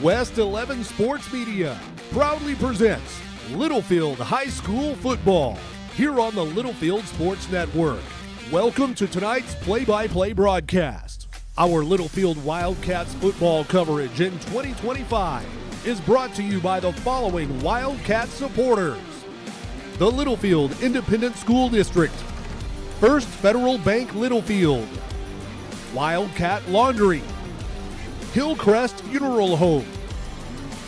West 11 Sports Media proudly presents Littlefield High School Football here on the Littlefield Sports Network. Welcome to tonight's play-by-play broadcast. Our Littlefield Wildcats football coverage in 2025 is brought to you by the following Wildcats supporters: the Littlefield Independent School District, First Federal Bank Littlefield, Wildcat Laundry, Hillcrest Funeral Home,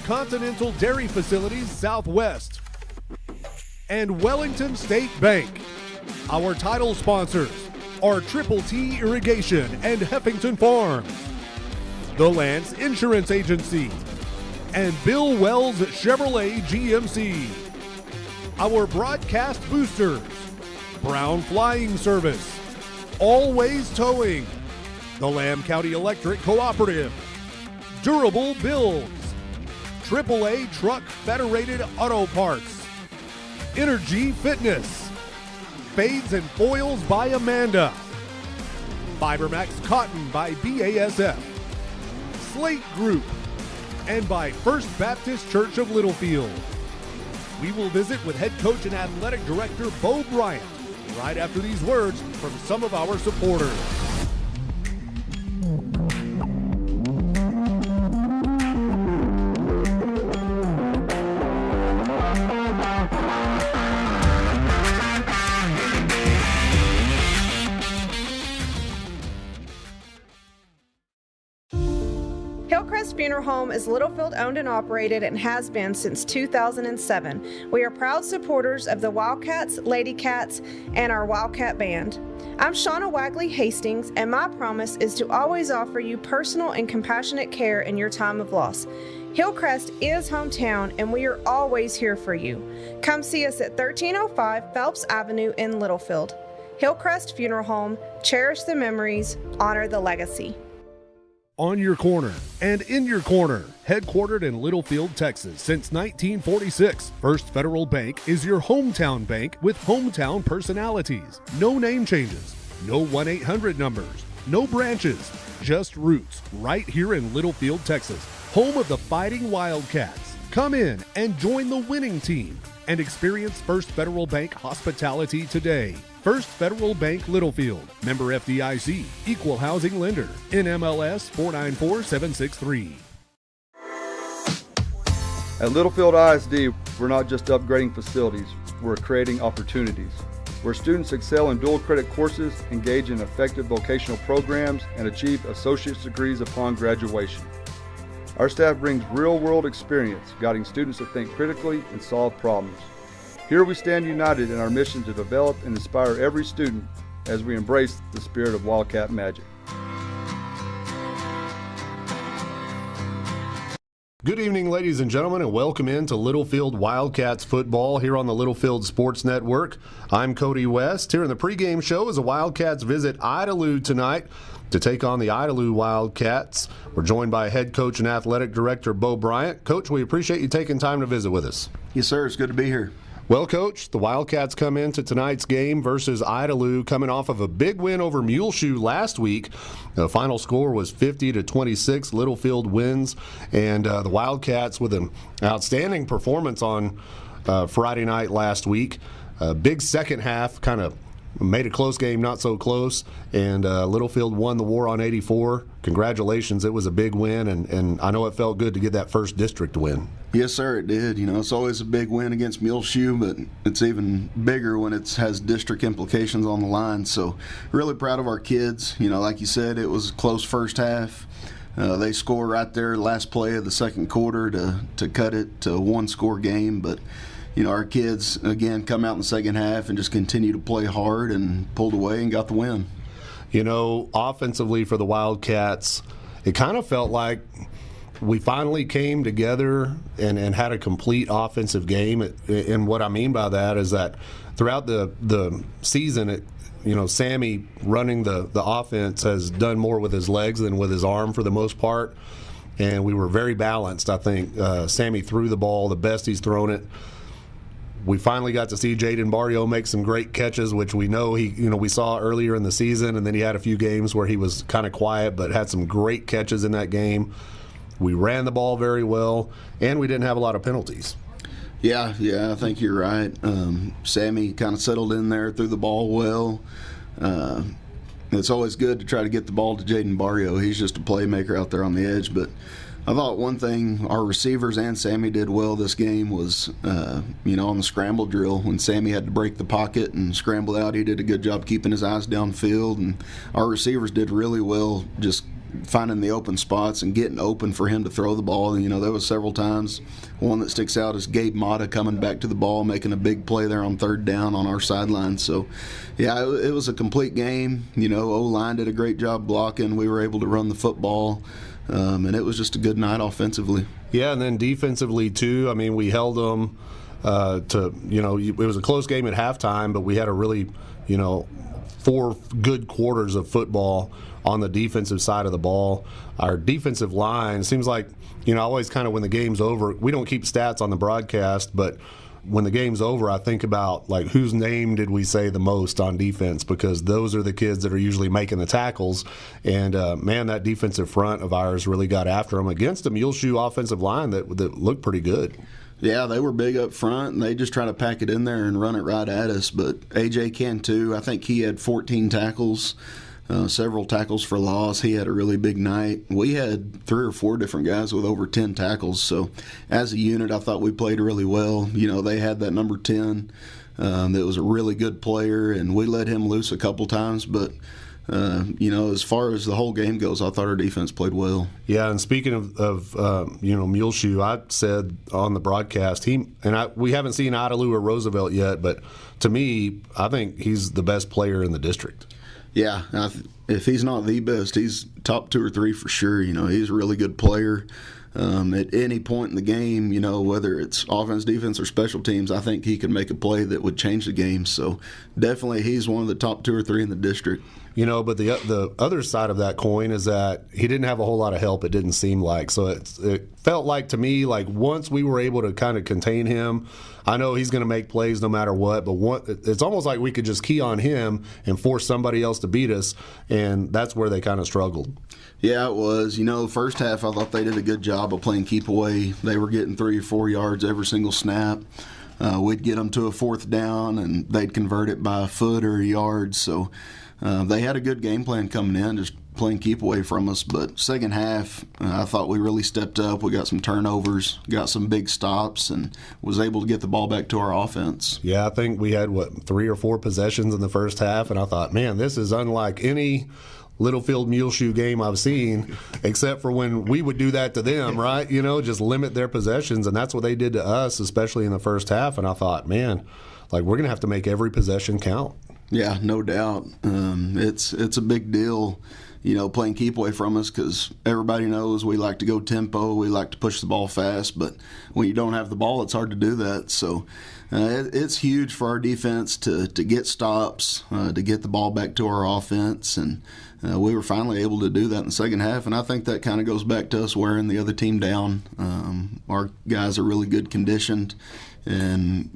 Continental Dairy Facilities Southwest, and Wellington State Bank. Our title sponsors are Triple T Irrigation and Heffington Farms, the Lance Insurance Agency, and Bill Wells Chevrolet GMC. Our broadcast boosters: Brown Flying Service, Always Towing, the Lamb County Electric Cooperative, Durable Builds, AAA Truck Federated Auto Parts, Energy Fitness, Fades and Foils by Amanda, Fibermax Cotton by BASF, Slate Group, and by First Baptist Church of Littlefield. We will visit with head coach and athletic director Bo Bryant right after these words from some of our supporters. Hillcrest Funeral Home is Littlefield owned and operated and has been since 2007. We are proud supporters of the Wildcats, Lady Cats, and our Wildcat Band. I'm Shauna Wagley Hastings, and my promise is to always offer you personal and compassionate care in your time of loss. Hillcrest is hometown, and we are always here for you. Come see us at 1305 Phelps Avenue in Littlefield. Hillcrest Funeral Home, cherish the memories, honor the legacy. On your corner and in your corner, headquartered in Littlefield, Texas since 1946, First Federal Bank is your hometown bank with hometown personalities. No name changes, no 1-800 numbers, no branches, just roots right here in Littlefield, Texas, home of the Fighting Wildcats. Come in and join the winning team and experience First Federal Bank hospitality today. First Federal Bank Littlefield, member FDIC, equal housing lender, NMLS 494763. At Littlefield ISD, we're not just upgrading facilities, we're creating opportunities. Where students excel in dual credit courses, engage in effective vocational programs, and achieve associate's degrees upon graduation. Our staff brings real-world experience, guiding students to think critically and solve problems. Here we stand united in our mission to develop and inspire every student as we embrace the spirit of Wildcat magic. Good evening, ladies and gentlemen, and welcome into Littlefield Wildcats football here on the Littlefield Sports Network. I'm Cody West. Here in the pregame show as the Wildcats visit Idalou tonight to take on the Idalou Wildcats. We're joined by head coach and athletic director Bo Bryant. Coach, we appreciate you taking time to visit with us. Yes, sir. It's good to be here. Well, Coach, the Wildcats come into tonight's game versus Idalou, coming off of a big win over Muleshoe last week. The final score was 50-26. Littlefield wins, and the Wildcats with an outstanding performance on Friday night last week. Big second half, kind of made a close game not so close, and Littlefield won the war on 84. Congratulations, it was a big win, and I know it felt good to get that first district win. Yes, sir, it did. You know, it's always a big win against Muleshoe, but it's even bigger when it has district implications on the line. So really proud of our kids. You know, like you said, it was a close first half. They scored right there last play of the second quarter to cut it to a one-score game, but you know, our kids, again, come out in the second half and just continue to play hard and pulled away and got the win. You know, offensively for the Wildcats, it kind of felt like we finally came together and had a complete offensive game. And what I mean by that is that throughout the season, Sammy running the offense has done more with his legs than with his arm for the most part. And we were very balanced, I think. Sammy threw the ball the best he's thrown it. We finally got to see Jaden Barrio make some great catches, which we know we saw earlier in the season, and then he had a few games where he was kind of quiet, but had some great catches in that game. we ran the ball very well, and we didn't have a lot of penalties. Yeah, I think you're right. Sammy kind of settled in there, threw the ball well. It's always good to try to get the ball to Jaden Barrio. He's just a playmaker out there on the edge. But I thought one thing our receivers and Sammy did well this game was, on the scramble drill, when Sammy had to break the pocket and scramble out, he did a good job keeping his eyes downfield. And our receivers did really well just finding the open spots and getting open for him to throw the ball. There was several times. One that sticks out is Gabe Mata coming back to the ball, making a big play there on third down on our sideline. So, yeah, it was a complete game. O-line did a great job blocking. We were able to run the football, and it was just a good night offensively. Yeah, and then defensively, too. I mean, we held them it was a close game at halftime, but we had a really, 4 good quarters of football on the defensive side of the ball. Our defensive line seems like, always kind of when the game's over, we don't keep stats on the broadcast, but when the game's over, I think about like whose name did we say the most on defense, because those are the kids that are usually making the tackles. And man, that defensive front of ours really got after them against a Muleshoe offensive line that looked pretty good. Yeah, they were big up front, and they just try to pack it in there and run it right at us. But AJ can too. I think he had 14 tackles. Several tackles for loss. He had a really big night. We had 3 or 4 different guys with over 10 tackles. So as a unit, I thought we played really well. They had that number 10 that was a really good player, and we let him loose a couple times. But, as far as the whole game goes, I thought our defense played well. Yeah, and speaking of Muleshoe, I said on the broadcast, we haven't seen Idalou or Roosevelt yet, but to me, I think he's the best player in the district. Yeah, if he's not the best, he's top 2 or 3 for sure. He's a really good player. At any point in the game, whether it's offense, defense, or special teams, I think he could make a play that would change the game. So definitely he's one of the top 2 or 3 in the district. But the other side of that coin is that he didn't have a whole lot of help, it didn't seem like. So it felt like to me, like once we were able to kind of contain him, I know he's going to make plays no matter what, but it's almost like we could just key on him and force somebody else to beat us, and that's where they kind of struggled. Yeah, it was. First half I thought they did a good job of playing keep away. They were getting 3 or 4 yards every single snap. We'd get them to a 4th down, and they'd convert it by a foot or a yard. So they had a good game plan coming in, just playing keep away from us. But second half, I thought we really stepped up. We got some turnovers, got some big stops, and was able to get the ball back to our offense. Yeah, I think we had, 3 or 4 possessions in the first half, and I thought, man, this is unlike any Littlefield Muleshoe game I've seen, except for when we would do that to them, right? Just limit their possessions, and that's what they did to us, especially in the first half. And I thought, man, we're going to have to make every possession count. Yeah, no doubt. It's a big deal, playing keep away from us, because everybody knows we like to go tempo, we like to push the ball fast, but when you don't have the ball, it's hard to do that. So it's huge for our defense to get stops, to get the ball back to our offense, and we were finally able to do that in the second half, and I think that kind of goes back to us wearing the other team down. Our guys are really good conditioned, and,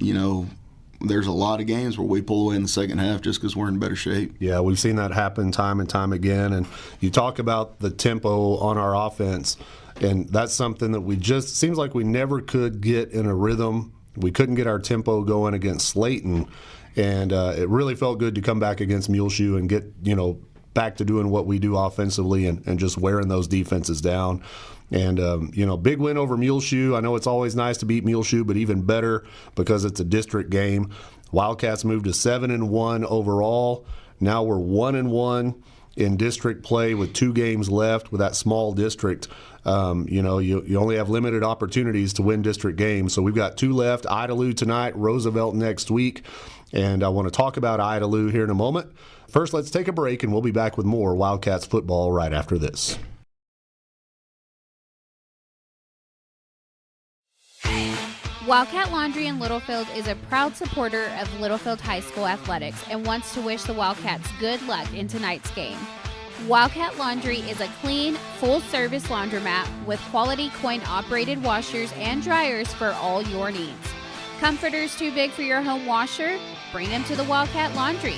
there's a lot of games where we pull away in the second half just because we're in better shape. Yeah, we've seen that happen time and time again. And you talk about the tempo on our offense, and that's something that seems like we never could get in a rhythm. We couldn't get our tempo going against Slayton, and it really felt good to come back against Muleshoe and get, back to doing what we do offensively and just wearing those defenses down. And, big win over Muleshoe. I know it's always nice to beat Muleshoe, but even better because it's a district game. Wildcats moved to 7-1 overall. Now we're 1-1 in district play with 2 games left with that small district. You only have limited opportunities to win district games. So we've got 2 left, Idalou tonight, Roosevelt next week. And I want to talk about Idalou here in a moment. First, let's take a break, and we'll be back with more Wildcats football right after this. Wildcat Laundry in Littlefield is a proud supporter of Littlefield High School athletics and wants to wish the Wildcats good luck in tonight's game. Wildcat Laundry is a clean, full-service laundromat with quality coin-operated washers and dryers for all your needs. Comforters too big for your home washer? Bring them to the Wildcat Laundry.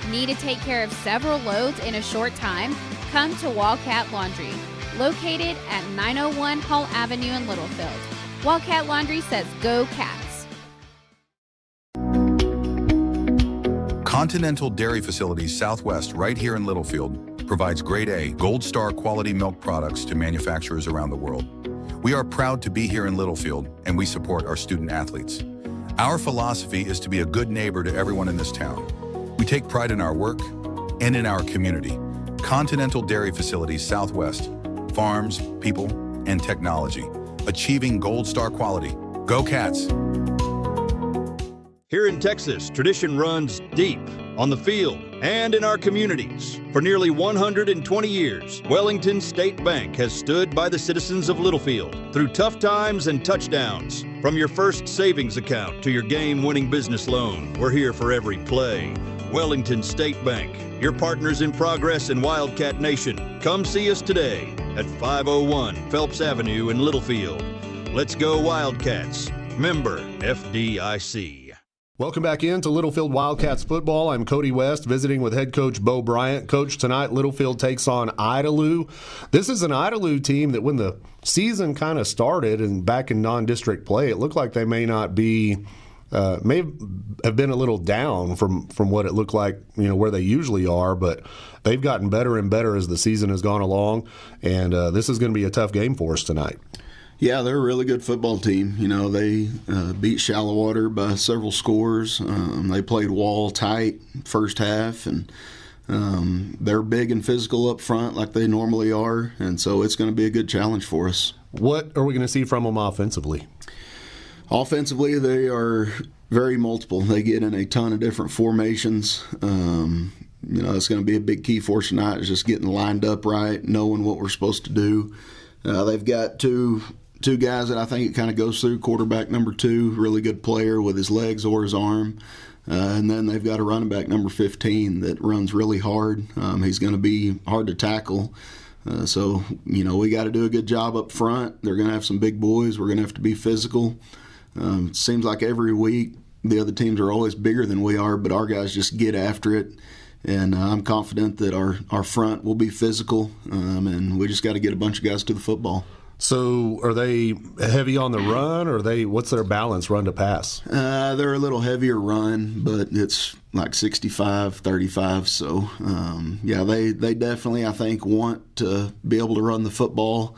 Need to take care of several loads in a short time? Come to Wildcat Laundry. located at 901 Hall Avenue in Littlefield. Wildcat Laundry says go Cats. Continental Dairy Facilities Southwest, right here in Littlefield, provides grade A, Gold Star quality milk products to manufacturers around the world. We are proud to be here in Littlefield, and we support our student athletes. Our philosophy is to be a good neighbor to everyone in this town. We take pride in our work and in our community. Continental Dairy Facilities Southwest, farms, people, and technology, achieving Gold Star quality. Go Cats! Here in Texas, tradition runs deep on the field and in our communities. For nearly 120 years, Wellington State Bank has stood by the citizens of Littlefield through tough times and touchdowns. From your first savings account to your game-winning business loan, we're here for every play. Wellington State Bank, your partners in progress in Wildcat Nation. Come see us today at 501 Phelps Avenue in Littlefield. Let's go Wildcats. Member FDIC. Welcome back into Littlefield Wildcats football. I'm Cody West, visiting with head coach Bo Bryant. Coach, tonight Littlefield takes on Idalou. This is an Idalou team that when the season kind of started and back in non-district play, it looked like they may not be, may have been a little down from what it looked like, where they usually are, but they've gotten better and better as the season has gone along, and this is going to be a tough game for us tonight. Yeah, they're a really good football team. They beat Shallowater by several scores. They played Wall tight first half, and they're big and physical up front like they normally are, and so it's going to be a good challenge for us. What are we going to see from them offensively? Offensively, they are very multiple. They get in a ton of different formations. It's going to be a big key for us tonight is just getting lined up right, knowing what we're supposed to do. They've got two guys that I think it kind of goes through. Quarterback number 2, really good player with his legs or his arm. And then they've got a running back number 15 that runs really hard. He's going to be hard to tackle. So we got to do a good job up front. They're going to have some big boys. We're going to have to be physical. It seems like every week the other teams are always bigger than we are, but our guys just get after it. And I'm confident that our front will be physical, and we just got to get a bunch of guys to the football. So are they heavy on the run, or what's their balance, run to pass? They're a little heavier run, but it's like 65-35. So, they definitely, I think, want to be able to run the football.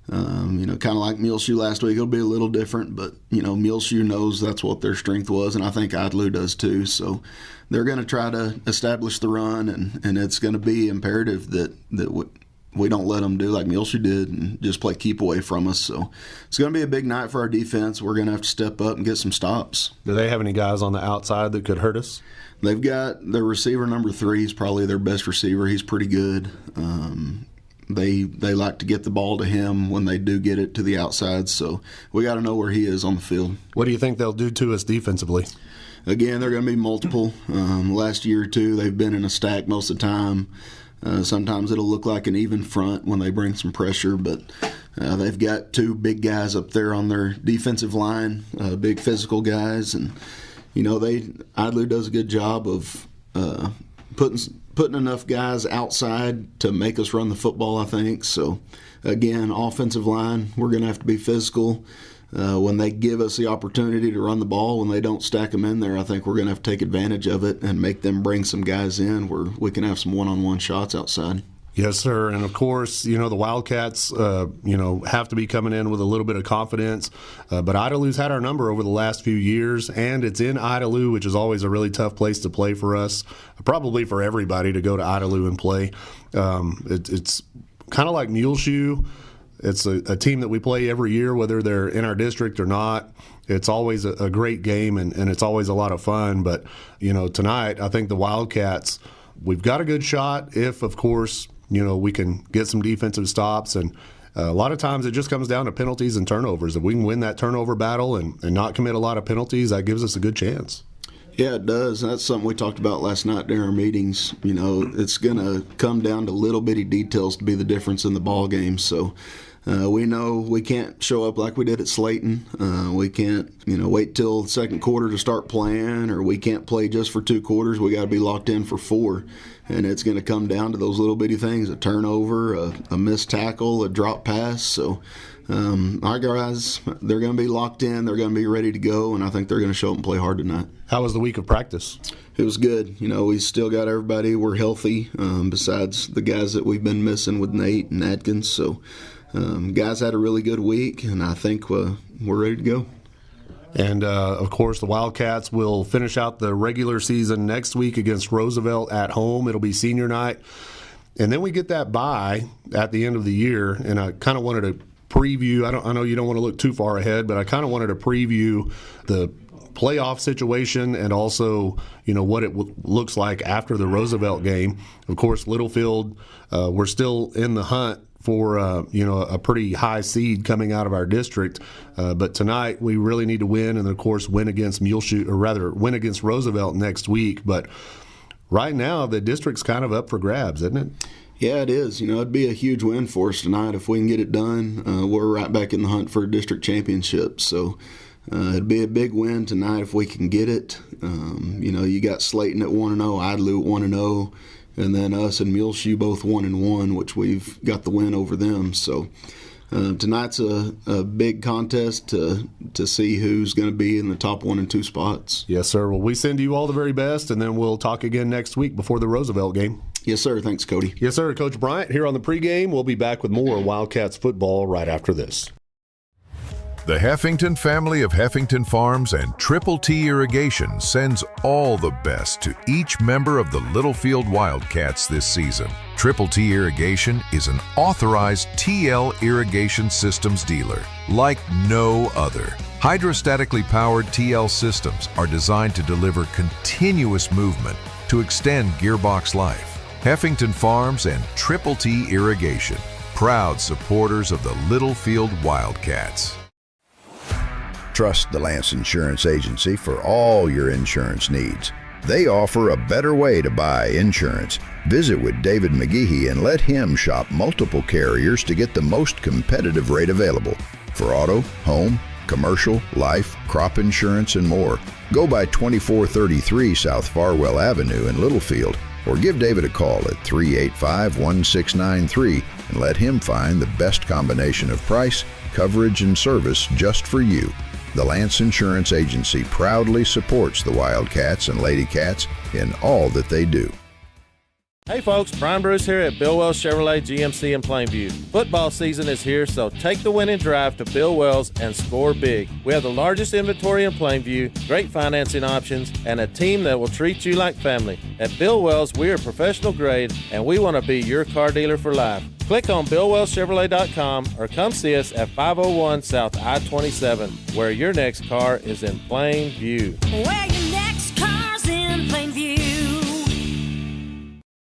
Kind of like Muleshoe last week. It'll be a little different, but, Muleshoe knows that's what their strength was, and I think Idalou does too. So they're going to try to establish the run, and it's going to be imperative that we don't let them do like Muleshoe did and just play keep away from us. So it's going to be a big night for our defense. We're going to have to step up and get some stops. Do they have any guys on the outside that could hurt us? They've got their receiver number 3 is probably their best receiver. He's pretty good. They like to get the ball to him when they do get it to the outside, so we got to know where he is on the field. What do you think they'll do to us defensively? Again, they're going to be multiple. Last year or two, they've been in a stack most of the time. Sometimes it'll look like an even front when they bring some pressure, but they've got 2 big guys up there on their defensive line, big physical guys, and Idalou does a good job of putting enough guys outside to make us run the football, I think. So, again, offensive line, we're going to have to be physical. When they give us the opportunity to run the ball, when they don't stack them in there, I think we're going to have to take advantage of it and make them bring some guys in where we can have some one-on-one shots outside. Yes, sir. And, of course, the Wildcats, have to be coming in with a little bit of confidence. But Idalou's had our number over the last few years, and it's in Idalou, which is always a really tough place to play for us, probably for everybody to go to Idalou and play. It's kind of like Muleshoe. It's a team that we play every year, whether they're in our district or not. It's always a great game, and it's always a lot of fun. But, tonight I think the Wildcats, we've got a good shot if, of course, we can get some defensive stops, and a lot of times it just comes down to penalties and turnovers. If we can win that turnover battle and not commit a lot of penalties, that gives us a good chance. Yeah, it does. That's something we talked about last night during our meetings. It's going to come down to little bitty details to be the difference in the ball game. So We know we can't show up like we did at Slayton. We can't, wait till the second quarter to start playing, or we can't play just for 2 quarters. We got to be locked in for 4. And it's going to come down to those little bitty things: a turnover, a missed tackle, a drop pass. So our guys, they're going to be locked in. They're going to be ready to go, and I think they're going to show up and play hard tonight. How was the week of practice? It was good. We still got everybody. We're healthy, besides the guys that we've been missing with Nate and Adkins. So guys had a really good week, and I think we're ready to go. And, of course, the Wildcats will finish out the regular season next week against Roosevelt at home. It'll be senior night. And then we get that bye at the end of the year, and I kind of wanted to preview. I know you don't want to look too far ahead, but I kind of wanted to preview the playoff situation and also, what it looks like after the Roosevelt game. Of course, Littlefield, we're still in the hunt for a pretty high seed coming out of our district, but tonight we really need to win, and of course win against win against Roosevelt next week. But right now the district's kind of up for grabs, isn't it? Yeah, it is. It'd be a huge win for us tonight if we can get it done. We're right back in the hunt for a district championship, so it'd be a big win tonight if we can get it. You got Slayton at 1-0, Idalou at 1-0. And then us and Muleshoe both 1-1, which we've got the win over them. So tonight's a big contest to see who's going to be in the top 1 and 2 spots. Yes, sir. Well, we send you all the very best, and then we'll talk again next week before the Roosevelt game. Yes, sir. Thanks, Cody. Yes, sir. Coach Bryant here on the pregame. We'll be back with more Wildcats football right after this. The Heffington family of Heffington Farms and Triple T Irrigation sends all the best to each member of the Littlefield Wildcats this season. Triple T Irrigation is an authorized TL irrigation systems dealer like no other. Hydrostatically powered TL systems are designed to deliver continuous movement to extend gearbox life. Heffington Farms and Triple T Irrigation, proud supporters of the Littlefield Wildcats. Trust the Lance Insurance Agency for all your insurance needs. They offer a better way to buy insurance. Visit with David McGehee and let him shop multiple carriers to get the most competitive rate available. For auto, home, commercial, life, crop insurance, and more, go by 2433 South Farwell Avenue in Littlefield, or give David a call at 385-1693 and let him find the best combination of price, coverage, and service just for you. The Lance Insurance Agency proudly supports the Wildcats and Lady Cats in all that they do. Hey folks, Brian Bruce here at Bill Wells Chevrolet GMC in Plainview. Football season is here, so take the winning drive to Bill Wells and score big. We have the largest inventory in Plainview, great financing options, and a team that will treat you like family. At Bill Wells, we are professional grade, and we want to be your car dealer for life. Click on BillWellsChevrolet.com or come see us at 501 South I-27, where your next car is in plain view. Where your next car's in plain view.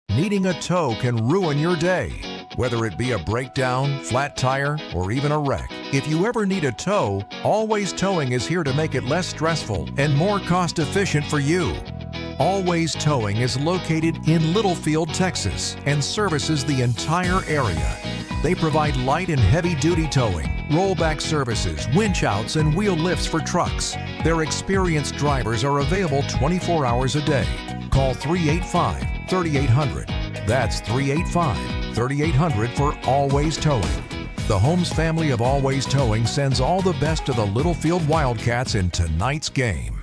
Needing a tow can ruin your day. Whether it be a breakdown, flat tire, or even a wreck. If you ever need a tow, Always Towing is here to make it less stressful and more cost efficient for you. Always Towing is located in Littlefield, Texas, and services the entire area. They provide light and heavy-duty towing, rollback services, winch outs, and wheel lifts for trucks. Their experienced drivers are available 24 hours a day. Call 385-3800. That's 385-3800 for Always Towing. The Holmes family of Always Towing sends all the best to the Littlefield Wildcats in tonight's game.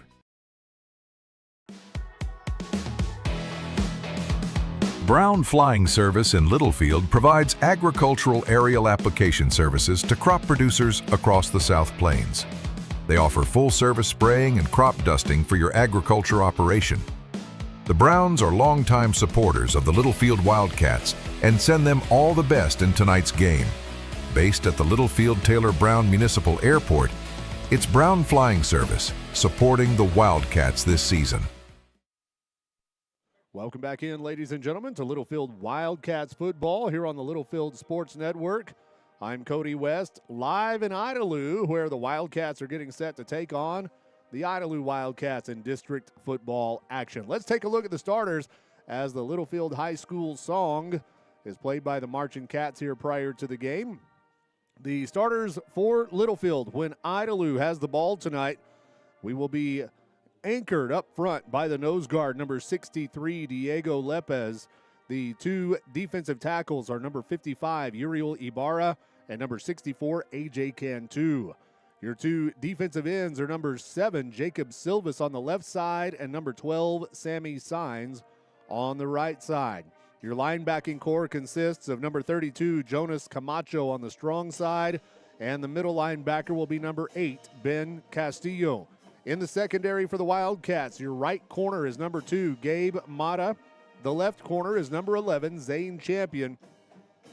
Brown Flying Service in Littlefield provides agricultural aerial application services to crop producers across the South Plains. They offer full-service spraying and crop dusting for your agriculture operation. The Browns are longtime supporters of the Littlefield Wildcats and send them all the best in tonight's game. Based at the Littlefield Taylor Brown Municipal Airport, it's Brown Flying Service supporting the Wildcats this season. Welcome back in, ladies and gentlemen, to Littlefield Wildcats football here on the Littlefield Sports Network. I'm Cody West, live in Idalou, where the Wildcats are getting set to take on the Idalou Wildcats in district football action. Let's take a look at the starters as the Littlefield High School song is played by the Marching Cats here prior to the game. The starters for Littlefield when Idalou has the ball tonight. We will be anchored up front by the nose guard, number 63, Diego Lepez. The two defensive tackles are number 55, Uriel Ibarra, and number 64, AJ Cantu. Your two defensive ends are number 7, Jacob Silvas on the left side, and number 12, Sammy Signs on the right side. Your linebacking core consists of number 32, Jonas Camacho on the strong side, and the middle linebacker will be number 8, Ben Castillo. In the secondary for the Wildcats, your right corner is number 2, Gabe Mata. The left corner is number 11, Zane Champion.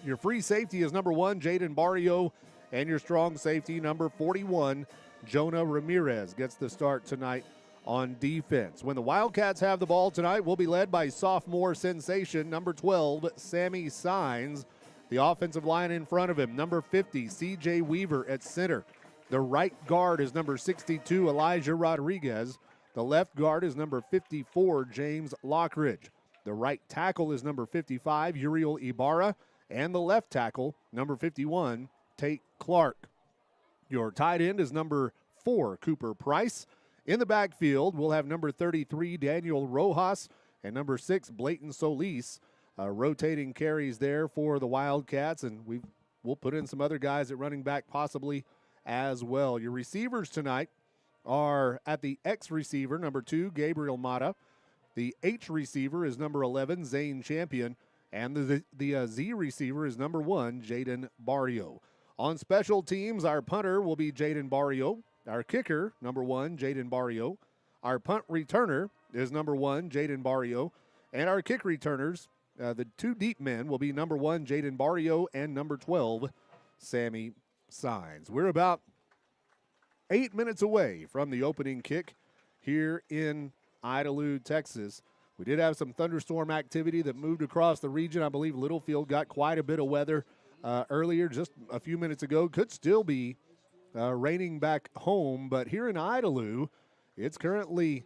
Your free safety is number 1, Jaden Barrio, and your strong safety, number 41, Jonah Ramirez, gets the start tonight on defense. When the Wildcats have the ball tonight, we'll be led by sophomore sensation, number 12, Sammy Signs. The offensive line in front of him, number 50, CJ Weaver at center. The right guard is number 62, Elijah Rodriguez. The left guard is number 54, James Lockridge. The right tackle is number 55, Uriel Ibarra. And the left tackle, number 51, Tate Clark. Your tight end is number 4, Cooper Price. In the backfield, we'll have number 33, Daniel Rojas, and number 6, Blayton Solis. Rotating carries there for the Wildcats, and we'll put in some other guys at running back possibly as well. Your receivers tonight are at the X receiver, number 2, Gabriel Mata. The H receiver is number 11, Zane Champion. And the Z receiver is number 1, Jaden Barrio. On special teams, our punter will be Jaden Barrio. Our kicker, number 1, Jaden Barrio. Our punt returner is number 1, Jaden Barrio. And our kick returners, the two deep men, will be number 1, Jaden Barrio, and number 12, Sammy Signs. We're about 8 minutes away from the opening kick here in Idalou, Texas. We did have some thunderstorm activity that moved across the region. I believe Littlefield got quite a bit of weather earlier, just a few minutes ago. Could still be raining back home, but here in Idalou, it's currently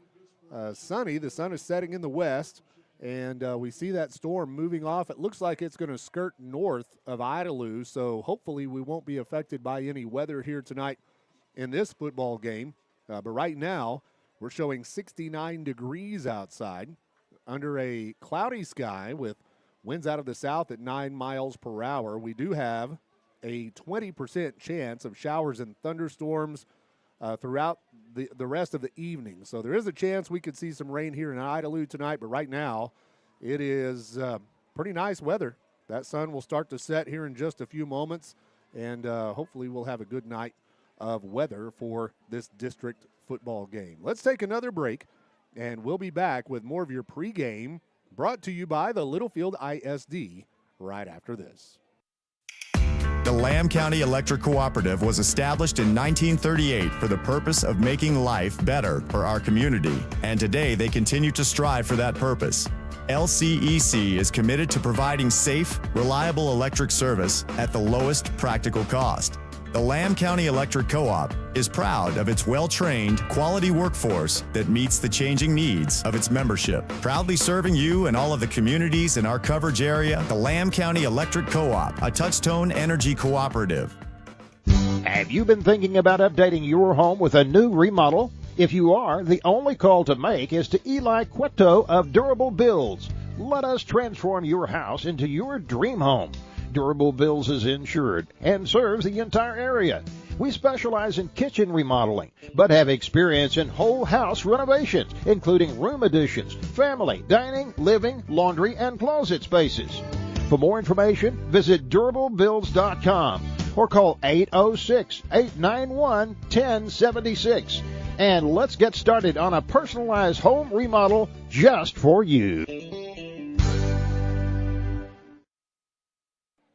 sunny. The sun is setting in the west, and we see that storm moving off. It looks like it's going to skirt north of Idalou, so hopefully we won't be affected by any weather here tonight in this football game. But right now, we're showing 69 degrees outside, under a cloudy sky with winds out of the south at 9 miles per hour. We do have a 20% chance of showers and thunderstorms throughout the rest of the evening. So there is a chance we could see some rain here in Idalou tonight, but right now it is pretty nice weather. That sun will start to set here in just a few moments, and hopefully we'll have a good night of weather for this district football game. Let's take another break. And we'll be back with more of your pregame brought to you by the Littlefield ISD right after this. The Lamb County Electric Cooperative was established in 1938 for the purpose of making life better for our community, and today they continue to strive for that purpose. LCEC is committed to providing safe, reliable electric service at the lowest practical cost. The Lamb County Electric Co-op is proud of its well-trained, quality workforce that meets the changing needs of its membership. Proudly serving you and all of the communities in our coverage area, the Lamb County Electric Co-op, a Touchtone Energy cooperative. Have you been thinking about updating your home with a new remodel? If you are, the only call to make is to Eli Cueto of Durable Builds. Let us transform your house into your dream home. Durable Builds is insured and serves the entire area. We specialize in kitchen remodeling, but have experience in whole house renovations, including room additions, family, dining, living, laundry, and closet spaces. For more information, visit DurableBuilds.com or call 806-891-1076. And let's get started on a personalized home remodel just for you.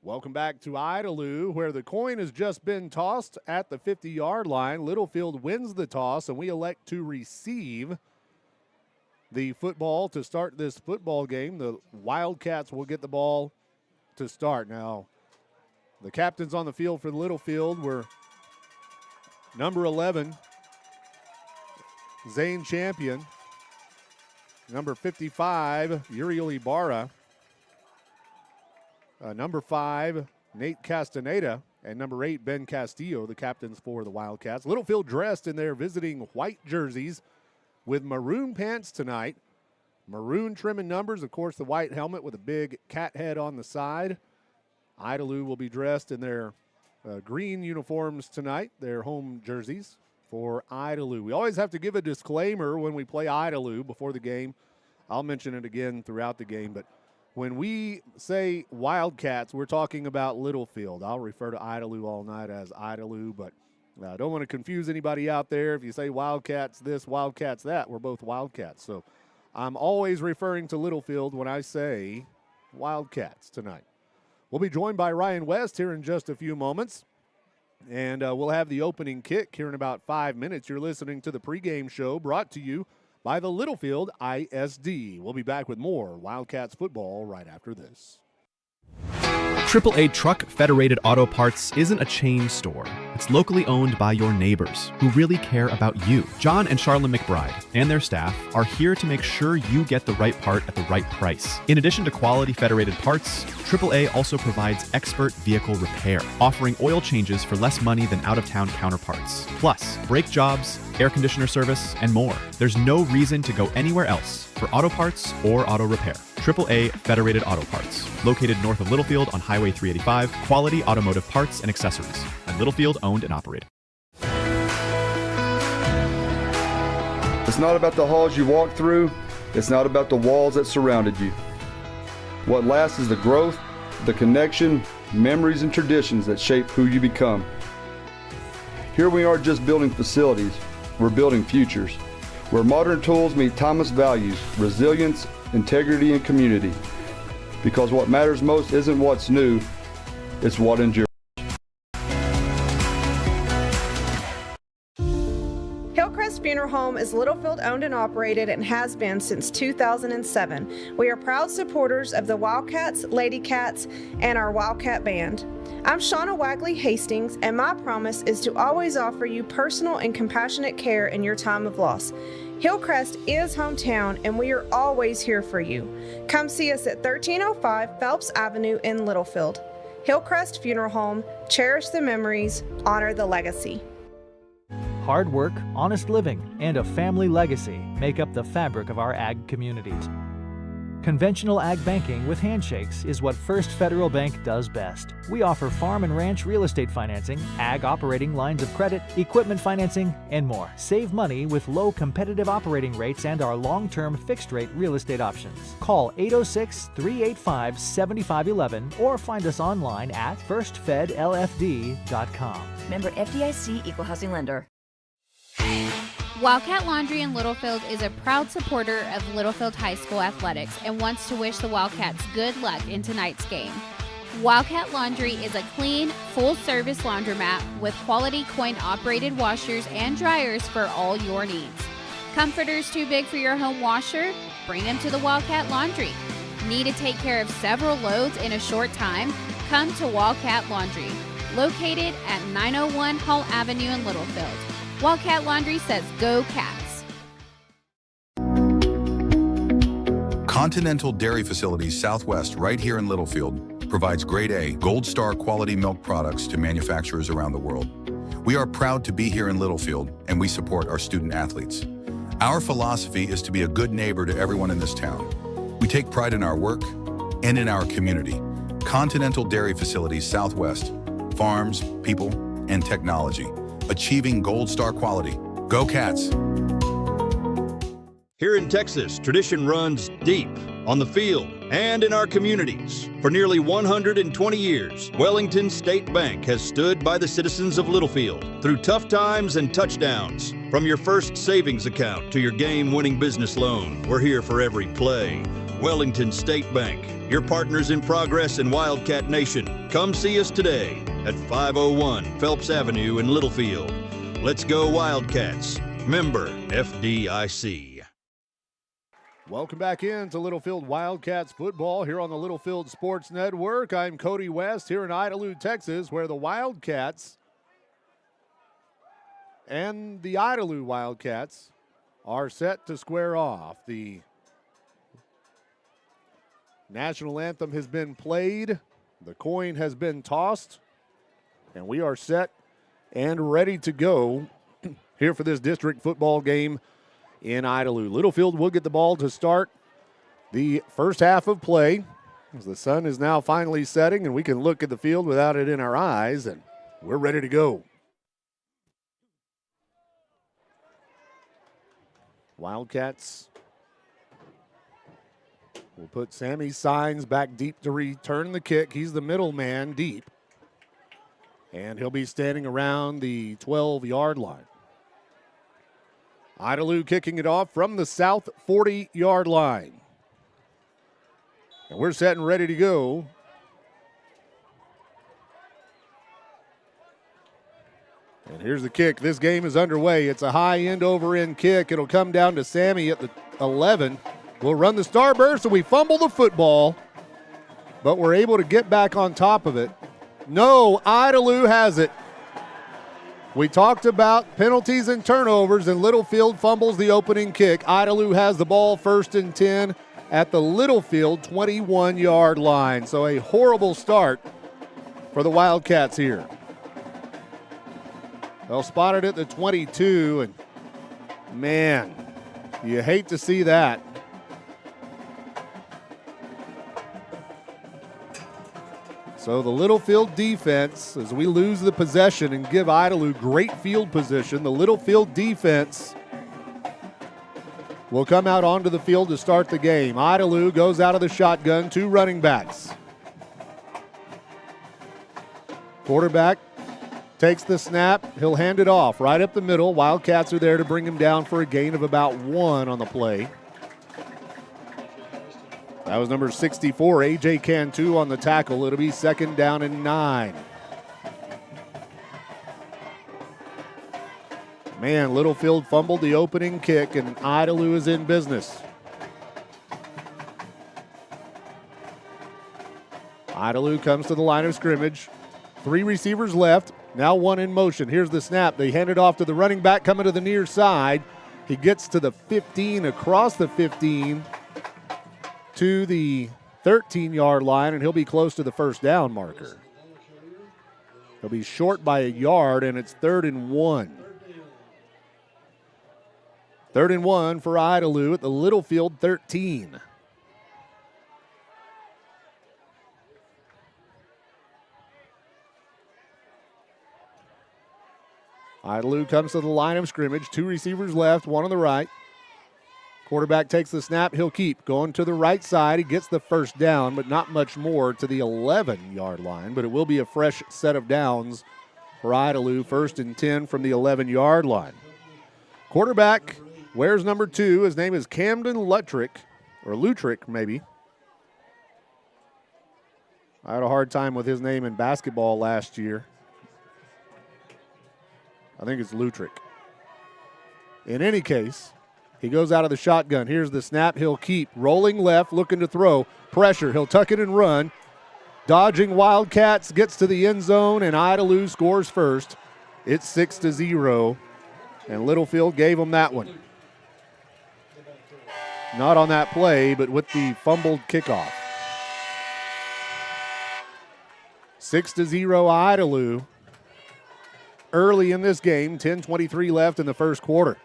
Welcome back to Idalou, where the coin has just been tossed at the 50-yard line. Littlefield wins the toss, and we elect to receive the football to start this football game. The Wildcats will get the ball to start. Now, the captains on the field for Littlefield were number 11, Zane Champion, number 55, Uriel Ibarra, number 5, Nate Castaneda, and number 8, Ben Castillo, the captains for the Wildcats. Littlefield dressed in their visiting white jerseys with maroon pants tonight. Maroon trim and numbers, of course, the white helmet with a big cat head on the side. Idalou will be dressed in their green uniforms tonight, their home jerseys for Idalou. We always have to give a disclaimer when we play Idalou before the game. I'll mention it again throughout the game, but when we say Wildcats, we're talking about Littlefield. I'll refer to Idalou all night as Idalou, but I don't want to confuse anybody out there. If you say Wildcats this, Wildcats that, we're both Wildcats. So I'm always referring to Littlefield when I say Wildcats tonight. We'll be joined by Ryan West here in just a few moments, and we'll have the opening kick here in about 5 minutes. You're listening to the pregame show brought to you by the Littlefield ISD. We'll be back with more Wildcats football right after this. AAA Truck Federated Auto Parts isn't a chain store. It's locally owned by your neighbors who really care about you. John and Charlene McBride and their staff are here to make sure you get the right part at the right price. In addition to quality federated parts, AAA also provides expert vehicle repair, offering oil changes for less money than out-of-town counterparts. Plus, brake jobs, air conditioner service, and more. There's no reason to go anywhere else for auto parts or auto repair. AAA Federated Auto Parts, located north of Littlefield on Highway 385, quality automotive parts and accessories, and Littlefield owned and operated. It's not about the halls you walk through. It's not about the walls that surrounded you. What lasts is the growth, the connection, memories, and traditions that shape who you become. Here we aren't just building facilities, we're building futures, where modern tools meet timeless values, resilience, integrity, and community. Because what matters most isn't what's new, it's what endures. Hillcrest Funeral Home is Littlefield owned and operated and has been since 2007. We are proud supporters of the Wildcats, Lady Cats, and our Wildcat Band. I'm Shauna Wagley Hastings, and my promise is to always offer you personal and compassionate care in your time of loss. Hillcrest is hometown, and we are always here for you. Come see us at 1305 Phelps Avenue in Littlefield. Hillcrest Funeral Home, cherish the memories, honor the legacy. Hard work, honest living, and a family legacy make up the fabric of our ag communities. Conventional ag banking with handshakes is what First Federal Bank does best. We offer farm and ranch real estate financing, ag operating lines of credit, equipment financing, and more. Save money with low competitive operating rates and our long-term fixed-rate real estate options. Call 806-385-7511 or find us online at firstfedlfd.com. Member FDIC Equal Housing Lender. Wildcat Laundry in Littlefield is a proud supporter of Littlefield High School athletics and wants to wish the Wildcats good luck in tonight's game. Wildcat Laundry is a clean, full-service laundromat with quality coin-operated washers and dryers for all your needs. Comforters too big for your home washer? Bring them to the Wildcat Laundry. Need to take care of several loads in a short time? Come to Wildcat Laundry, located at 901 Hall Avenue in Littlefield. Wildcat Laundry says go Cats. Continental Dairy Facilities Southwest, right here in Littlefield, provides grade A, Gold Star quality milk products to manufacturers around the world. We are proud to be here in Littlefield, and we support our student athletes. Our philosophy is to be a good neighbor to everyone in this town. We take pride in our work and in our community. Continental Dairy Facilities Southwest, farms, people, and technology, achieving Gold Star quality. Go Cats! Here in Texas, tradition runs deep on the field and in our communities. For nearly 120 years, Wellington State Bank has stood by the citizens of Littlefield through tough times and touchdowns. From your first savings account to your game-winning business loan, we're here for every play. Wellington State Bank, your partners in progress in Wildcat Nation. Come see us today at 501 Phelps Avenue in Littlefield. Let's go Wildcats. Member FDIC. Welcome back into Littlefield Wildcats football here on the Littlefield Sports Network. I'm Cody West here in Idalou, Texas, where the Wildcats and the Idalou Wildcats are set to square off. The national anthem has been played. The coin has been tossed. And we are set and ready to go here for this district football game in Idalou. Littlefield will get the ball to start the first half of play as the sun is now finally setting and we can look at the field without it in our eyes, and we're ready to go. Wildcats will put Sammy Signs back deep to return the kick. He's the middle man deep, and he'll be standing around the 12-yard line. Idalou kicking it off from the south 40-yard line. And we're set and ready to go. And here's the kick. This game is underway. It's a high end over end kick. It'll come down to Sammy at the 11. We'll run the starburst, and we fumble the football, but we're able to get back on top of it. No, Idalou has it. We talked about penalties and turnovers, and Littlefield fumbles the opening kick. Idalou has the ball, 1st and 10 at the Littlefield 21-yard line. So a horrible start for the Wildcats here. They'll spot it at the 22, and man, you hate to see that. So the Littlefield defense, as we lose the possession and give Idalou great field position, the Littlefield defense will come out onto the field to start the game. Idalou goes out of the shotgun, 2 running backs. Quarterback takes the snap. He'll hand it off right up the middle. Wildcats are there to bring him down for a gain of about 1 on the play. That was number 64, A.J. Cantu on the tackle. It'll be 2nd down and 9. Man, Littlefield fumbled the opening kick, and Idalou is in business. Idalou comes to the line of scrimmage. 3 receivers left, now 1 in motion. Here's the snap. They hand it off to the running back coming to the near side. He gets to the 15, across the 15 to the 13-yard line, and he'll be close to the 1st down marker. He'll be short by a yard, and it's 3rd and 1. 3rd and 1 for Idalou at the Littlefield 13. Idalou comes to the line of scrimmage. 2 receivers left, 1 on the right. Quarterback takes the snap. He'll keep going to the right side. He gets the 1st down, but not much more, to the 11-yard line. But it will be a fresh set of downs for Idalou. 1st and 10 from the 11-yard line. Quarterback wears number 2. His name is Camden Lutrick, or Lutrick maybe. I had a hard time with his name in basketball last year. I think it's Lutrick. In any case, he goes out of the shotgun. Here's the snap. He'll keep rolling left, looking to throw. Pressure. He'll tuck it and run. Dodging Wildcats, gets to the end zone, and Idalou scores first. It's 6-0, and Littlefield gave him that one. Not on that play, but with the fumbled kickoff. 6-0 Idalou. Early in this game, 10:23 left in the first quarter.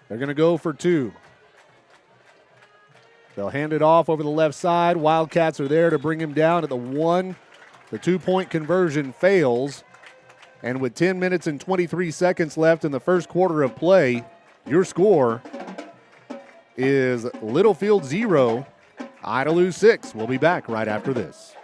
They're going to go for 2. They'll hand it off over the left side. Wildcats are there to bring him down at the 1. The 2-point conversion fails. And with 10 minutes and 23 seconds left in the first quarter of play, your score is Littlefield 0, Idalou 6. We'll be back right after this.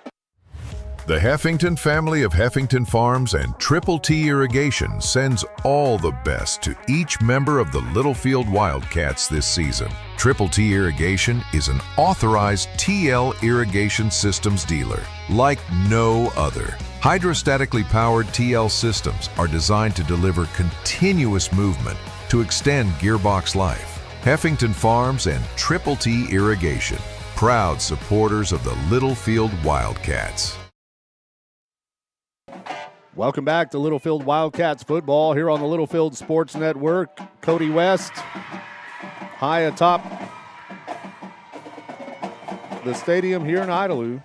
The Heffington family of Heffington Farms and Triple T Irrigation sends all the best to each member of the Littlefield Wildcats this season. Triple T Irrigation is an authorized TL irrigation systems dealer like no other. Hydrostatically powered TL systems are designed to deliver continuous movement to extend gearbox life. Heffington Farms and Triple T Irrigation, proud supporters of the Littlefield Wildcats. Welcome back to Littlefield Wildcats football here on the Littlefield Sports Network. Cody West high atop the stadium here in Idalou.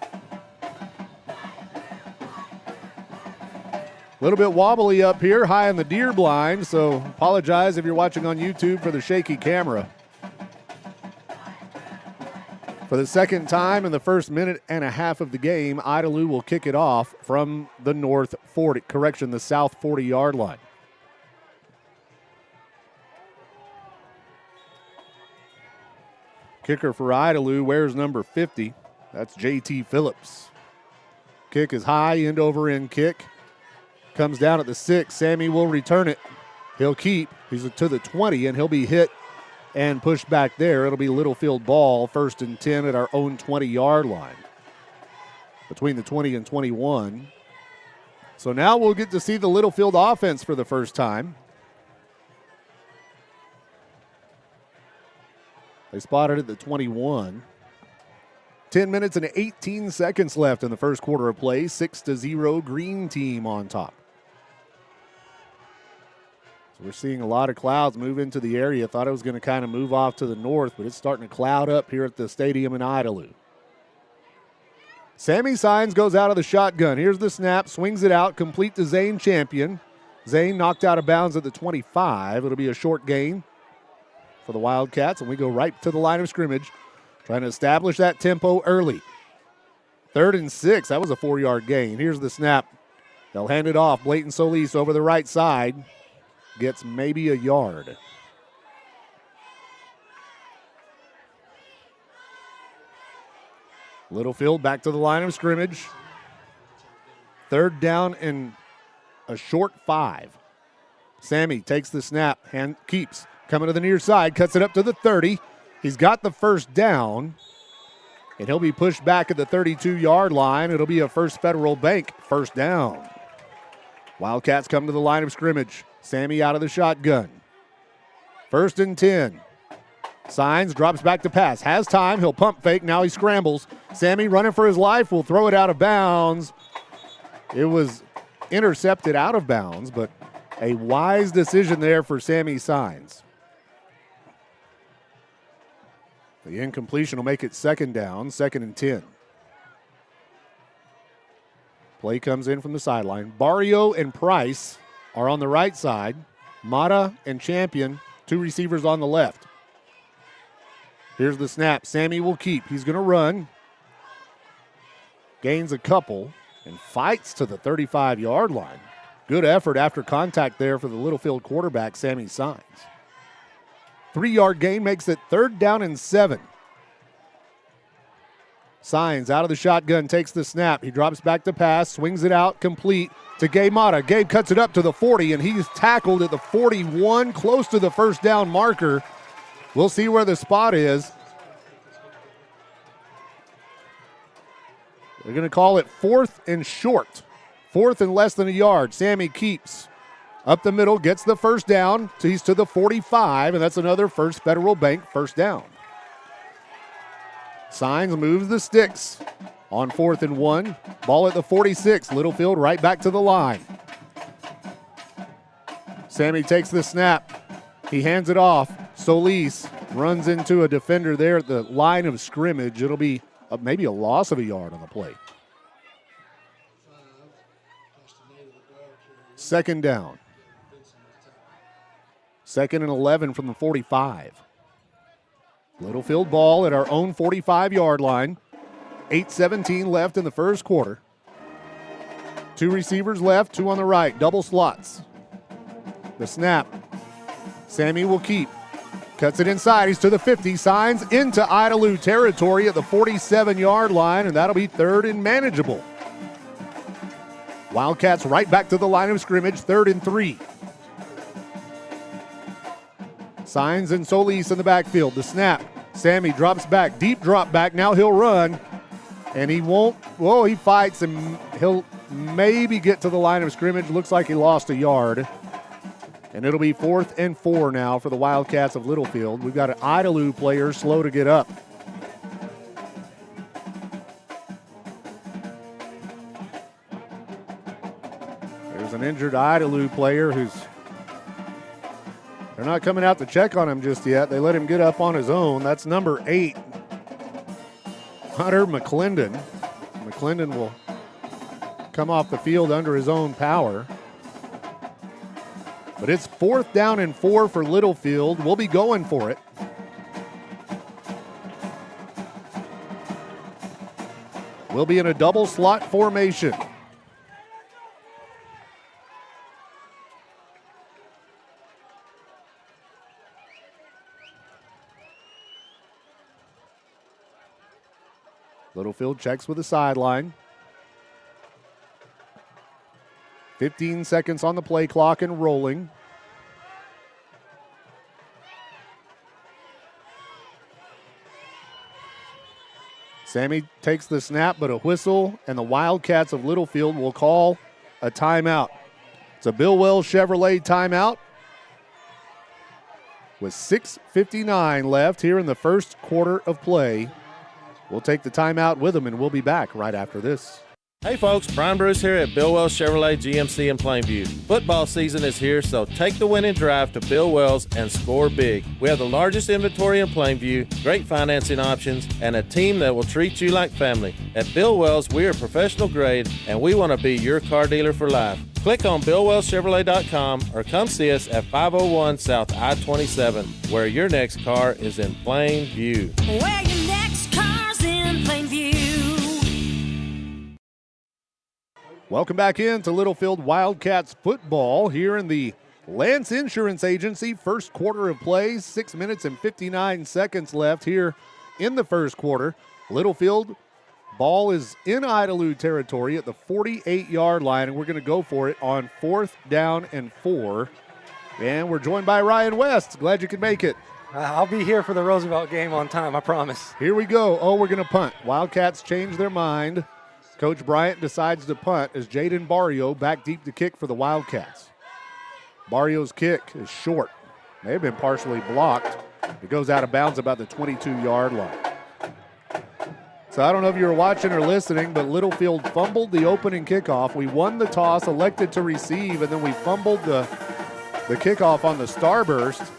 A little bit wobbly up here, high in the deer blind, so apologize if you're watching on YouTube for the shaky camera. For the second time in the first minute and a half of the game, Idalou will kick it off from the the south 40-yard line. Kicker for Idalou wears number 50. That's J.T. Phillips. Kick is high, end over end kick. Comes down at the 6. Sammy will return it. He'll keep. He's to the 20, and he'll be hit and pushed back there. It'll be Littlefield ball, 1st and 10 at our own 20-yard line. Between the 20 and 21. So now we'll get to see the Littlefield offense for the first time. They spotted at the 21. 10 minutes and 18 seconds left in the first quarter of play. 6-0 green team on top. So we're seeing a lot of clouds move into the area. Thought it was going to kind of move off to the north, but it's starting to cloud up here at the stadium in Idalou. Sammy Signs goes out of the shotgun. Here's the snap, swings it out, complete to Zane Champion. Zane knocked out of bounds at the 25. It'll be a short gain for the Wildcats, and we go right to the line of scrimmage, trying to establish that tempo early. 3rd and 6, that was a 4-yard gain. Here's the snap. They'll hand it off. Blayton Solis over the right side. Gets maybe a yard. Littlefield back to the line of scrimmage. 3rd down and a short 5. Sammy takes the snap, keeps. Coming to the near side, cuts it up to the 30. He's got the first down, and he'll be pushed back at the 32-yard line. It'll be a First Federal Bank first down. Wildcats come to the line of scrimmage. Sammy out of the shotgun. 1st and 10. Signs, drops back to pass. Has time. He'll pump fake. Now he scrambles. Sammy running for his life. Will throw it out of bounds. It was intercepted out of bounds, but a wise decision there for Sammy Signs. The incompletion will make it 2nd down, 2nd and 10. Play comes in from the sideline. Barrio and Price are on the right side. Mata and Champion, 2 receivers on the left. Here's the snap. Sammy will keep. He's going to run. Gains a couple and fights to the 35-yard line. Good effort after contact there for the Littlefield quarterback, Sammy Signs. 3-yard gain makes it 3rd down and 7. Signs out of the shotgun, takes the snap. He drops back to pass, swings it out, complete to Gabe Mata. Gabe cuts it up to the 40, and he's tackled at the 41, close to the first down marker. We'll see where the spot is. They're going to call it 4th and short. 4th and less than a yard. Sammy keeps. Up the middle, gets the first down. He's to the 45, and that's another First Federal Bank first down. Signs moves the sticks on 4th and 1. Ball at the 46. Littlefield right back to the line. Sammy takes the snap. He hands it off. Solis runs into a defender there at the line of scrimmage. It'll be maybe a loss of a yard on the play. 2nd down. 2nd and 11 from the 45. Littlefield ball at our own 45-yard line. 8:17 left in the first quarter. 2 receivers left, 2 on the right, double slots. The snap. Sammy will keep. Cuts it inside. He's to the 50. Signs into Idalou territory at the 47-yard line, and that'll be 3rd and manageable. Wildcats right back to the line of scrimmage, 3rd and 3. Signs and Solis in the backfield. The snap. Sammy drops back. Deep drop back. Now he'll run. And he won't. Whoa, he fights and he'll maybe get to the line of scrimmage. Looks like he lost a yard. And it'll be 4th and 4 now for the Wildcats of Littlefield. We've got an Idalou player slow to get up. There's an injured Idalou player who's... They're not coming out to check on him just yet. They let him get up on his own. That's number 8 Hunter McClendon. McClendon will come off the field under his own power. But it's 4th down and 4 for Littlefield. We'll be going for it. We'll be in a double slot formation. Littlefield checks with the sideline. 15 seconds on the play clock and rolling. Sammy takes the snap, but a whistle, and the Wildcats of Littlefield will call a timeout. It's a Bill Wells Chevrolet timeout with 6:59 left here in the first quarter of play. We'll take the timeout with them, and we'll be back right after this. Hey folks, Brian Bruce here at Bill Wells Chevrolet GMC in Plainview. Football season is here, so take the winning drive to Bill Wells and score big. We have the largest inventory in Plainview, great financing options, and a team that will treat you like family. At Bill Wells, we are professional grade, and we want to be your car dealer for life. Click on BillWellsChevrolet.com or come see us at 501 South I-27, where your next car is in plain view. Where your next car's in Plainview. Welcome back into Littlefield Wildcats football here in the Lance Insurance Agency first quarter of play. 6 minutes and 59 seconds left here in the first quarter. Littlefield ball is in Idalou territory at the 48-yard line, and we're going to go for it on 4th down and 4. And we're joined by Ryan West. Glad you could make it. I'll be here for the Roosevelt game on time, I promise. Here we go. Oh, we're going to punt. Wildcats change their mind. Coach Bryant decides to punt as Jaden Barrio back deep to kick for the Wildcats. Barrio's kick is short. May have been partially blocked. It goes out of bounds about the 22-yard line. So I don't know if you were watching or listening, but Littlefield fumbled the opening kickoff. We won the toss, elected to receive, and then we fumbled the kickoff on the starburst.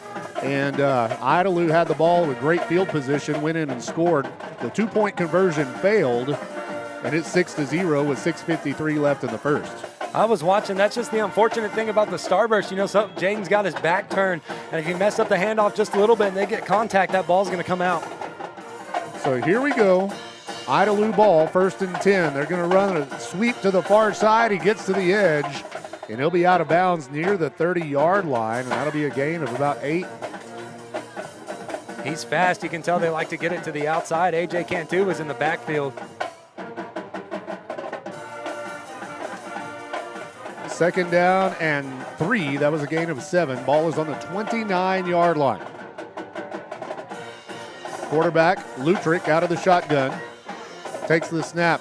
And Idalou had the ball with great field position, went in and scored. The two-point conversion failed. And it's 6-0 with 6:53 left in the first. I was watching. That's just the unfortunate thing about the starburst. You know, so Jaden's got his back turned, and if you mess up the handoff just a little bit and they get contact, that ball's going to come out. So here we go. Idalou ball, 1st and 10. They're going to run a sweep to the far side. He gets to the edge, and he'll be out of bounds near the 30-yard line, and that'll be a gain of about 8. He's fast. You can tell they like to get it to the outside. A.J. Cantu was in the backfield. 2nd down and 3. That was a gain of 7. Ball is on the 29-yard line. Quarterback Lutrick out of the shotgun. Takes the snap.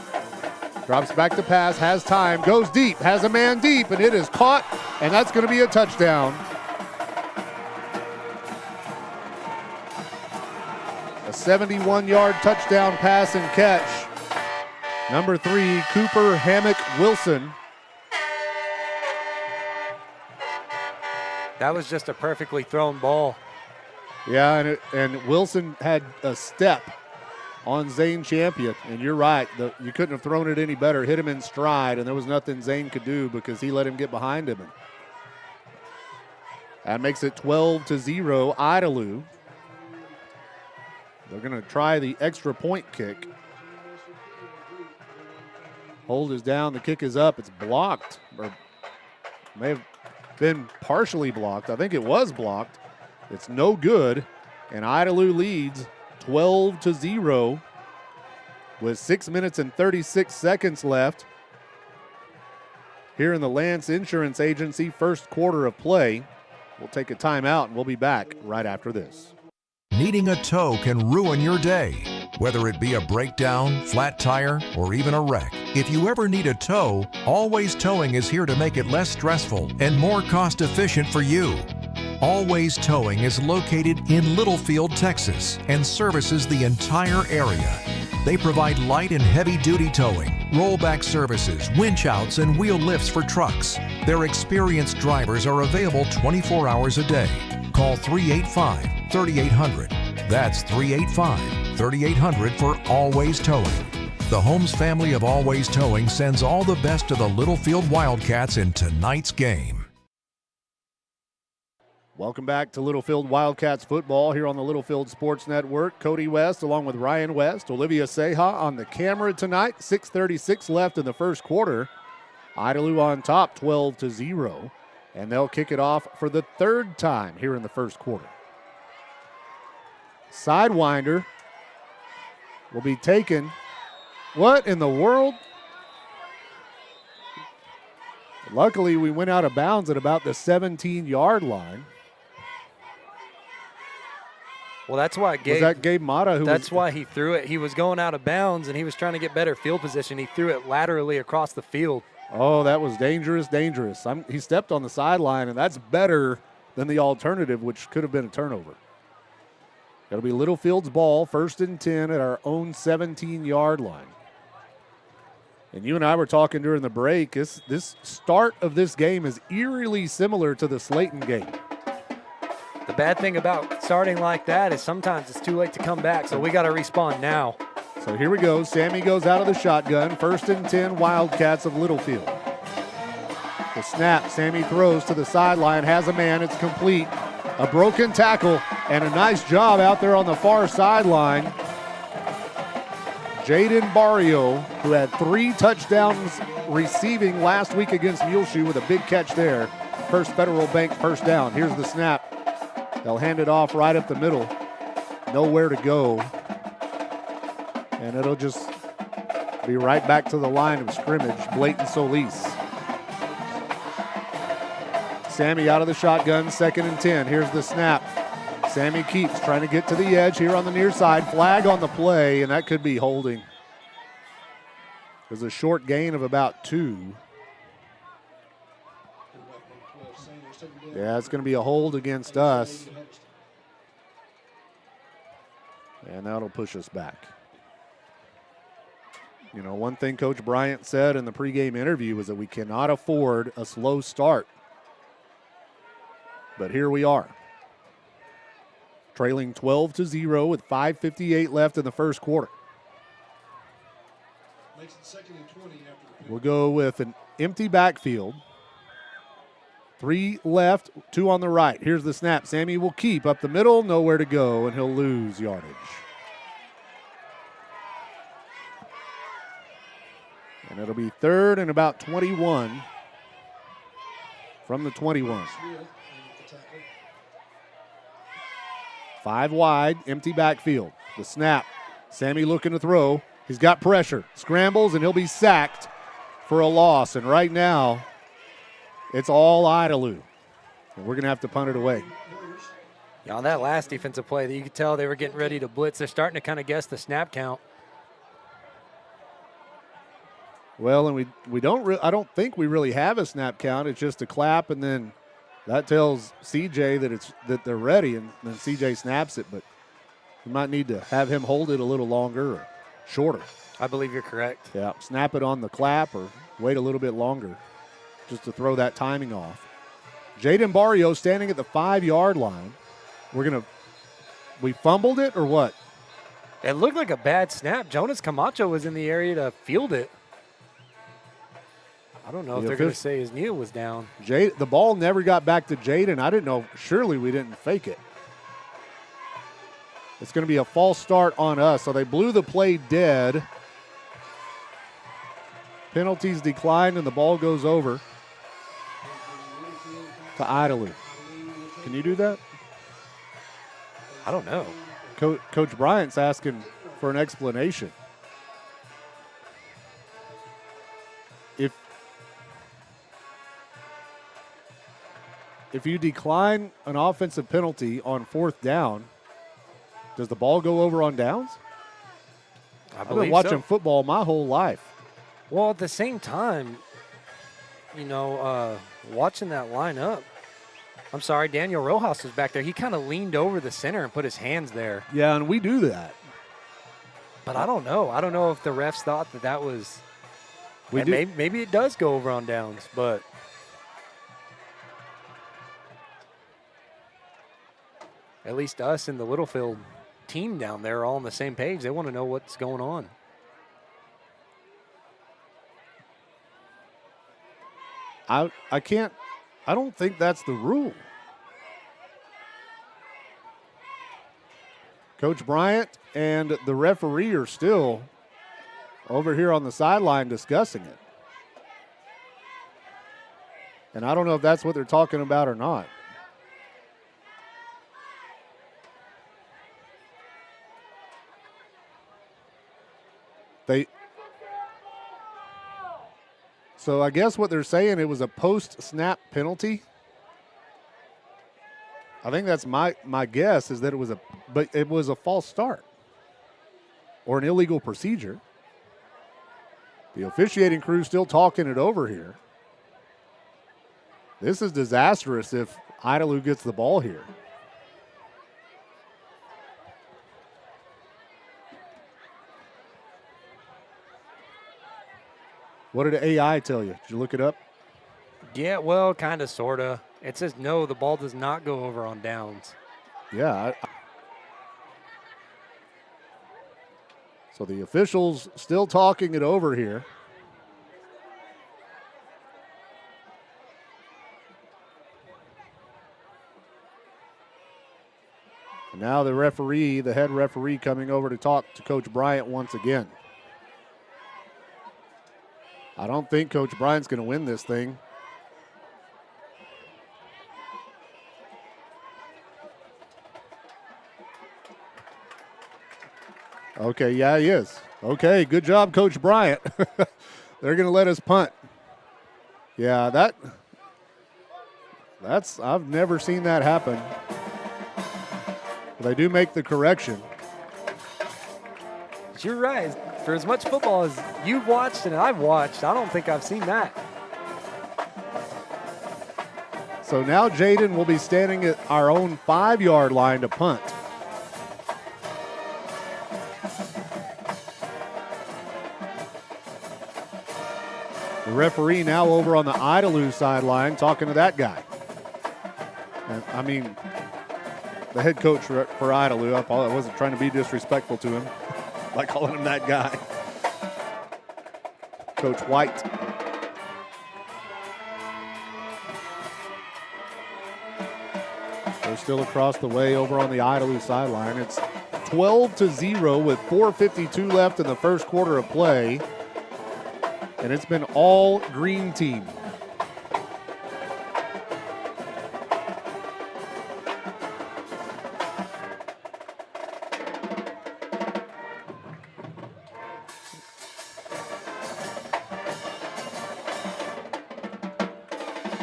Drops back to pass. Has time. Goes deep. Has a man deep. And it is caught. And that's going to be a touchdown. A 71-yard touchdown pass and catch. Number 3, Cooper Hammock Wilson. That was just a perfectly thrown ball. Yeah, and Wilson had a step on Zane Champion. And you're right, you couldn't have thrown it any better. Hit him in stride, and there was nothing Zane could do because he let him get behind him. And that makes it 12-0 Idalou. They're going to try the extra point kick. Hold is down. The kick is up. It's blocked, or may have been partially blocked. I think it was blocked. It's no good, and Idalou leads 12-0 with 6 minutes and 36 seconds left here in the Lance Insurance Agency first quarter of play. We'll take a timeout, and we'll be back right after this. Needing a tow can ruin your day, whether it be a breakdown, flat tire, or even a wreck. If you ever need a tow, Always Towing is here to make it less stressful and more cost-efficient for you. Always Towing is located in Littlefield, Texas, and services the entire area. They provide light and heavy-duty towing, rollback services, winch outs, and wheel lifts for trucks. Their experienced drivers are available 24 hours a day. Call 385-3800 That's 385-3800 for Always Towing. The Holmes family of Always Towing sends all the best to the Littlefield Wildcats in tonight's game. Welcome back to Littlefield Wildcats football here on the Littlefield Sports Network. Cody West along with Ryan West, Olivia Seha on the camera tonight. 6:36 left in the first quarter. Idalou on top, 12-0. And they'll kick it off for the third time here in the first quarter. Sidewinder will be taken. What in the world? Luckily, we went out of bounds at about the 17-yard line. Well, that's why Was that Gabe Mata? That's why he threw it. He was going out of bounds, and he was trying to get better field position. He threw it laterally across the field. Oh, that was dangerous, dangerous. He stepped on the sideline, and that's better than the alternative, which could have been a turnover. It'll be Littlefield's ball, 1st and 10 at our own 17-yard line. And you and I were talking during the break, this start of this game is eerily similar to the Slayton game. The bad thing about starting like that is sometimes it's too late to come back, so we got to respawn now. So here we go. Sammy goes out of the shotgun. 1st and 10, Wildcats of Littlefield. The snap, Sammy throws to the sideline, has a man, it's complete. A broken tackle and a nice job out there on the far sideline. Jaden Barrio, who had 3 touchdowns receiving last week against Muleshoe with a big catch there. First Federal Bank first down. Here's the snap. They'll hand it off right up the middle. Nowhere to go. And it'll just be right back to the line of scrimmage. Blayton Solis. Sammy out of the shotgun, 2nd and 10. Here's the snap. Sammy keeps trying to get to the edge here on the near side. Flag on the play, and that could be holding. There's a short gain of about 2. Yeah, it's going to be a hold against us. And that'll push us back. You know, one thing Coach Bryant said in the pregame interview was that we cannot afford a slow start. But here we are. Trailing 12-0 with 5:58 left in the first quarter. We'll go with an empty backfield. 3 left, 2 on the right. Here's the snap. Sammy will keep up the middle, nowhere to go, and he'll lose yardage. And it'll be 3rd and about 21 from the 21. 5 wide, empty backfield. The snap. Sammy looking to throw. He's got pressure. Scrambles, and he'll be sacked for a loss. And right now, it's all Idalou. And we're going to have to punt it away. Yeah, on that last defensive play, you could tell they were getting ready to blitz. They're starting to kind of guess the snap count. Well, and we don't. I don't think we really have a snap count. It's just a clap, and then that tells CJ that they're ready, and then CJ snaps it. But we might need to have him hold it a little longer or shorter. I believe you're correct. Yeah, snap it on the clap or wait a little bit longer just to throw that timing off. Jaden Barrio standing at the 5-yard line. We fumbled it or what? It looked like a bad snap. Jonas Camacho was in the area to field it. I don't know if they're going to say his knee was down. The ball never got back to Jaden. I didn't know. Surely we didn't fake it. It's going to be a false start on us. So they blew the play dead. Penalties declined, and the ball goes over to Idalou. Can you do that? I don't know. Coach Bryant's asking for an explanation. If you decline an offensive penalty on 4th down, does the ball go over on downs? I've been watching football my whole life. Well, at the same time, watching that line up, I'm sorry, Daniel Rojas was back there. He kind of leaned over the center and put his hands there. Yeah, and we do that. But I don't know. I don't know if the refs thought that was – maybe it does go over on downs, but – at least us in the Littlefield team down there are all on the same page. They want to know what's going on. I don't think that's the rule. Coach Bryant and the referee are still over here on the sideline discussing it. And I don't know if that's what they're talking about or not. So I guess what they're saying, it was a post-snap penalty. I think that's my guess, is that it was a false start or an illegal procedure. The officiating crew still talking it over here. This is disastrous if Idalou gets the ball here. What did AI tell you? Did you look it up? Yeah, well, kind of, sort of. It says no, the ball does not go over on downs. Yeah. So the officials still talking it over here. And now the referee, the head referee, coming over to talk to Coach Bryant once again. I don't think Coach Bryant's going to win this thing. Okay, yeah, he is. Okay, good job, Coach Bryant. They're going to let us punt. Yeah, that's I've never seen that happen. They do make the correction. You're right. For as much football as you've watched and I've watched, I don't think I've seen that. So now Jaden will be standing at our own 5-yard line to punt. The referee now over on the Idalou sideline talking to that guy. And, I mean, the head coach for Idalou, I wasn't trying to be disrespectful to him by calling him that guy. Coach White. They're still across the way over on the Idalou sideline. It's 12-0 with 4:52 left in the first quarter of play. And it's been all green team.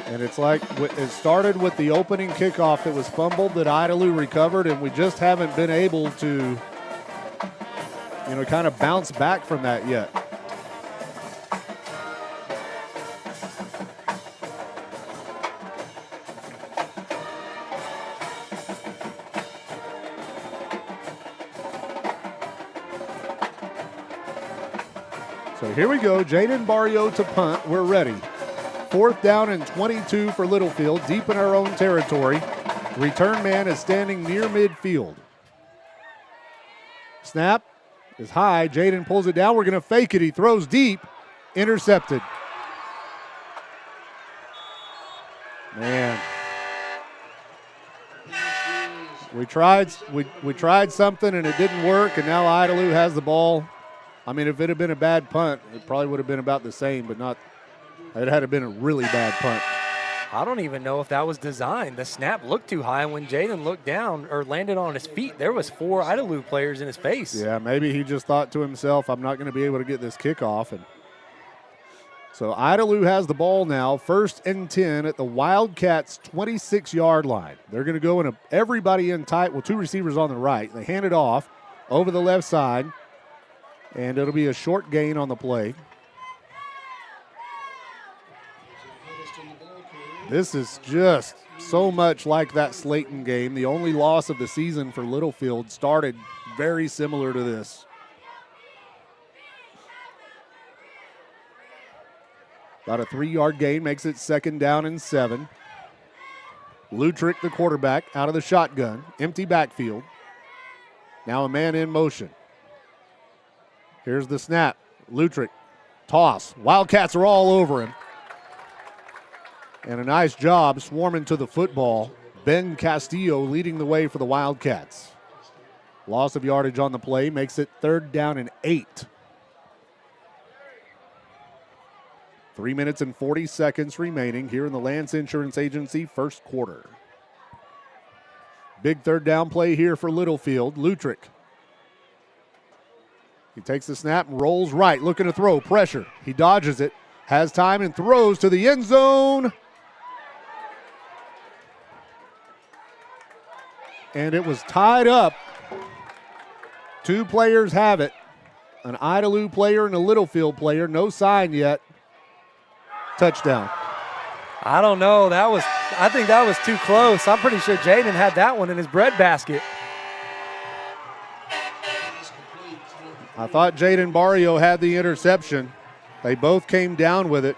And it's like it started with the opening kickoff that was fumbled that Idalou recovered, and we just haven't been able to, kind of bounce back from that yet. So here we go, Jaden Barrio to punt. We're ready. 4th down and 22 for Littlefield, deep in our own territory. Return man is standing near midfield. Snap is high. Jaden pulls it down. We're going to fake it. He throws deep. Intercepted. Man. We tried something and it didn't work, and now Idalou has the ball. I mean, if it had been a bad punt, it probably would have been about the same, but not. It had been a really bad punt. I don't even know if that was designed. The snap looked too high, and when Jaden looked down or landed on his feet, there was 4 Idalou players in his face. Yeah, maybe he just thought to himself, I'm not going to be able to get this kickoff. And so Idalou has the ball now, 1st and 10 at the Wildcats' 26-yard line. They're going to go in everybody in tight with 2 receivers on the right. They hand it off over the left side, and it'll be a short gain on the play. This is just so much like that Slayton game. The only loss of the season for Littlefield started very similar to this. About a 3-yard gain makes it 2nd down and 7. Lutrick, the quarterback, out of the shotgun. Empty backfield. Now a man in motion. Here's the snap. Lutrick, toss. Wildcats are all over him. And a nice job swarming to the football. Ben Castillo leading the way for the Wildcats. Loss of yardage on the play makes it 3rd down and 8. 3 minutes and 40 seconds remaining here in the Lance Insurance Agency first quarter. Big 3rd down play here for Littlefield. Lutrick. He takes the snap and rolls right, looking to throw. Pressure. He dodges it, has time and throws to the end zone. And it was tied up. 2 players have it. An Idalou player and a Littlefield player. No sign yet. Touchdown. I don't know. I think that was too close. I'm pretty sure Jaden had that one in his breadbasket. I thought Jaden Barrio had the interception. They both came down with it.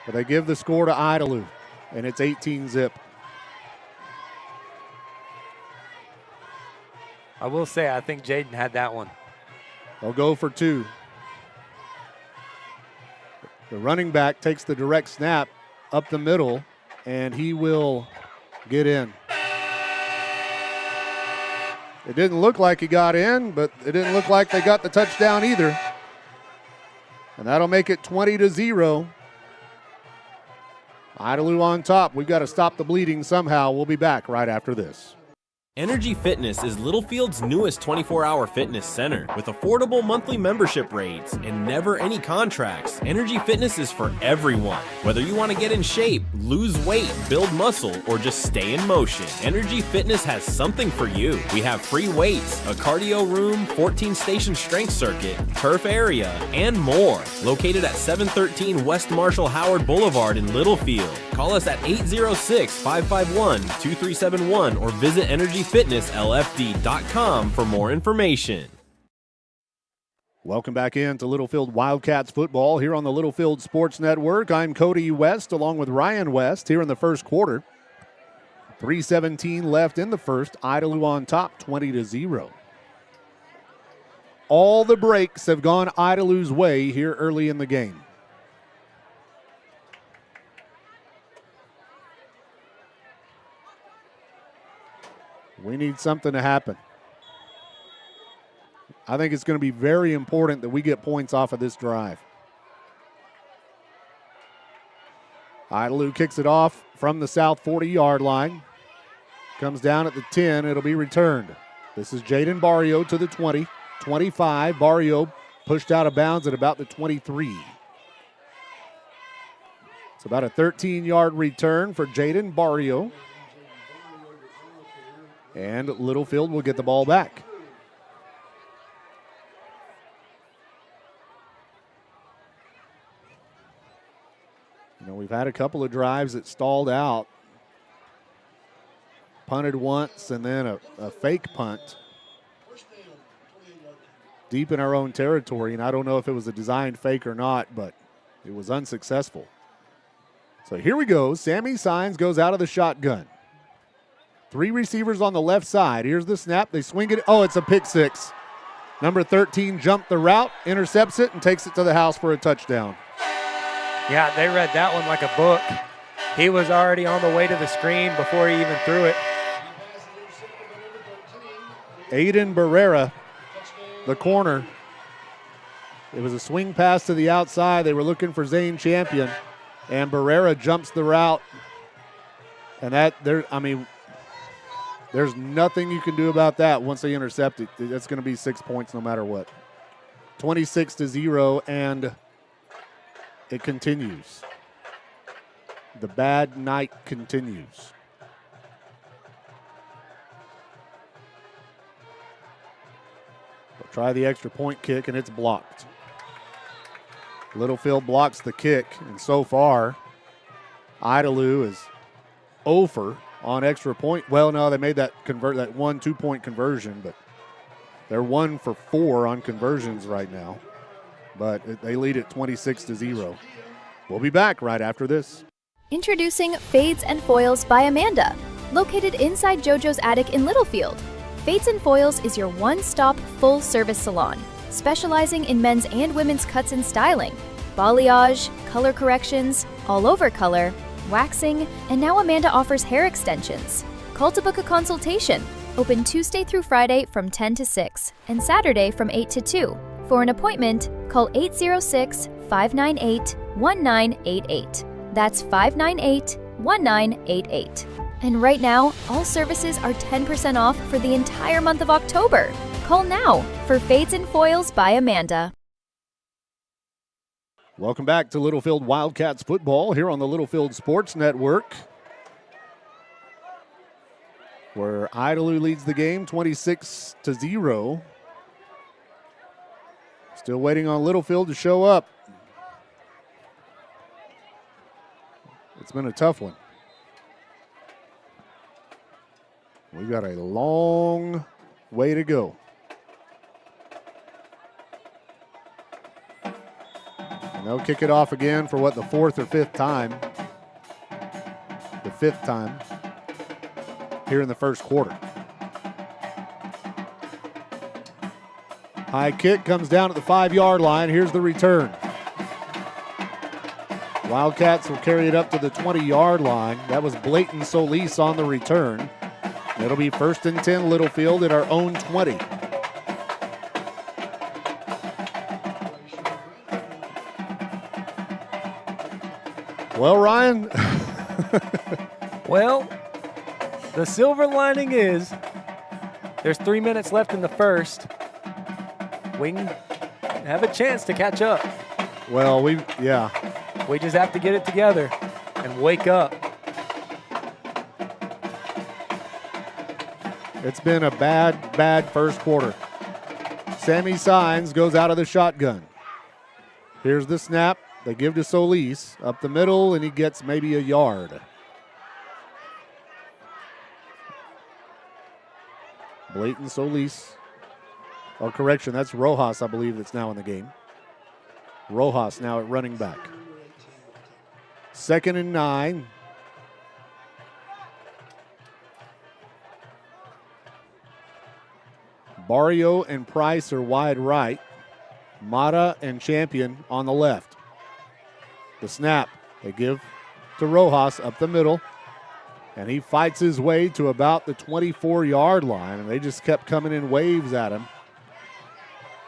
But they give the score to Idalou, and it's 18-zip. I will say I think Jaden had that one. They'll go for 2. The running back takes the direct snap up the middle, and he will get in. It didn't look like he got in, but it didn't look like they got the touchdown either. And that'll make it 20-0. Idalou on top. We've got to stop the bleeding somehow. We'll be back right after this. Energy Fitness is Littlefield's newest 24-hour fitness center with affordable monthly membership rates and never any contracts. Energy Fitness is for everyone. Whether you want to get in shape, lose weight, build muscle, or just stay in motion, Energy Fitness has something for you. We have free weights, a cardio room, 14-station strength circuit, turf area, and more. Located at 713 West Marshall Howard Boulevard in Littlefield. Call us at 806-551-2371 or visit energyfitnesslfd.com for more information. Welcome back into Littlefield Wildcats football here on the Littlefield Sports Network. I'm Cody West along with Ryan West here in the first quarter. 3:17 left in the first. Idalou on top, 20-0. All the breaks have gone Idalou's way here early in the game. We need something to happen. I think it's going to be very important that we get points off of this drive. Idalou kicks it off from the south 40-yard line. Comes down at the 10. It'll be returned. This is Jaden Barrio to the 20. 25. Barrio pushed out of bounds at about the 23. It's about a 13-yard return for Jaden Barrio. And Littlefield will get the ball back. You know, we've had a couple of drives that stalled out. Punted once and then a fake punt deep in our own territory. And I don't know if it was a designed fake or not, but it was unsuccessful. So here we go. Sammy Signs goes out of the shotgun. 3 receivers on the left side. Here's the snap. They swing it. Oh, it's a pick six. Number 13 jumped the route, intercepts it, and takes it to the house for a touchdown. Yeah, they read that one like a book. He was already on the way to the screen before he even threw it. Aiden Barrera, the corner. It was a swing pass to the outside. They were looking for Zane Champion, and Barrera jumps the route. And there's nothing you can do about that once they intercept it. That's going to be 6 points no matter what. 26-0, and it continues. The bad night continues. They'll try the extra point kick, and it's blocked. Littlefield blocks the kick, and so far, Idalou is over on extra point. Well, no, they made that 1 2-point conversion, but they're 1 for 4 on conversions right now. But they lead it 26-0. We'll be back right after this. Introducing Fades and Foils by Amanda, located inside JoJo's attic in Littlefield. Fates and Foils is your one-stop full-service salon, specializing in men's and women's cuts and styling, balayage, color corrections, all-over color, waxing, and now Amanda offers hair extensions. Call to book a consultation. Open Tuesday through Friday from 10 to 6 and Saturday from 8 to 2. For an appointment, call 806-598-1988. That's 598-1988. And right now, all services are 10% off for the entire month of October. Call now for Fades and Foils by Amanda. Welcome back to Littlefield Wildcats football here on the Littlefield Sports Network, where Idalou leads the game 26-0. Still waiting on Littlefield to show up. It's been a tough one. We've got a long way to go. And they'll kick it off again for the fourth or fifth time. The fifth time here in the first quarter. High kick comes down at the 5-yard line. Here's the return. Wildcats will carry it up to the 20-yard line. That was Blayton Solis on the return. It'll be 1st and 10 Littlefield at our own 20. Well, Ryan. Well, the silver lining is there's 3 minutes left in the first. We can have a chance to catch up. Well, we just have to get it together and wake up. It's been a bad first quarter. Sammy Signs goes out of the shotgun. Here's the snap. They give to Solis up the middle, and he gets maybe a yard. Blayton Solis. Oh, correction, that's Rojas, I believe, that's now in the game. Rojas now at running back. 2nd and 9. Barrio and Price are wide right. Mata and Champion on the left. The snap, they give to Rojas up the middle, and he fights his way to about the 24-yard line, and they just kept coming in waves at him.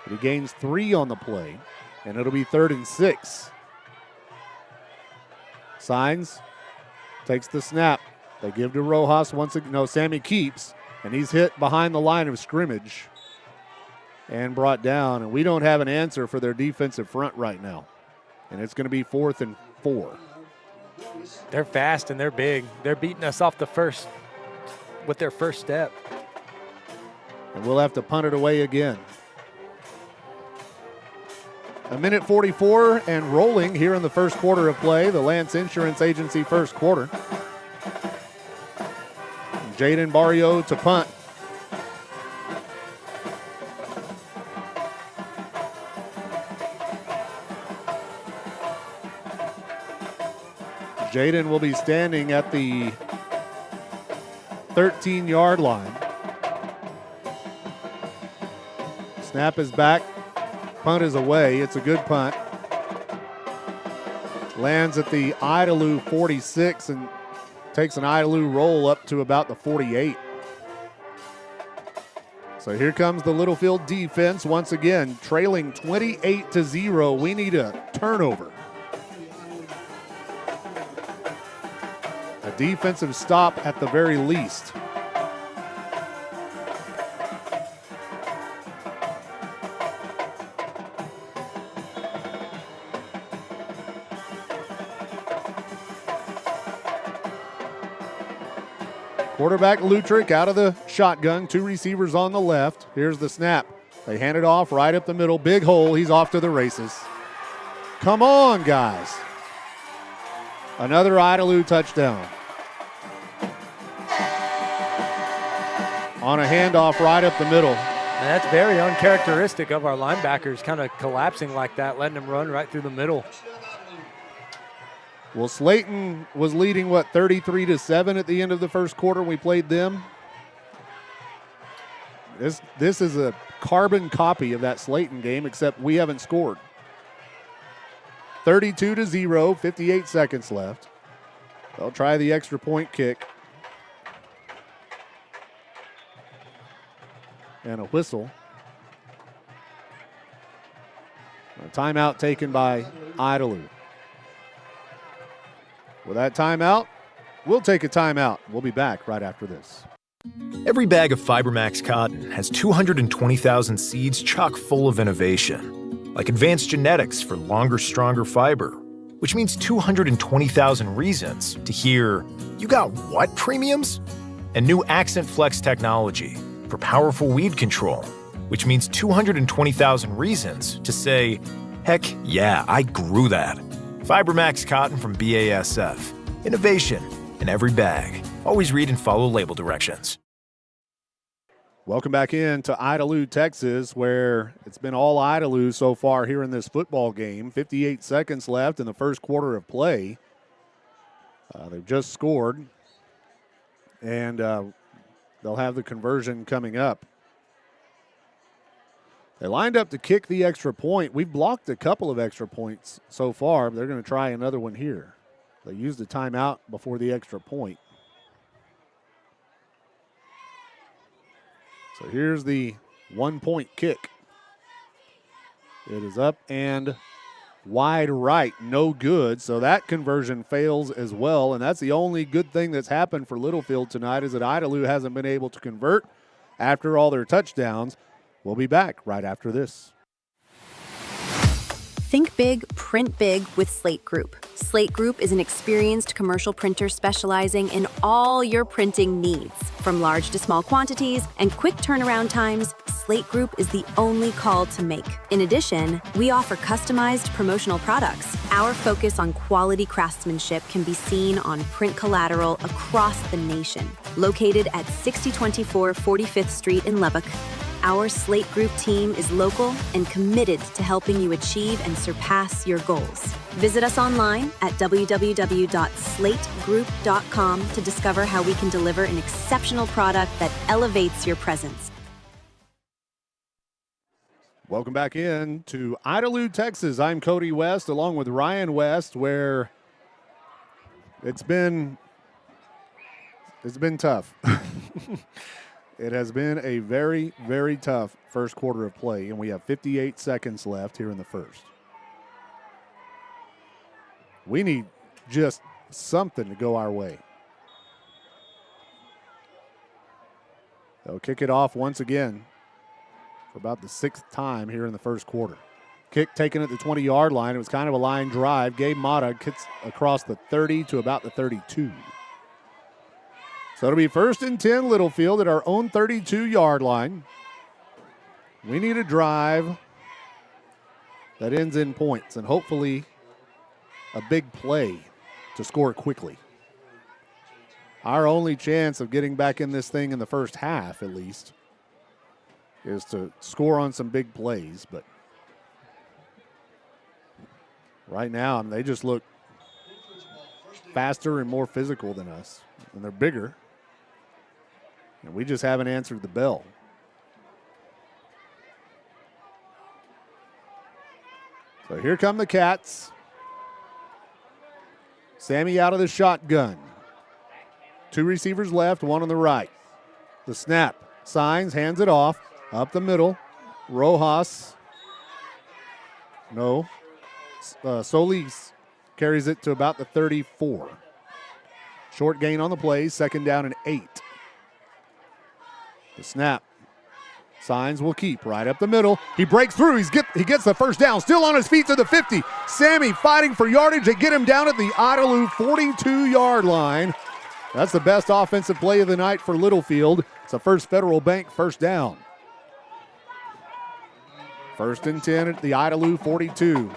But he gains 3 on the play, and it'll be 3rd and 6. Signs takes the snap. They give to Rojas once again. No, Sammy keeps, and he's hit behind the line of scrimmage and brought down. And we don't have an answer for their defensive front right now. And it's going to be 4th and 4. They're fast and they're big. They're beating us off the first with their first step. And we'll have to punt it away again. 1:44 and rolling here in the first quarter of play. The Lance Insurance Agency first quarter. Jaden Barrio to punt. Jaden will be standing at the 13-yard line. Snap is back. Punt is away. It's a good punt. Lands at the Idalou 46 and takes an Idalou roll up to about the 48. So here comes the Littlefield defense once again, trailing 28-0. We need a turnover. A defensive stop at the very least. Quarterback Lutrick out of the shotgun. 2 receivers on the left. Here's the snap. They hand it off right up the middle. Big hole. He's off to the races. Come on, guys. Another Idalou touchdown. On a handoff right up the middle. And that's very uncharacteristic of our linebackers, kind of collapsing like that, letting them run right through the middle. Well, Slayton was leading, 33-7 at the end of the first quarter when we played them. This is a carbon copy of that Slayton game, except we haven't scored. 32-0, 58 seconds left. They'll try the extra point kick. And a whistle. A timeout taken by Idalou. With that timeout, we'll take a timeout. We'll be back right after this. Every bag of FiberMax cotton has 220,000 seeds chock full of innovation, like advanced genetics for longer, stronger fiber, which means 220,000 reasons to hear, "You got what premiums?" And new Accent Flex technology for powerful weed control, which means 220,000 reasons to say, "Heck yeah, I grew that." FiberMax cotton from BASF. Innovation in every bag. Always read and follow label directions. Welcome back in to Idalou, Texas, where it's been all Idalou so far here in this football game. 58 seconds left in the first quarter of play. They've just scored, and they'll have the conversion coming up. They lined up to kick the extra point. We've blocked a couple of extra points so far, but they're going to try another one here. They used the timeout before the extra point. So here's the 1-point kick. It is up and wide right, no good. So that conversion fails as well, and that's the only good thing that's happened for Littlefield tonight is that Idalou hasn't been able to convert after all their touchdowns. We'll be back right after this. Think big, print big with Slate Group. Slate Group is an experienced commercial printer specializing in all your printing needs. From large to small quantities and quick turnaround times, Slate Group is the only call to make. In addition, we offer customized promotional products. Our focus on quality craftsmanship can be seen on print collateral across the nation. Located at 6024 45th Street in Lubbock, our Slate Group team is local and committed to helping you achieve and surpass your goals. Visit us online at www.slategroup.com to discover how we can deliver an exceptional product that elevates your presence. Welcome back in to Idalou, Texas. I'm Cody West along with Ryan West, where it's been tough. It has been a very, very tough first quarter of play, and we have 58 seconds left here in the first. We need just something to go our way. They'll kick it off once again for about the 6th time here in the first quarter. Kick taken at the 20-yard line. It was kind of a line drive. Gabe Mata kicks across the 30 to about the 32. So it'll be 1st and 10 Littlefield at our own 32-yard line. We need a drive that ends in points and hopefully a big play to score quickly. Our only chance of getting back in this thing in the first half, at least, is to score on some big plays. But right now, they just look faster and more physical than us, and they're bigger. And we just haven't answered the bell. So here come the Cats. Sammy out of the shotgun. 2 receivers left, 1 on the right. The snap. Signs, hands it off. Up the middle. Rojas. No. Solis carries it to about the 34. Short gain on the play, 2nd down and 8. The snap. Signs will keep right up the middle. He breaks through. He gets the 1st down. Still on his feet to the 50. Sammy fighting for yardage. They get him down at the Idalou 42-yard line. That's the best offensive play of the night for Littlefield. It's a First Federal Bank 1st down. 1st and 10 at the Idalou 42.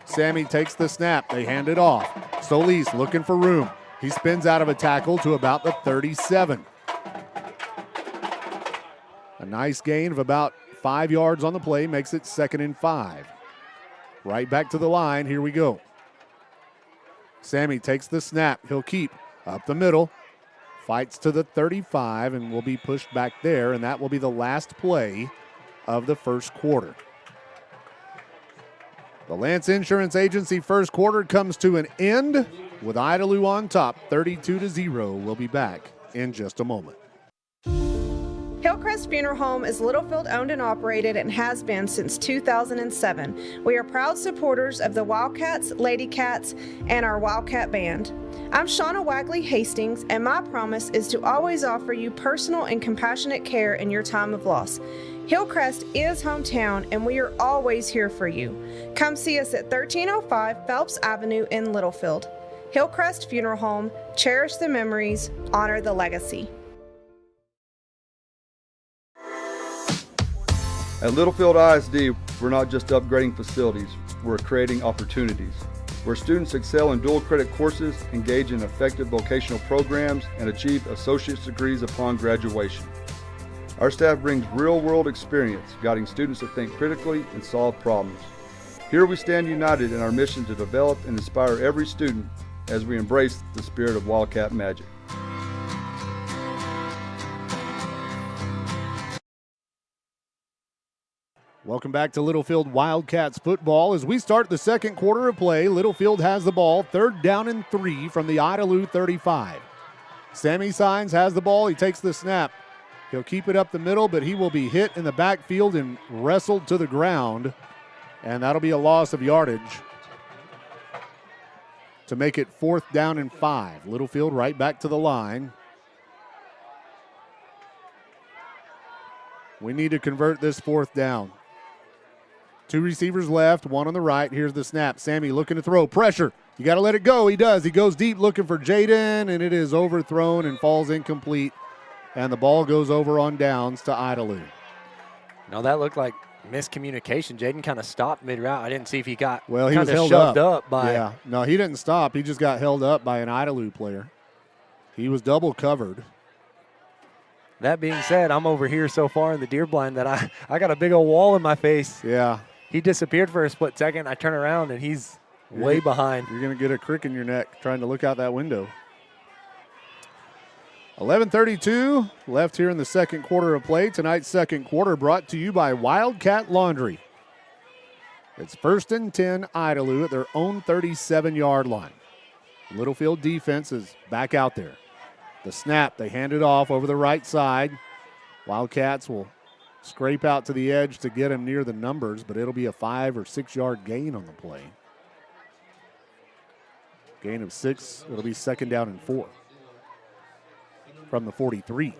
Sammy takes the snap. They hand it off. Solis looking for room. He spins out of a tackle to about the 37. A nice gain of about 5 yards on the play makes it 2nd and 5. Right back to the line. Here we go. Sammy takes the snap. He'll keep up the middle. Fights to the 35 and will be pushed back there, and that will be the last play of the first quarter. The Lance Insurance Agency first quarter comes to an end with Idalou on top, 32-0. We'll be back in just a moment. Hillcrest Funeral Home is Littlefield owned and operated and has been since 2007. We are proud supporters of the Wildcats, Lady Cats, and our Wildcat Band. I'm Shauna Wagley Hastings, and my promise is to always offer you personal and compassionate care in your time of loss. Hillcrest is hometown, and we are always here for you. Come see us at 1305 Phelps Avenue in Littlefield. Hillcrest Funeral Home, cherish the memories, honor the legacy. At Littlefield ISD, we're not just upgrading facilities, we're creating opportunities. Where students excel in dual credit courses, engage in effective vocational programs, and achieve associate's degrees upon graduation. Our staff brings real-world experience, guiding students to think critically and solve problems. Here we stand united in our mission to develop and inspire every student as we embrace the spirit of Wildcat magic. Welcome back to Littlefield Wildcats football. As we start the second quarter of play, Littlefield has the ball, 3rd down and 3 from the Idalou 35. Sammy Signs has the ball. He takes the snap. He'll keep it up the middle, but he will be hit in the backfield and wrestled to the ground. And that'll be a loss of yardage to make it 4th down and 5. Littlefield right back to the line. We need to convert this 4th down. 2 receivers left, 1 on the right. Here's the snap. Sammy looking to throw. Pressure. You got to let it go. He does. He goes deep looking for Jaden, and it is overthrown and falls incomplete. And the ball goes over on downs to Idalou. No, that looked like miscommunication. Jaden kind of stopped mid-route. I didn't see if he got he was held shoved up by. Yeah. No, he didn't stop. He just got held up by an Idalou player. He was double covered. That being said, I'm over here so far in the deer blind that I got a big old wall in my face. Yeah. He disappeared for a split second. I turn around, and he's way behind. You're going to get a crick in your neck trying to look out that window. 11:32 left here in the second quarter of play. Tonight's second quarter brought to you by Wildcat Laundry. It's 1st and 10 Idalou at their own 37-yard line. Littlefield defense is back out there. The snap, they hand it off over the right side. Wildcats will scrape out to the edge to get him near the numbers, but it'll be a 5 or 6 yard gain on the play. Gain of 6, it'll be 2nd down and 4 from the 43.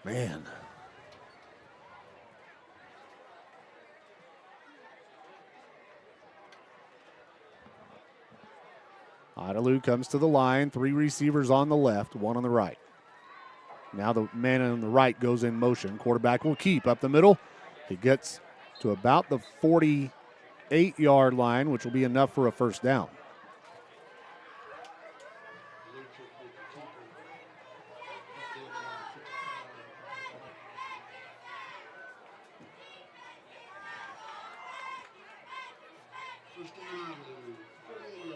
Man. Idalou comes to the line, 3 receivers on the left, 1 on the right. Now the man on the right goes in motion. Quarterback will keep up the middle. He gets to about the 48-yard line, which will be enough for a 1st down.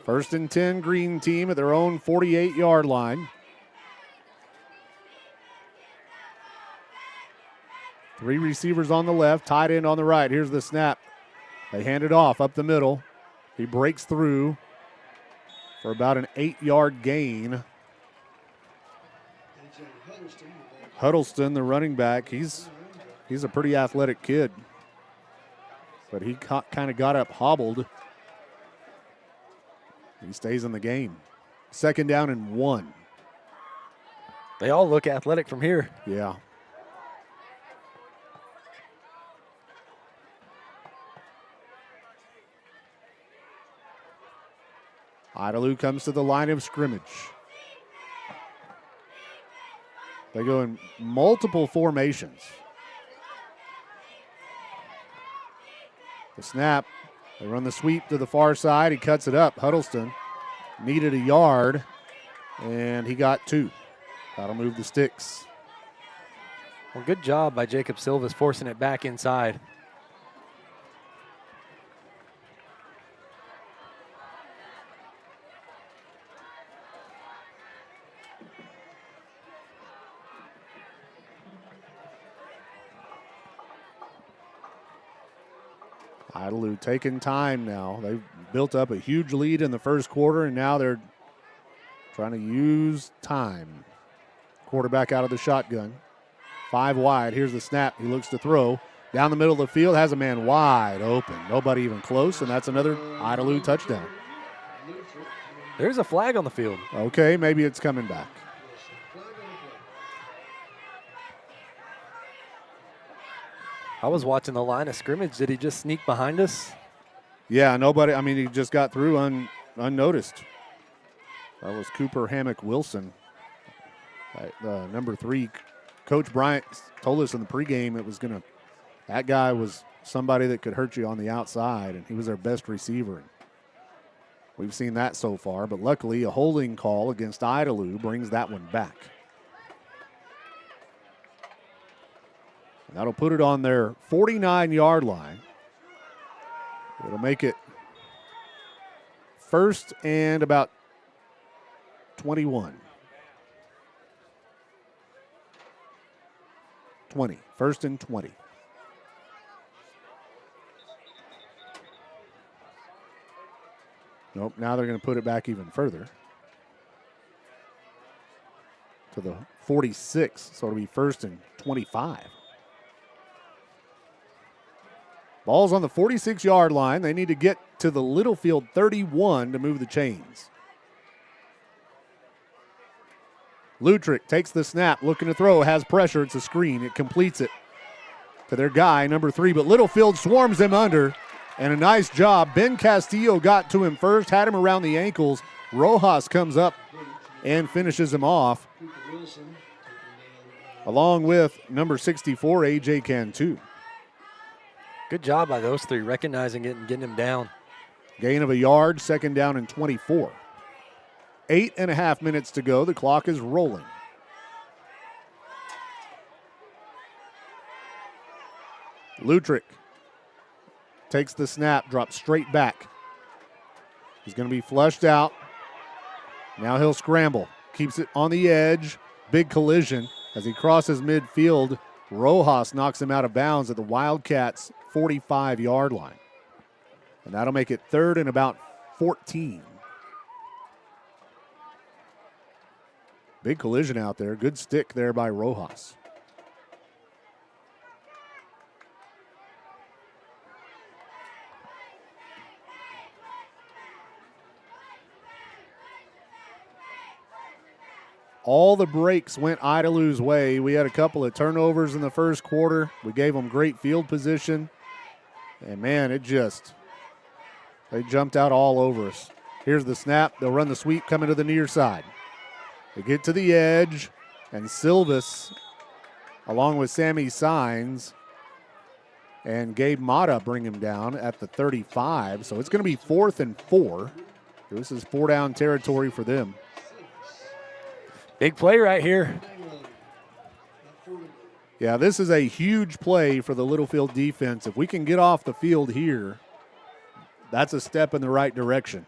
First and 10, green team at their own 48-yard line. 3 receivers on the left, tight end on the right. Here's the snap. They hand it off up the middle. He breaks through for about an 8-yard gain. Huddleston, the running back, he's a pretty athletic kid. But he kind of got up hobbled. He stays in the game. 2nd down and 1. They all look athletic from here. Yeah. Idalou comes to the line of scrimmage. They go in multiple formations. The snap. They run the sweep to the far side. He cuts it up. Huddleston needed a yard, and he got 2. That'll move the sticks. Well, good job by Jacob Silvas forcing it back inside. Idalou taking time now. They've built up a huge lead in the first quarter, and now they're trying to use time. Quarterback out of the shotgun. 5 wide. Here's the snap. He looks to throw. Down the middle of the field, has a man wide open. Nobody even close, and that's another Idalou touchdown. There's a flag on the field. Okay, maybe it's coming back. I was watching the line of scrimmage. Did he just sneak behind us? Yeah, nobody. I mean, he just got through unnoticed. That was Cooper Hammock Wilson. Number 3, Coach Bryant told us in the pregame that guy was somebody that could hurt you on the outside, and he was their best receiver. We've seen that so far, but luckily a holding call against Idalou brings that one back. And that'll put it on their 49-yard line. It'll make it first and about 21. 20. First and 20. Nope, now they're going to put it back even further to the 46, so it'll be first and 25. Ball's on the 46-yard line. They need to get to the Littlefield 31 to move the chains. Lutrick takes the snap, looking to throw, has pressure. It's a screen. It completes it to their guy, number 3, but Littlefield swarms him under, and a nice job. Ben Castillo got to him first, had him around the ankles. Rojas comes up and finishes him off, along with number 64, A.J. Cantu. Good job by those 3, recognizing it and getting him down. Gain of a yard, second down and 24. 8.5 minutes to go. The clock is rolling. Lutrick takes the snap, drops straight back. He's going to be flushed out. Now he'll scramble. Keeps it on the edge. Big collision as he crosses midfield. Rojas knocks him out of bounds at the Wildcats' 45-yard line. And that'll make it third and about 14. Big collision out there. Good stick there by Rojas. All the breaks went Idalou's way. We had a couple of turnovers in the first quarter. We gave them great field position. And, man, they jumped out all over us. Here's the snap. They'll run the sweep coming to the near side. They get to the edge, and Silvis, along with Sammy Signs and Gabe Mata, bring him down at the 35. So it's going to be 4th and 4. This is 4-down territory for them. Big play right here. Yeah, this is a huge play for the Littlefield defense. If we can get off the field here, that's a step in the right direction.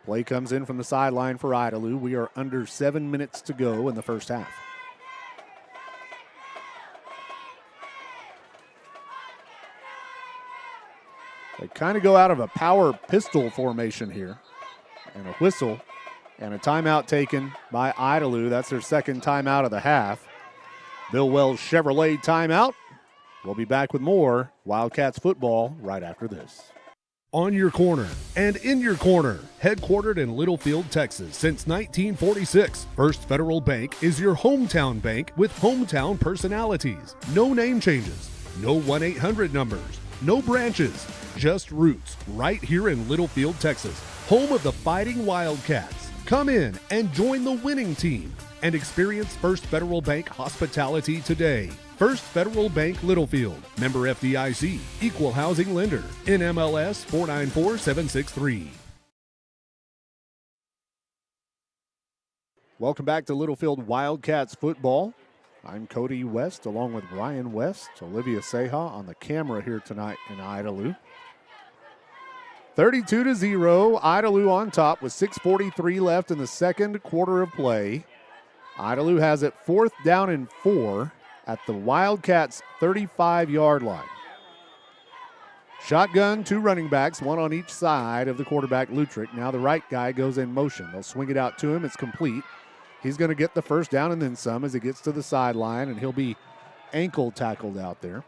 Play comes in from the sideline for Idalou. We are under 7 minutes to go in the first half. They kind of go out of a power pistol formation here. And a whistle and a timeout taken by Idalou. That's their second timeout of the half. Bill Wells Chevrolet timeout. We'll be back with more Wildcats football right after this. On your corner and in your corner, headquartered in Littlefield, Texas since 1946, First Federal Bank is your hometown bank with hometown personalities. No name changes, no 1-800 numbers, no branches, just roots right here in Littlefield, Texas, home of the Fighting Wildcats. Come in and join the winning team and experience First Federal Bank hospitality today. First Federal Bank Littlefield, member FDIC, equal housing lender, NMLS 494763. Welcome back to Littlefield Wildcats football. I'm Cody West along with Ryan West, Olivia Seha on the camera here tonight in Idalou. 32-0, Idalou on top with 6:43 left in the second quarter of play. Idalou has it 4th down and 4 at the Wildcats' 35-yard line. Shotgun, 2 running backs, 1 on each side of the quarterback, Lutrick. Now the right guy goes in motion. They'll swing it out to him. It's complete. He's going to get the first down and then some as he gets to the sideline, and he'll be ankle tackled out there.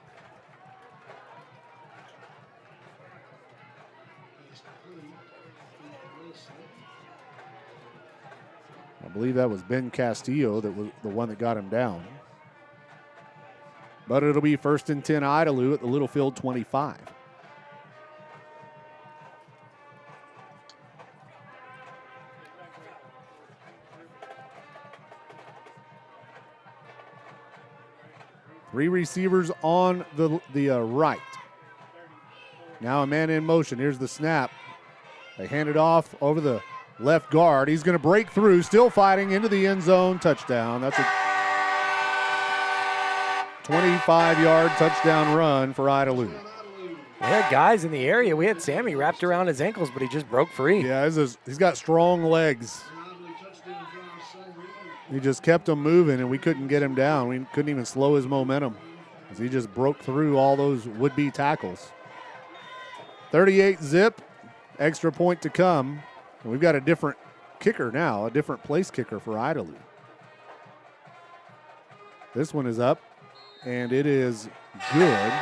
I believe that was Ben Castillo that was the one that got him down. But it'll be 1st and 10 Idalou at the Littlefield 25. Three receivers on the right. Now a man in motion. Here's the snap. They hand it off over the left guard. He's going to break through, still fighting into the end zone. Touchdown. That's a 25-yard touchdown run for Idalou. We had guys in the area. We had Sammy wrapped around his ankles, but he just broke free. Yeah, he's got strong legs. He just kept him moving, and we couldn't get him down. We couldn't even slow his momentum as he just broke through all those would-be tackles. 38 zip, extra point to come. And we've got a different kicker now, a different place kicker for Idalou. This one is up, and it is good.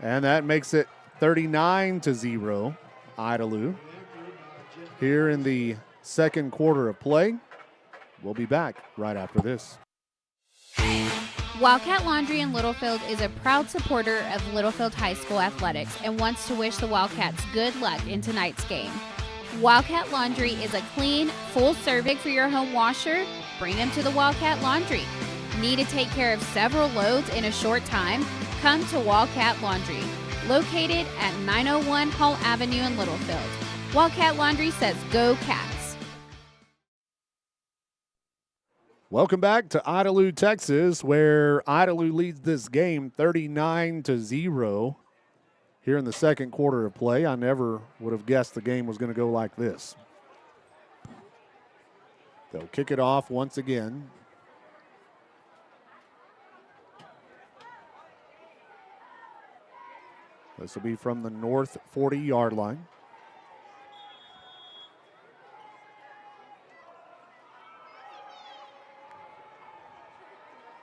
And that makes it 39-0, Idalou. Here in the second quarter of play. We'll be back right after this. Wildcat Laundry in Littlefield is a proud supporter of Littlefield High School athletics and wants to wish the Wildcats good luck in tonight's game. Wildcat Laundry is a clean, full serving for your home washer. Bring them to the Wildcat Laundry. Need to take care of several loads in a short time? Come to Wildcat Laundry, located at 901 Hall Avenue in Littlefield. Wildcat Laundry says go Cats. Welcome back to Idalou, Texas, where Idalou leads this game 39-0 here in the second quarter of play. I never would have guessed the game was going to go like this. They'll kick it off once again. This will be from the north 40-yard line.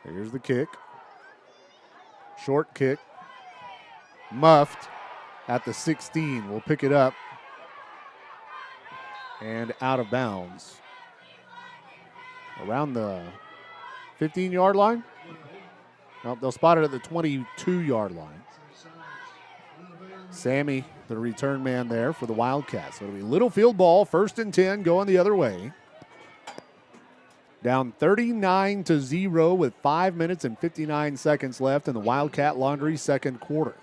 Here's the kick. Short kick. Muffed at the 16. We'll pick it up. And out of bounds. Around the 15-yard line. Nope, they'll spot it at the 22-yard line. Sammy, the return man there for the Wildcats. So it'll be Littlefield ball, 1st and 10, going the other way. Down 39-0 with 5 minutes and 59 seconds left in the Wildcat Laundry second quarter.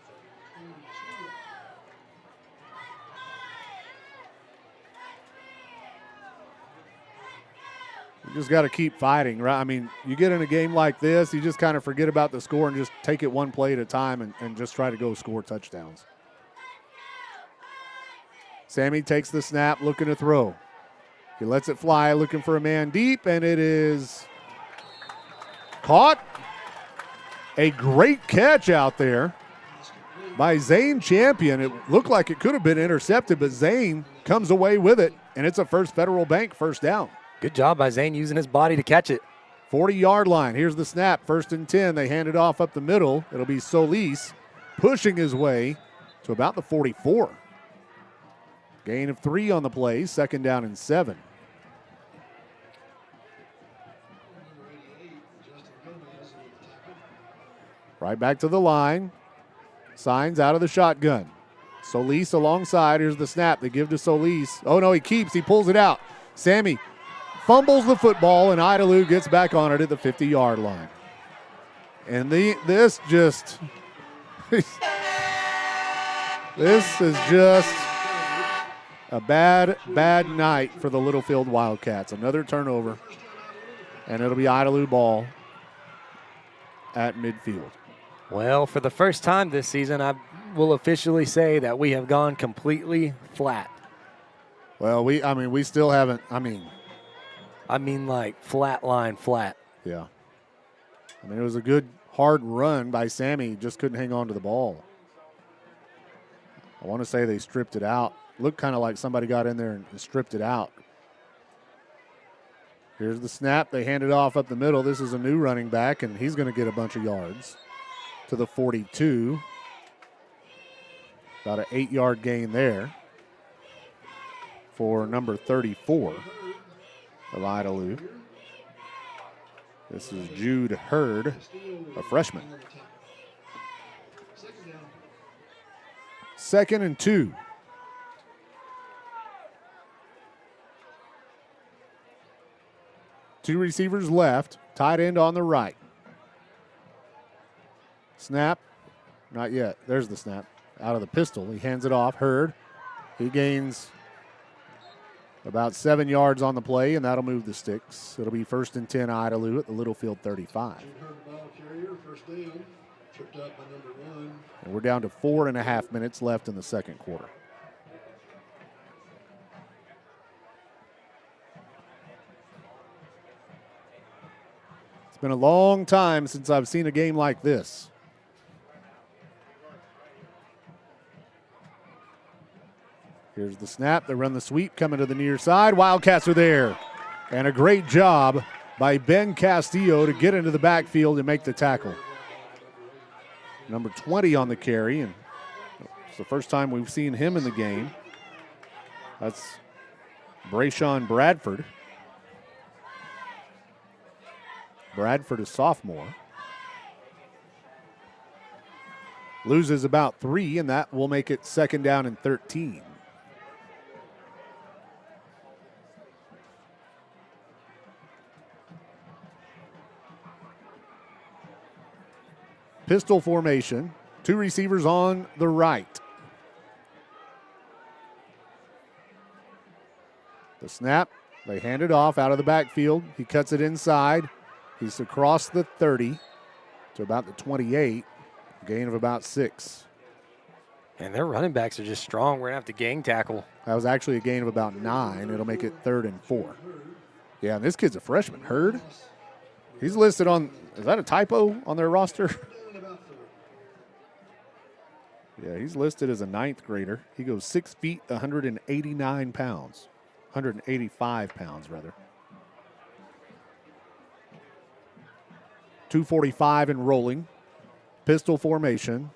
You just got to keep fighting, right? I mean, you get in a game like this, you just kind of forget about the score and just take it one play at a time and just try to go score touchdowns. Sammy takes the snap, looking to throw. He lets it fly, looking for a man deep, and it is caught. A great catch out there by Zane Champion. It looked like it could have been intercepted, but Zane comes away with it, and it's a First Federal Bank first down. Good job by Zane using his body to catch it. 40-yard line. Here's the snap. 1st and 10. They hand it off up the middle. It'll be Solis pushing his way to about the 44. Gain of 3 on the play. 2nd down and 7. Right back to the line. Signs out of the shotgun. Solis alongside. Here's the snap. They give to Solis. Oh, no, he keeps. He pulls it out. Sammy fumbles the football, and Idalou gets back on it at the 50-yard line. And this is just a bad night for the Littlefield Wildcats. Another turnover, and it'll be Idalou ball at midfield. Well, for the first time this season, I will officially say that we have gone completely flat. Well, we still haven't, I mean, like, flat line, flat. Yeah. I mean, it was a good, hard run by Sammy. Just couldn't hang on to the ball. I want to say they stripped it out. Looked kind of like somebody got in there and stripped it out. Here's the snap. They hand it off up the middle. This is a new running back, and he's going to get a bunch of yards to the 42. About an 8-yard gain there for number 34 of Idalou. This is Jude Hurd, a freshman. 2nd and 2. Two receivers left, tight end on the right. Snap, not yet. There's the snap. Out of the pistol, he hands it off. Hurd, he gains about 7 yards on the play, and that'll move the sticks. It'll be 1st and 10 Idalou at the Littlefield 35. And we're down to 4.5 minutes left in the second quarter. It's been a long time since I've seen a game like this. Here's the snap. They run the sweep, coming to the near side. Wildcats are there. And a great job by Ben Castillo to get into the backfield and make the tackle. Number 20 on the carry, and it's the first time we've seen him in the game. That's Brayshawn Bradford. Bradford is sophomore. Loses about 3, and that will make it 2nd down and 13. Pistol formation, 2 receivers on the right. The snap, they hand it off out of the backfield. He cuts it inside. He's across the 30 to about the 28, gain of about 6. And their running backs are just strong. We're going to have to gang tackle. That was actually a gain of about 9. It'll make it 3rd and 4. Yeah, and this kid's a freshman. Hurd, he's listed on, is that a typo on their roster? Yeah, he's listed as a 9th grader. He goes 6 feet, 189 pounds. 185 pounds, rather. 245 and rolling. Pistol formation.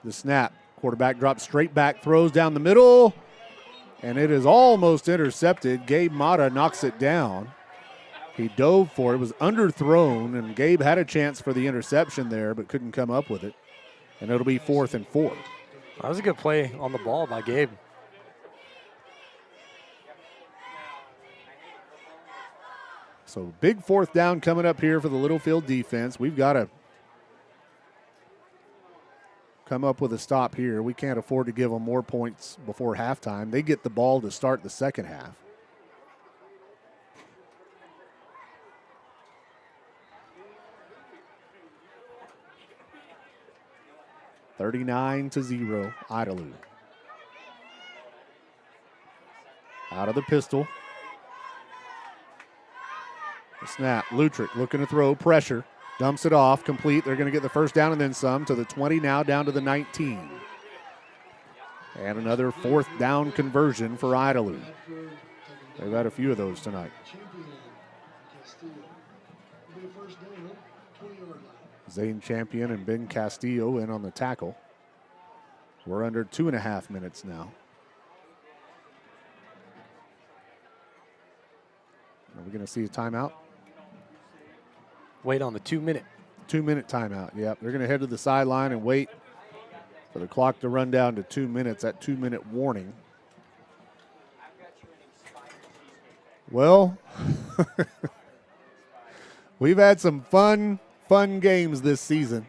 The snap. Quarterback drops straight back, throws down the middle, and it is almost intercepted. Gabe Mata knocks it down. He dove for it. It was underthrown, and Gabe had a chance for the interception there, but couldn't come up with it. And it'll be 4th and 4. That was a good play on the ball by Gabe. So big 4th down coming up here for the Littlefield defense. We've got to come up with a stop here. We can't afford to give them more points before halftime. They get the ball to start the second half. (39-0), Idalou. Out of the pistol. The snap, Lutrick looking to throw, pressure, dumps it off, complete. They're going to get the first down and then some to the 20, now down to the 19. And another 4th down conversion for Idalou. They've had a few of those tonight. Zane Champion and Ben Castillo in on the tackle. We're under 2.5 minutes now. Are we going to see a timeout? Wait on the 2-minute. 2-minute timeout, yep. They're going to head to the sideline and wait for the clock to run down to 2 minutes, that 2-minute warning. Well, we've had some fun games this season.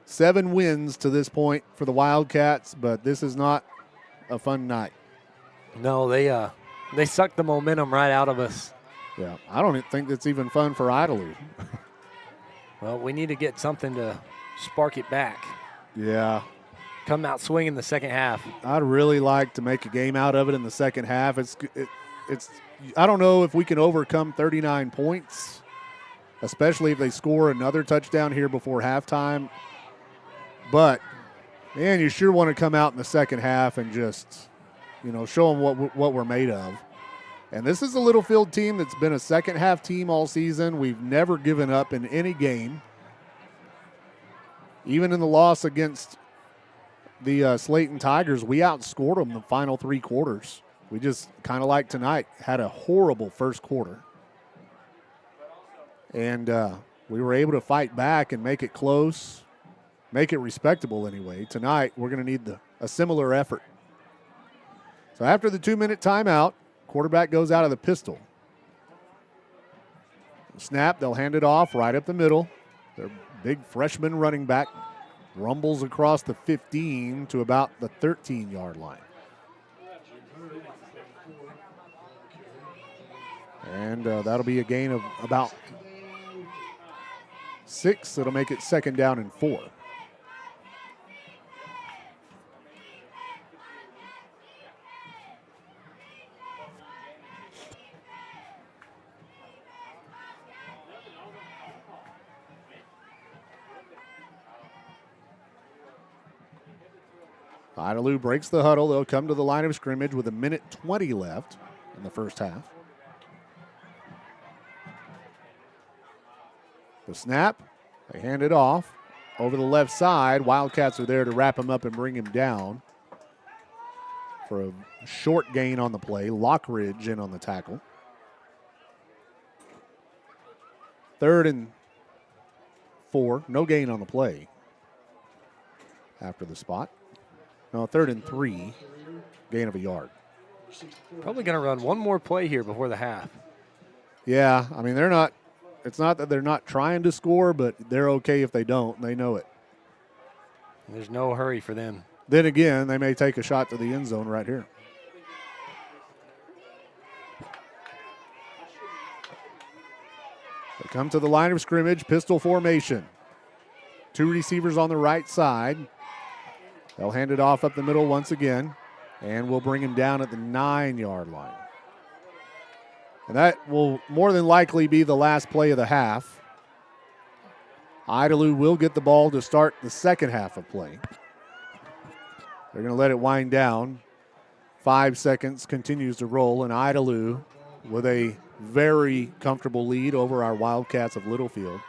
7 wins to this point for the Wildcats, but this is not a fun night. No, they sucked the momentum right out of us. Yeah, I don't think it's even fun for Idalou. Well, we need to get something to spark it back. Yeah. come out swinging the second half. I'd really like to make a game out of it in the second half. It's I don't know if we can overcome 39 points, especially if they score another touchdown here before halftime. But, man, you sure want to come out in the second half and just, show them what we're made of. And this is a Littlefield team that's been a second-half team all season. We've never given up in any game. Even in the loss against the Slayton Tigers, we outscored them the final 3 quarters. We just, kind of like tonight, had a horrible first quarter. And we were able to fight back and make it close, make it respectable anyway. Tonight, we're going to need a similar effort. So after the 2-minute timeout, quarterback goes out of the pistol. Snap, they'll hand it off right up the middle. Their big freshman running back rumbles across the 15 to about the 13-yard line. And that'll be a gain of about 6. It'll make it second down and 4. Idalou breaks the huddle. They'll come to the line of scrimmage with 1:20 left in the first half. The snap, they hand it off over the left side. Wildcats are there to wrap him up and bring him down for a short gain on the play. Lockridge in on the tackle. 3rd and 4, no gain on the play after the spot. No, 3rd and 3, gain of a yard. Probably going to run one more play here before the half. Yeah, I mean, it's not that they're not trying to score, but they're okay if they don't. They know it. There's no hurry for them. Then again, they may take a shot to the end zone right here. They come to the line of scrimmage, pistol formation. 2 receivers on the right side. They'll hand it off up the middle once again, and we'll bring him down at the 9-yard line. And that will more than likely be the last play of the half. Idalou will get the ball to start the second half of play. They're going to let it wind down. 5 seconds, continues to roll, and Idalou with a very comfortable lead over our Wildcats of Littlefield.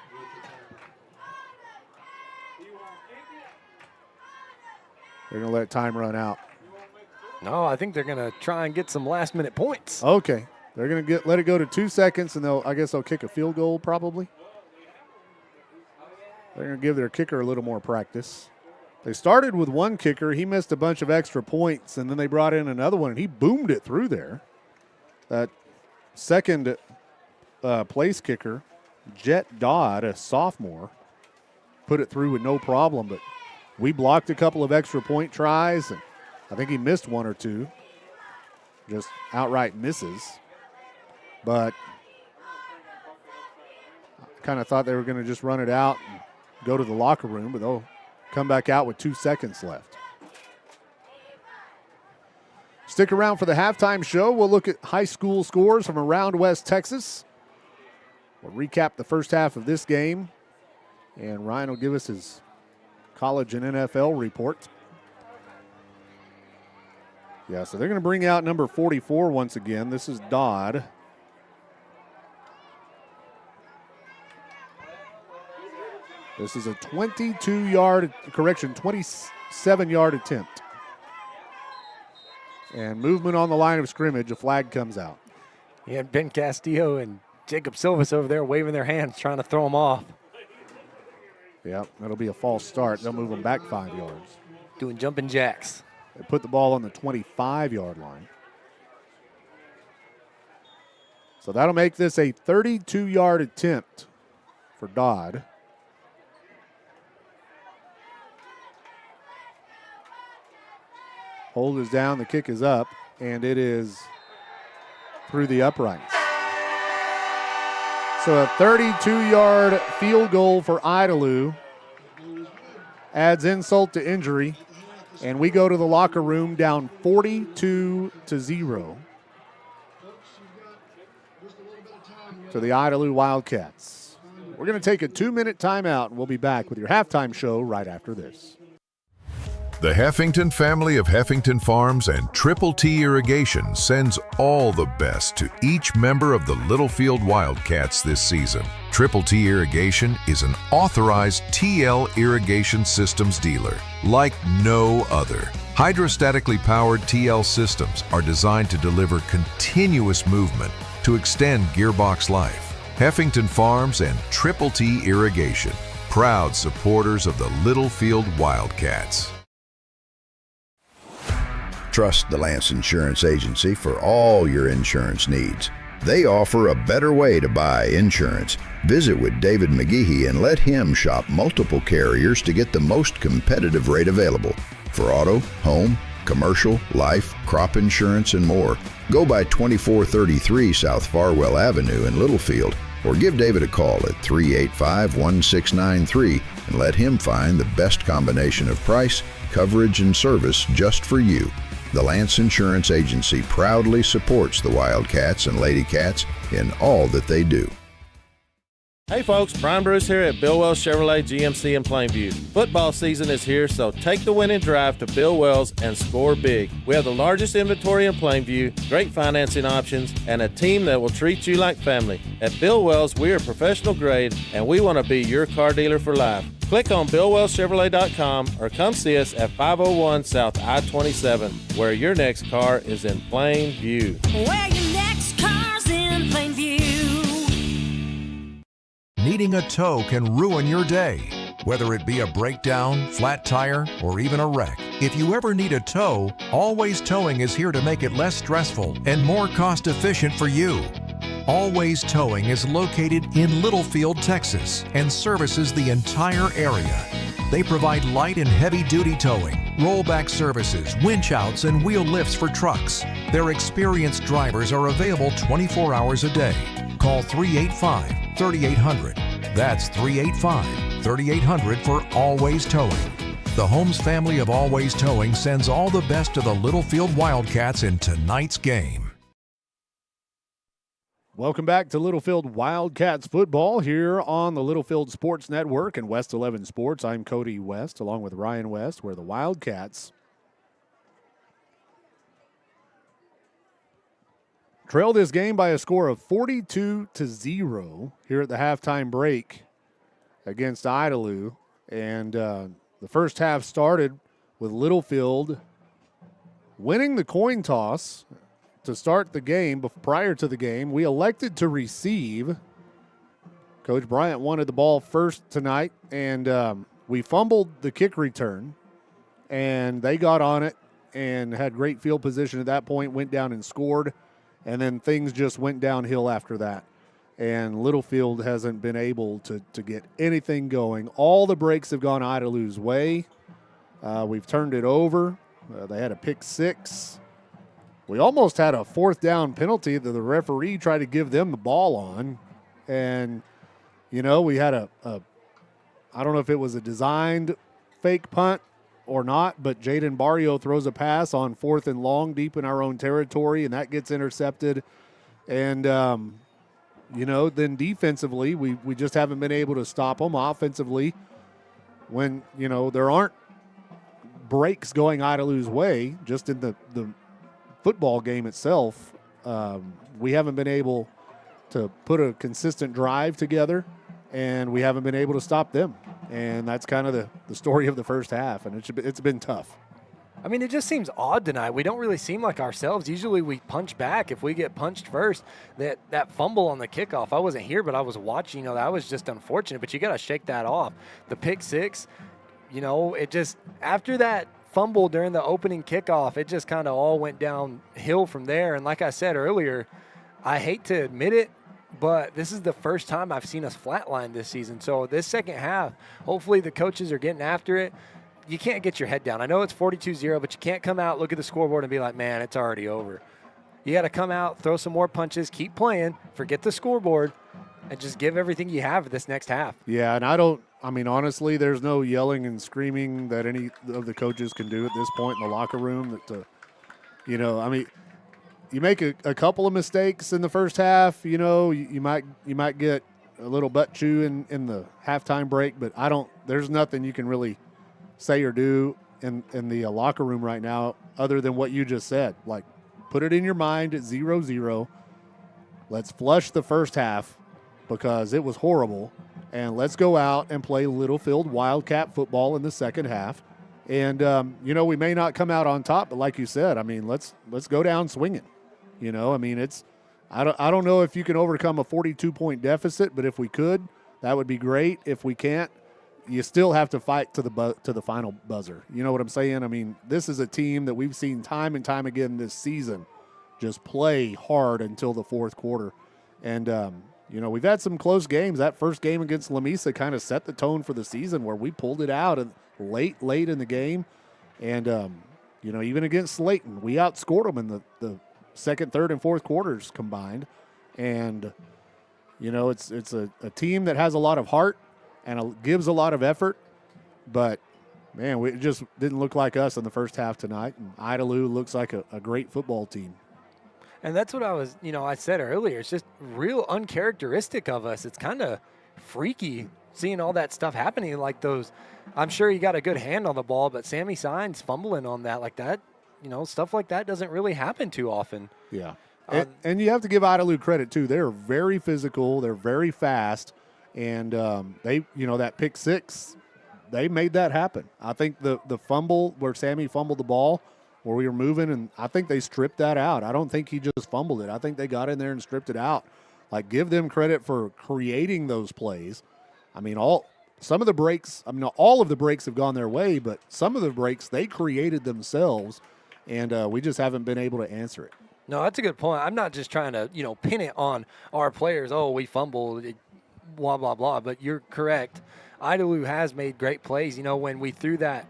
They're going to let time run out. No, I think they're going to try and get some last-minute points. Okay. They're going to let it go to 2 seconds, and I guess they'll kick a field goal probably. They're going to give their kicker a little more practice. They started with 1 kicker. He missed a bunch of extra points, and then they brought in another one, and he boomed it through there. That second place kicker, Jet Dodd, a sophomore, put it through with no problem, but we blocked a couple of extra point tries, and I think he missed 1 or 2. Just outright misses. But I kind of thought they were going to just run it out and go to the locker room, but they'll come back out with 2 seconds left. Stick around for the halftime show. We'll look at high school scores from around West Texas. We'll recap the first half of this game, and Ryan will give us his college and NFL report. Yeah, so they're going to bring out number 44 once again. This is Dodd. This is a 27-yard attempt. And movement on the line of scrimmage, a flag comes out. Yeah, Ben Castillo and Jacob Silvas over there waving their hands, trying to throw them off. Yep, that'll be a false start. They'll move them back 5 yards. Doing jumping jacks. They put the ball on the 25-yard line. So that'll make this a 32-yard attempt for Dodd. Hold is down, the kick is up, and it is through the uprights. So a 32-yard field goal for Idalou adds insult to injury. And we go to the locker room down 42-0 to the Idalou Wildcats. We're going to take a 2-minute timeout, and we'll be back with your halftime show right after this. The Heffington family of Heffington Farms and Triple T Irrigation sends all the best to each member of the Littlefield Wildcats this season. Triple T Irrigation is an authorized TL irrigation systems dealer like no other. Hydrostatically powered TL systems are designed to deliver continuous movement to extend gearbox life. Heffington Farms and Triple T Irrigation, proud supporters of the Littlefield Wildcats. Trust the Lance Insurance Agency for all your insurance needs. They offer a better way to buy insurance. Visit with David McGehee and let him shop multiple carriers to get the most competitive rate available. For auto, home, commercial, life, crop insurance, and more, go by 2433 South Farwell Avenue in Littlefield, or give David a call at 385-1693 and let him find the best combination of price, coverage, and service just for you. The Lance Insurance Agency proudly supports the Wildcats and Lady Cats in all that they do. Hey folks, Brian Bruce here at Bill Wells Chevrolet GMC in Plainview. Football season is here, so take the winning drive to Bill Wells and score big. We have the largest inventory in Plainview, great financing options, and a team that will treat you like family. At Bill Wells, we are professional grade, and we want to be your car dealer for life. Click on BillWellsChevrolet.com or come see us at 501 South I-27, where your next car is in plain view. Where your next car's in plain view. Needing a tow can ruin your day, whether it be a breakdown, flat tire, or even a wreck. If you ever need a tow, Always Towing is here to make it less stressful and more cost-efficient for you. Always Towing is located in Littlefield, Texas, and services the entire area. They provide light and heavy-duty towing, rollback services, winch outs, and wheel lifts for trucks. Their experienced drivers are available 24 hours a day. Call 385-3800. That's 385-3800 for Always Towing. The Holmes family of Always Towing sends all the best to the Littlefield Wildcats in tonight's game. Welcome back to Littlefield Wildcats football here on the Littlefield Sports Network and West 11 Sports. I'm Cody West along with Ryan West, where the Wildcats trailed this game by a score of 42-0 here at the halftime break against Idalou. And the first half started with Littlefield winning the coin toss to start the game. But prior to the game, we elected to receive. Coach Bryant wanted the ball first tonight, and we fumbled the kick return, and they got on it and had great field position at that point, went down and scored. And then things just went downhill after that. And Littlefield hasn't been able to get anything going. All the breaks have gone Idalou's way. We've turned it over. They had a pick six. We almost had a fourth down penalty that the referee tried to give them the ball on. And, you know, we had I don't know if it was a designed fake punt or not, but Jaden Barrio throws a pass on 4th and long deep in our own territory, and that gets intercepted. And, you know, then defensively, we just haven't been able to stop them. Offensively, when, you know, there aren't breaks going Idalou's way, just in the football game itself, we haven't been able to put a consistent drive together, and we haven't been able to stop them. And that's kind of the story of the first half, and it's been tough. I mean, it just seems odd tonight. We don't really seem like ourselves. Usually we punch back if we get punched first. That fumble on the kickoff, I wasn't here, but I was watching. You know, that was just unfortunate, but you got to shake that off. The pick six, you know, it just – after that fumble during the opening kickoff, it just kind of all went downhill from there. And like I said earlier, I hate to admit it, but this is the first time I've seen us flatline this season. So this second half, hopefully the coaches are getting after it. You can't get your head down. I know it's 42-0, but you can't come out, look at the scoreboard, and be like, man, it's already over. You got to come out, throw some more punches, keep playing, forget the scoreboard, and just give everything you have this next half. Yeah, and I don't I mean, honestly, there's no yelling and screaming that any of the coaches can do at this point in the locker room. I mean, you make a couple of mistakes in the first half, you might get a little butt chew in the halftime break, but there's nothing you can really say or do in the locker room right now other than what you just said. Like, put it in your mind at 0-0. Let's flush the first half because it was horrible, and let's go out and play Littlefield Wildcat football in the second half. And, we may not come out on top, but like you said, I mean, let's go down swinging. I mean, I don't know if you can overcome a 42-point deficit, but if we could, that would be great. If we can't, you still have to fight to the final buzzer. You know what I'm saying? I mean, this is a team that we've seen time and time again this season just play hard until the fourth quarter. And, we've had some close games. That first game against Lamesa kind of set the tone for the season where we pulled it out and late in the game. And, even against Slayton, we outscored them in the second, third, and fourth quarters combined. And, it's a team that has a lot of heart and gives a lot of effort. But, man, it just didn't look like us in the first half tonight. And Idalou looks like a great football team. And that's what I said earlier. It's just real uncharacteristic of us. It's kind of freaky seeing all that stuff happening like those. I'm sure he got a good hand on the ball, but Sammy Signs fumbling on that like that, stuff like that doesn't really happen too often. Yeah. And you have to give Idalou credit, too. They're very physical. They're very fast. And they, that pick six, they made that happen. I think the fumble where Sammy fumbled the ball, where we were moving, and I think they stripped that out. I don't think he just fumbled it. I think they got in there and stripped it out. Like, give them credit for creating those plays. I mean, all of the breaks have gone their way, but some of the breaks they created themselves, and we just haven't been able to answer it. No, that's a good point. I'm not just trying to, pin it on our players. Oh, we fumbled, blah, blah, blah. But you're correct. Idalou has made great plays. When we threw that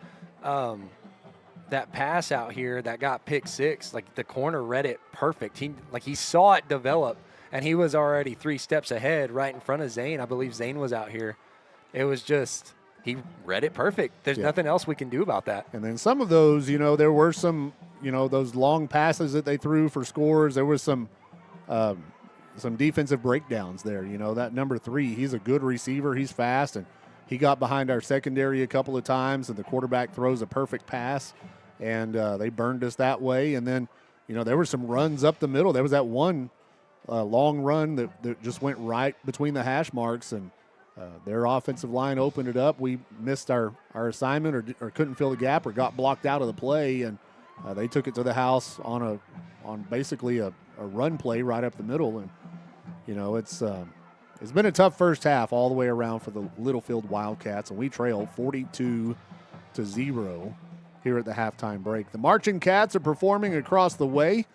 that pass out here that got pick six, like the corner read it perfect. He saw it develop, and he was already 3 steps ahead right in front of Zane. I believe Zane was out here. It was just he read it perfect. There's nothing else we can do about that. And then some of those, there were some, those long passes that they threw for scores. There was some defensive breakdowns there. That number 3, he's a good receiver. He's fast, and he got behind our secondary a couple of times, and the quarterback throws a perfect pass, and they burned us that way. And then, there were some runs up the middle. There was that one long run that just went right between the hash marks, and their offensive line opened it up. We missed our assignment or couldn't fill the gap or got blocked out of the play, and they took it to the house on basically a run play right up the middle. And, it's been a tough first half all the way around for the Littlefield Wildcats, and we trail 42-0 here at the halftime break. The Marching Cats are performing across the way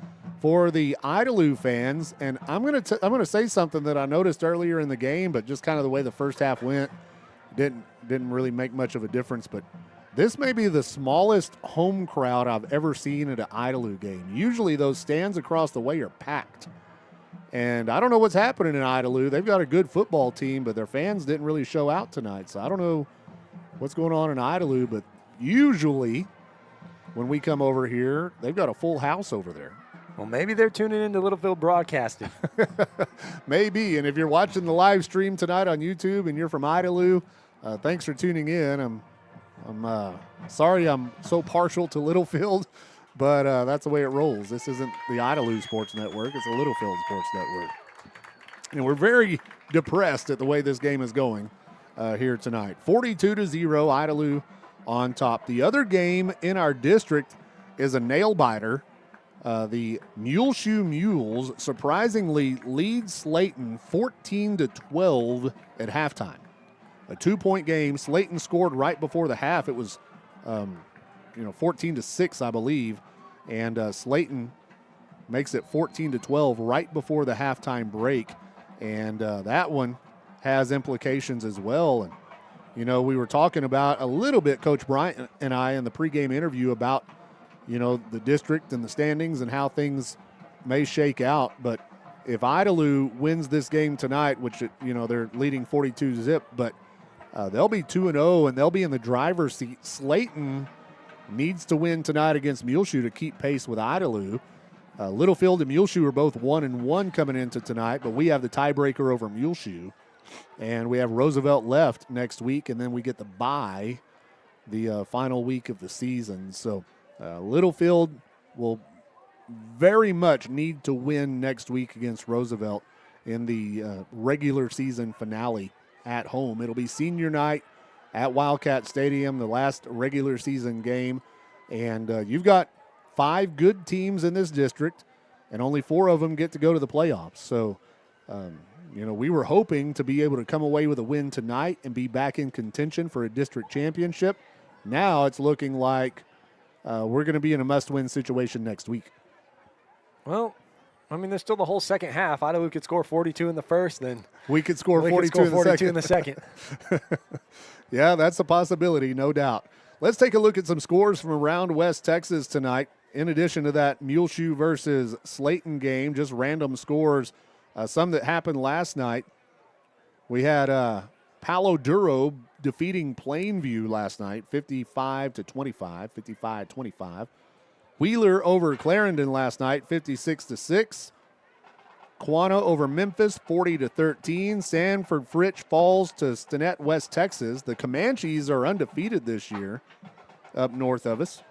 for the Idalou fans, and I'm gonna say something that I noticed earlier in the game, but just kind of the way the first half went didn't really make much of a difference. But this may be the smallest home crowd I've ever seen at an Idalou game. Usually those stands across the way are packed. And I don't know what's happening in Idalou. They've got a good football team, but their fans didn't really show out tonight. So I don't know what's going on in Idalou, but usually when we come over here, they've got a full house over there. Well, maybe they're tuning into Littlefield Broadcasting. Maybe. And if you're watching the live stream tonight on YouTube and you're from Idalou, thanks for tuning in. I'm sorry I'm so partial to Littlefield, but that's the way it rolls. This isn't the Idalou Sports Network. It's the Littlefield Sports Network. And we're very depressed at the way this game is going here tonight. 42-0, Idalou on top. The other game in our district is a nail-biter. The Muleshoe Mules surprisingly lead Slayton 14-12 at halftime. A 2-point game. Slayton scored right before the half. It was 14-6, I believe. And Slayton makes it 14-12 right before the halftime break. And that one has implications as well. And, we were talking about a little bit, Coach Bryant and I, in the pregame interview about, the district and the standings and how things may shake out. But if Idalou wins this game tonight, which, they're leading 42-0, but They'll be 2-0, and they'll be in the driver's seat. Slayton needs to win tonight against Muleshoe to keep pace with Idalou. Littlefield and Muleshoe are both 1-1 coming into tonight, but we have the tiebreaker over Muleshoe. And we have Roosevelt left next week, and then we get the bye the final week of the season. So Littlefield will very much need to win next week against Roosevelt in the regular season finale at home. It'll be senior night at Wildcat Stadium, the last regular season game. And you've got 5 good teams in this district, and only 4 of them get to go to the playoffs. So, we were hoping to be able to come away with a win tonight and be back in contention for a district championship. Now it's looking like we're going to be in a must-win situation next week. Well, I mean, there's still the whole second half. Idalou could score 42 in the first, then we could score 42 in the second. Yeah, that's a possibility, no doubt. Let's take a look at some scores from around West Texas tonight. In addition to that Muleshoe versus Slayton game, just random scores, some that happened last night. We had Palo Duro defeating Plainview last night, 55-25, 55-25. Wheeler over Clarendon last night, 56-6. Quanah over Memphis, 40-13. Sanford Fritch falls to Stinnett, West Texas. The Comanches are undefeated this year up north of us.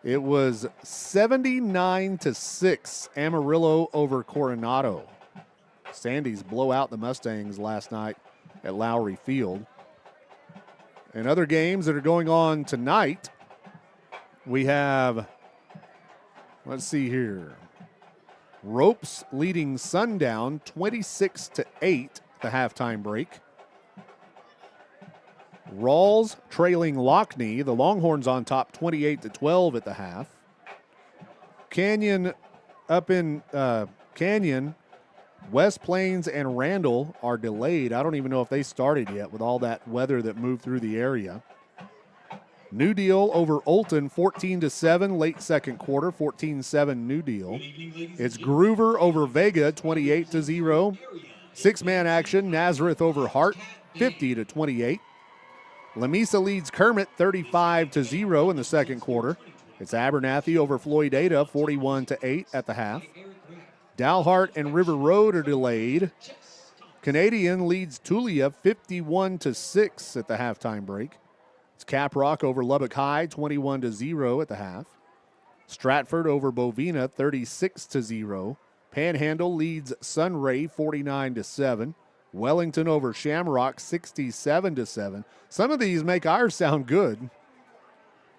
It was 79-6, Amarillo over Coronado. Sandys blow out the Mustangs last night at Lowry Field. And other games that are going on tonight, we have, let's see here, Ropes leading Sundown 26-8 the halftime break. Rawls trailing Lockney. The Longhorns on top 28-12 at the half. Canyon up in Canyon, West Plains and Randall are delayed. I don't even know if they started yet with all that weather that moved through the area. New Deal over Olton 14-7 late second quarter, 14-7 New Deal. It's Groover over Vega 28-0. 6-man action, Nazareth over Hart 50-28. Lamesa leads Kermit 35-0 in the second quarter. It's Abernathy over Floydada 41-8 at the half. Dalhart and River Road are delayed. Canadian leads Tulia 51-6 at the halftime break. It's Caprock over Lubbock High 21-0 at the half. Stratford over Bovina 36-0. Panhandle leads Sunray 49-7. Wellington over Shamrock 67-7. Some of these make ours sound good.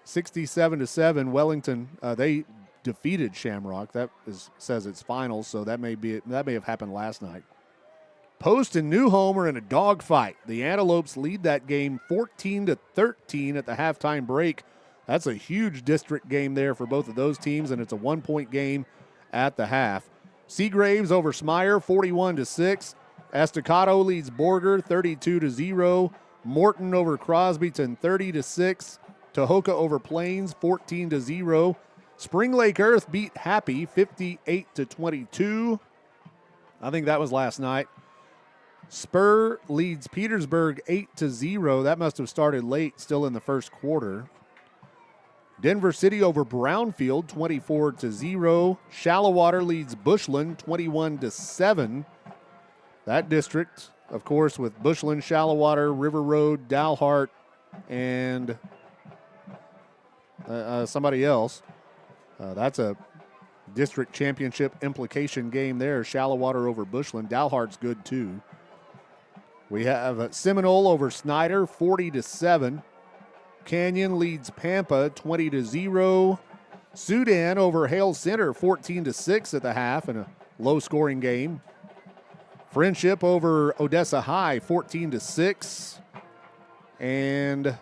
67-7. Wellington, they defeated Shamrock. That says it's final, so that may have happened last night. Post and New Home are in a dogfight. The Antelopes lead that game 14-13 at the halftime break. That's a huge district game there for both of those teams, and it's a 1-point game at the half. Seagraves over Smyer 41-6. Estacado leads Borger 32-0. Morton over Crosbyton 30-6. Tohoka over Plains 14-0. Spring Lake Earth beat Happy 58-22. I think that was last night. Spur leads Petersburg 8-0. That must have started late, still in the first quarter. Denver City over Brownfield 24-0. Shallowater leads Bushland 21-7. That district, of course, with Bushland, Shallowater, River Road, Dalhart, and somebody else. That's a district championship implication game there. Shallowater over Bushland. Dalhart's good, too. We have Seminole over Snyder, 40-7. Canyon leads Pampa, 20-0. Sudan over Hale Center, 14-6 at the half in a low-scoring game. Friendship over Odessa High, 14-6. And let's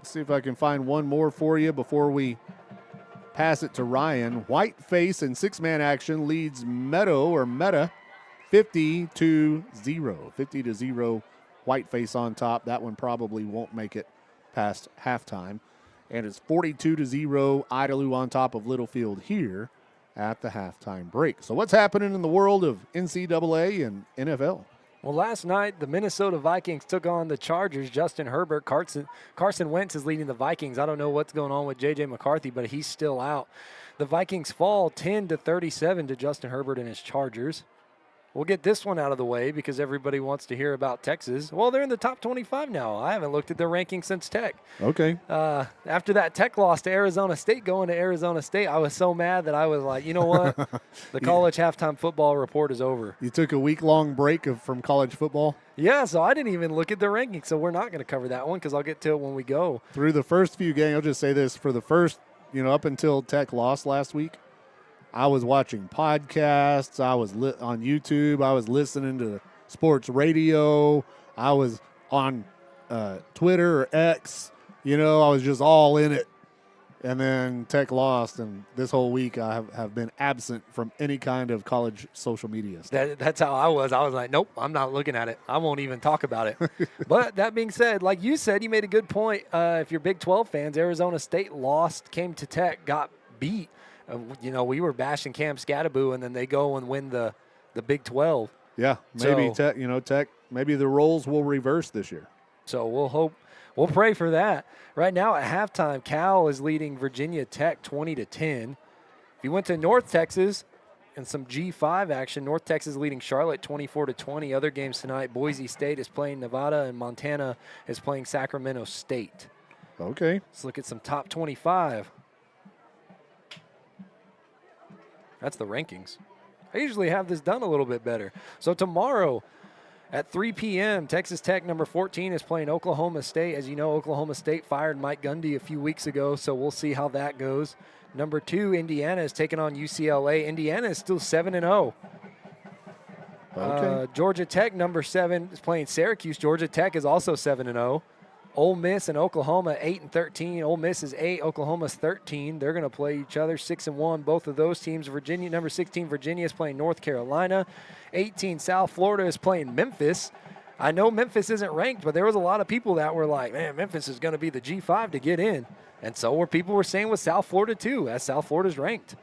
see if I can find one more for you before we pass it to Ryan. Whiteface in 6-man action leads Meta 50-0. 50-0. Whiteface on top. That one probably won't make it past halftime. And it's 42-0. Idalou on top of Littlefield here at the halftime break. So what's happening in the world of NCAA and NFL? Well, last night, the Minnesota Vikings took on the Chargers. Justin Herbert. Carson Wentz is leading the Vikings. I don't know what's going on with J.J. McCarthy, but he's still out. The Vikings fall 10-37 to Justin Herbert and his Chargers. We'll get this one out of the way because everybody wants to hear about Texas. Well, they're in the top 25 now. I haven't looked at their ranking since Tech. Okay. After that Tech loss to Arizona State, going to Arizona State, I was so mad that I was like, you know what? The college halftime football report is over. You took a week-long break from college football? Yeah, so I didn't even look at the rankings, so we're not going to cover that one because I'll get to it when we go. Through the first few games, I'll just say this, for the first, up until Tech lost last week, I was watching podcasts. I was on YouTube. I was listening to sports radio. I was on Twitter or X. I was just all in it. And then Tech lost, and this whole week I have been absent from any kind of college social media stuff. That's how I was. I was like, nope, I'm not looking at it. I won't even talk about it. But that being said, like you said, you made a good point. If you're Big 12 fans, Arizona State lost, came to Tech, got beat. We were bashing Cam Scattaboo, and then they go and win the Big 12. Yeah, maybe Tech, maybe the roles will reverse this year. So we'll pray for that. Right now at halftime, Cal is leading Virginia Tech 20-10. If you went to North Texas and some G5 action, North Texas leading Charlotte 24-20. Other games tonight, Boise State is playing Nevada, and Montana is playing Sacramento State. Okay. Let's look at some top 25. That's the rankings. I usually have this done a little bit better. So tomorrow at 3 p.m., Texas Tech number 14 is playing Oklahoma State. As you know, Oklahoma State fired Mike Gundy a few weeks ago, so we'll see how that goes. Number 2, Indiana is taking on UCLA. Indiana is still 7-0. Okay. Georgia Tech number 7 is playing Syracuse. Georgia Tech is also 7-0. Ole Miss and Oklahoma 8-13. Ole Miss is 8. Oklahoma's 13. They're going to play each other 6-1. Both of those teams. Virginia number 16. Virginia is playing North Carolina. 18. South Florida is playing Memphis. I know Memphis isn't ranked, but there was a lot of people that were like, man, Memphis is going to be the G5 to get in. And so were people were saying with South Florida too, as South Florida's ranked.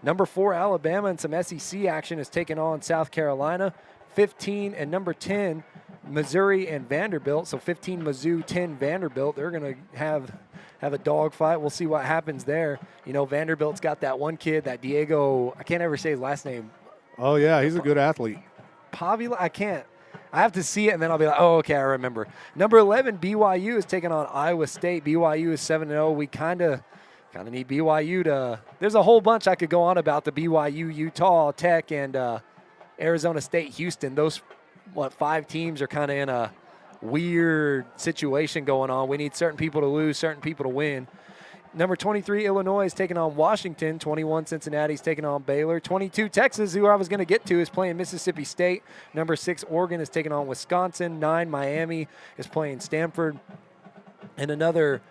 Number 4, Alabama, and some SEC action is taking on South Carolina. 15 and number 10. Missouri and Vanderbilt, so 15 Mizzou, 10 Vanderbilt. They're going to have a dogfight. We'll see what happens there. Vanderbilt's got that one kid, that Diego, I can't ever say his last name. Oh, yeah, he's a good athlete. Pavila, I can't. I have to see it, and then I'll be like, oh, okay, I remember. Number 11, BYU is taking on Iowa State. BYU is 7-0. We kind of need BYU to – there's a whole bunch I could go on about the BYU, Utah, Tech, and Arizona State, Houston. Those – 5 teams are kind of in a weird situation going on. We need certain people to lose, certain people to win. Number 23, Illinois is taking on Washington. 21, Cincinnati is taking on Baylor. 22, Texas, who I was going to get to, is playing Mississippi State. Number 6, Oregon is taking on Wisconsin. 9, Miami is playing Stanford. And another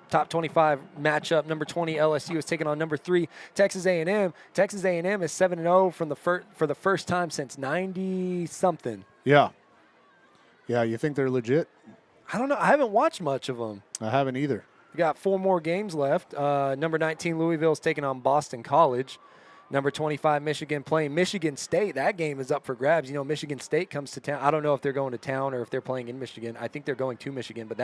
top 25 matchup, number 20, LSU is taking on number 3, Texas A&M. Texas A&M is 7-0 for the first time since 90-something. Yeah. Yeah, you think they're legit? I don't know. I haven't watched much of them. I haven't either. We got 4 more games left. Number 19, Louisville is taking on Boston College. Number 25, Michigan playing Michigan State. That game is up for grabs. Michigan State comes to town. I don't know if they're going to town or if they're playing in Michigan. I think they're going to Michigan, but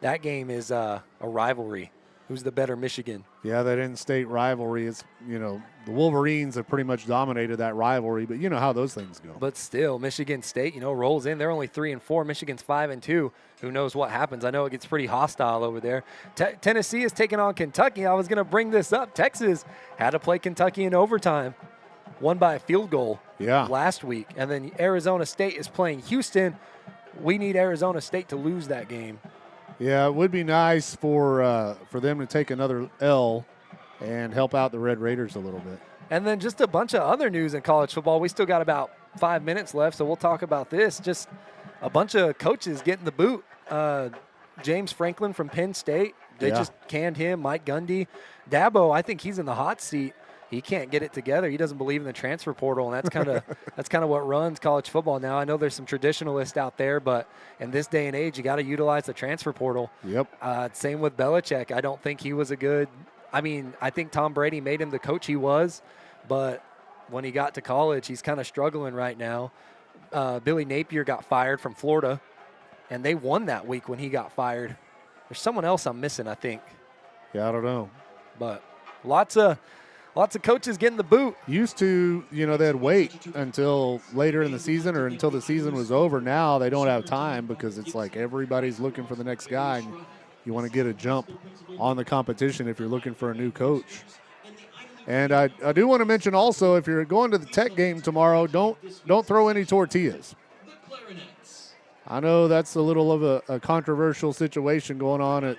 that game is a rivalry. Who's the better Michigan? Yeah, that in-state rivalry is, the Wolverines have pretty much dominated that rivalry, but you know how those things go. But still, Michigan State, rolls in. They're only 3-4. Michigan's 5-2. Who knows what happens? I know it gets pretty hostile over there. Tennessee is taking on Kentucky. I was going to bring this up. Texas had to play Kentucky in overtime. Won by a field goal last week. And then Arizona State is playing Houston. We need Arizona State to lose that game. Yeah, it would be nice for them to take another L and help out the Red Raiders a little bit. And then just a bunch of other news in college football. We still got about 5 minutes left, so we'll talk about this. Just a bunch of coaches getting the boot. James Franklin from Penn State, they just canned him. Mike Gundy. Dabo, I think he's in the hot seat. He can't get it together. He doesn't believe in the transfer portal, and that's kind of what runs college football now. I know there's some traditionalists out there, but in this day and age, you got to utilize the transfer portal. Yep. Same with Belichick. I don't think he was a good – I think Tom Brady made him the coach he was, but when he got to college, he's kind of struggling right now. Billy Napier got fired from Florida, and they won that week when he got fired. There's someone else I'm missing, I think. Yeah, I don't know. But lots of coaches getting the boot. Used to, they'd wait until later in the season or until the season was over. Now they don't have time because it's like everybody's looking for the next guy. And you want to get a jump on the competition if you're looking for a new coach. And I do want to mention also, if you're going to the Tech game tomorrow, don't throw any tortillas. I know that's a little of a controversial situation going on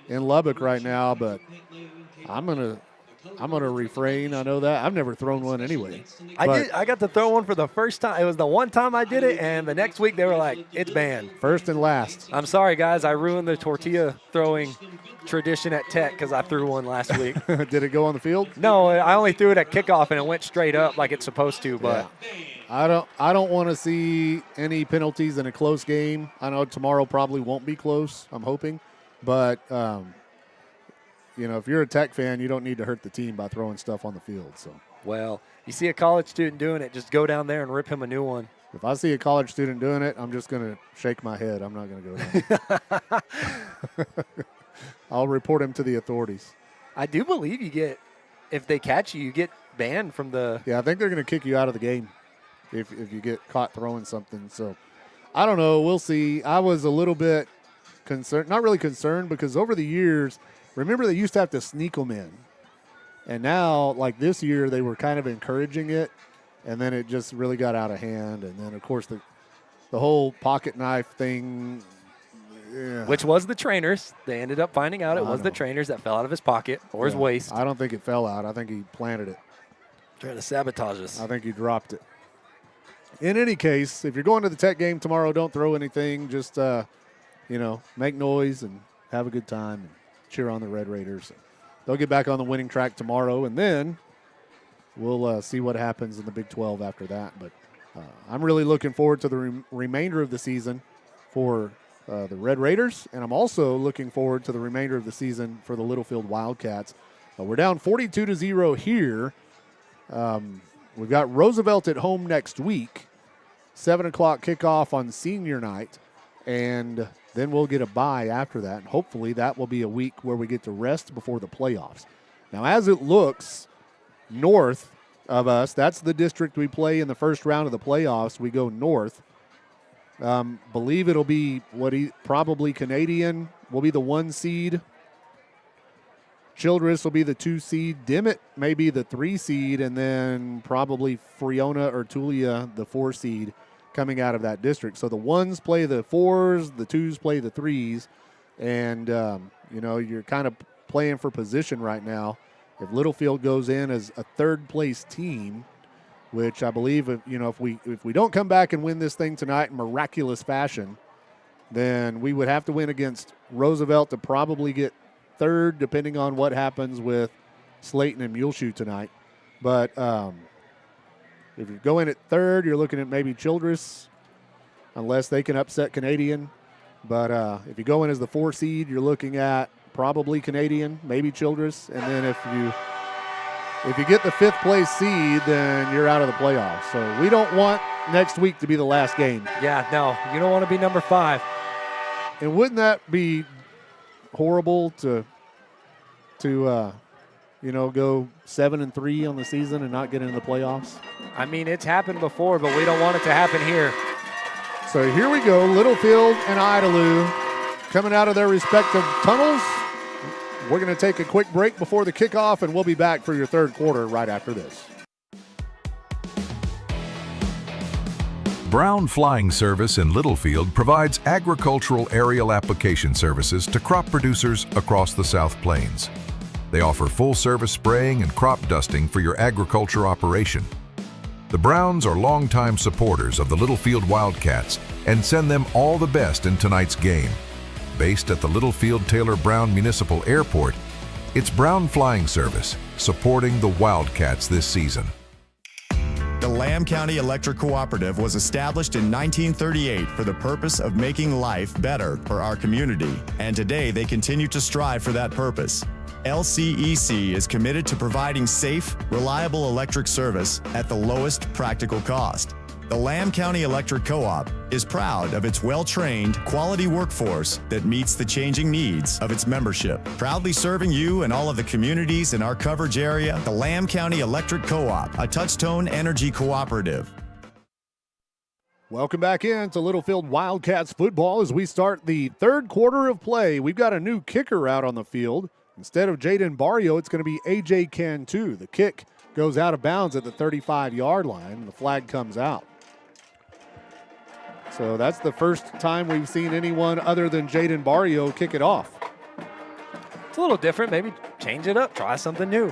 in Lubbock right now, but I'm gonna refrain. I know that. I've never thrown one anyway. I got to throw one for the first time. It was the one time I did it, and the next week they were like, it's banned. First and last. I'm sorry, guys. I ruined the tortilla throwing tradition at Tech because I threw one last week. Did it go on the field? No, I only threw it at kickoff, and it went straight up like it's supposed to. But yeah. I don't want to see any penalties in a close game. I know tomorrow probably won't be close, I'm hoping. But, if you're a Tech fan, you don't need to hurt the team by throwing stuff on the field. So, well, you see a college student doing it, just go down there and rip him a new one. If I see a college student doing it, I'm just going to shake my head. I'm not going to go down. I'll report him to the authorities. I do believe if they catch you, you get banned from the. Yeah, I think they're going to kick you out of the game if you get caught throwing something. So, I don't know. We'll see. I was a little bit concerned, not really concerned, because over the years, remember they used to have to sneak them in. And now, like this year, they were kind of encouraging it, and then it just really got out of hand. And then, of course, the whole pocket knife thing. Yeah. Which was the trainers. They ended up finding out it was the trainers that fell out of his pocket or his waist. I don't think it fell out. I think he planted it. Trying to sabotage us. I think he dropped it. In any case, if you're going to the Tech game tomorrow, don't throw anything. Just, make noise and have a good time and cheer on the Red Raiders. They'll get back on the winning track tomorrow, and then we'll see what happens in the Big 12 after that. But I'm really looking forward to the remainder of the season for the Red Raiders, and I'm also looking forward to the remainder of the season for the Littlefield Wildcats. We're down 42-0 here. We've got Roosevelt at home next week, 7 o'clock kickoff on senior night, and then we'll get a bye after that. And hopefully that will be a week where we get to rest before the playoffs. Now, as it looks north of us, that's the district we play in the first round of the playoffs. We go north. Believe it'll be probably Canadian will be the 1 seed. Childress will be the 2 seed. Dimmitt may be the 3 seed, and then probably Friona or Tulia the 4 seed coming out of that district. So the 1s play the 4s, the 2s play the 3s, and you're kind of playing for position right now. If Littlefield goes in as a 3rd place team, which I believe if we don't come back and win this thing tonight in miraculous fashion, then we would have to win against Roosevelt to probably get 3rd, depending on what happens with Slayton and Muleshoe tonight. But if you go in at 3rd, you're looking at maybe Childress, unless they can upset Canadian. But if you go in as the 4 seed, you're looking at probably Canadian, maybe Childress, and then if you get the 5th place seed, then you're out of the playoffs. So we don't want next week to be the last game. Yeah, no, you don't want to be number 5. And wouldn't that be horrible to go 7-3 on the season and not get into the playoffs? I mean, it's happened before, but we don't want it to happen here. So here we go, Littlefield and Idalou coming out of their respective tunnels. We're going to take a quick break before the kickoff, and we'll be back for your 3rd quarter right after this. Brown Flying Service in Littlefield provides agricultural aerial application services to crop producers across the South Plains. They offer full-service spraying and crop dusting for your agriculture operation. The Browns are longtime supporters of the Littlefield Wildcats and send them all the best in tonight's game. Based at the Littlefield Taylor Brown Municipal Airport, it's Brown Flying Service supporting the Wildcats this season. The Lamb County Electric Cooperative was established in 1938 for the purpose of making life better for our community, and today they continue to strive for that purpose. LCEC is committed to providing safe, reliable electric service at the lowest practical cost. The Lamb County Electric Co-op is proud of its well-trained, quality workforce that meets the changing needs of its membership. Proudly serving you and all of the communities in our coverage area, the Lamb County Electric Co-op, a touch-tone energy cooperative. Welcome back in to Littlefield Wildcats football as we start the third quarter of play. We've got a new kicker out on the field. Instead of Jaden Barrio, it's going to be A.J. Cantu. The kick goes out of bounds at the 35-yard line, and the flag comes out. So that's the first time we've seen anyone other than Jaden Barrio kick it off. It's a little different. Maybe change it up. Try something new.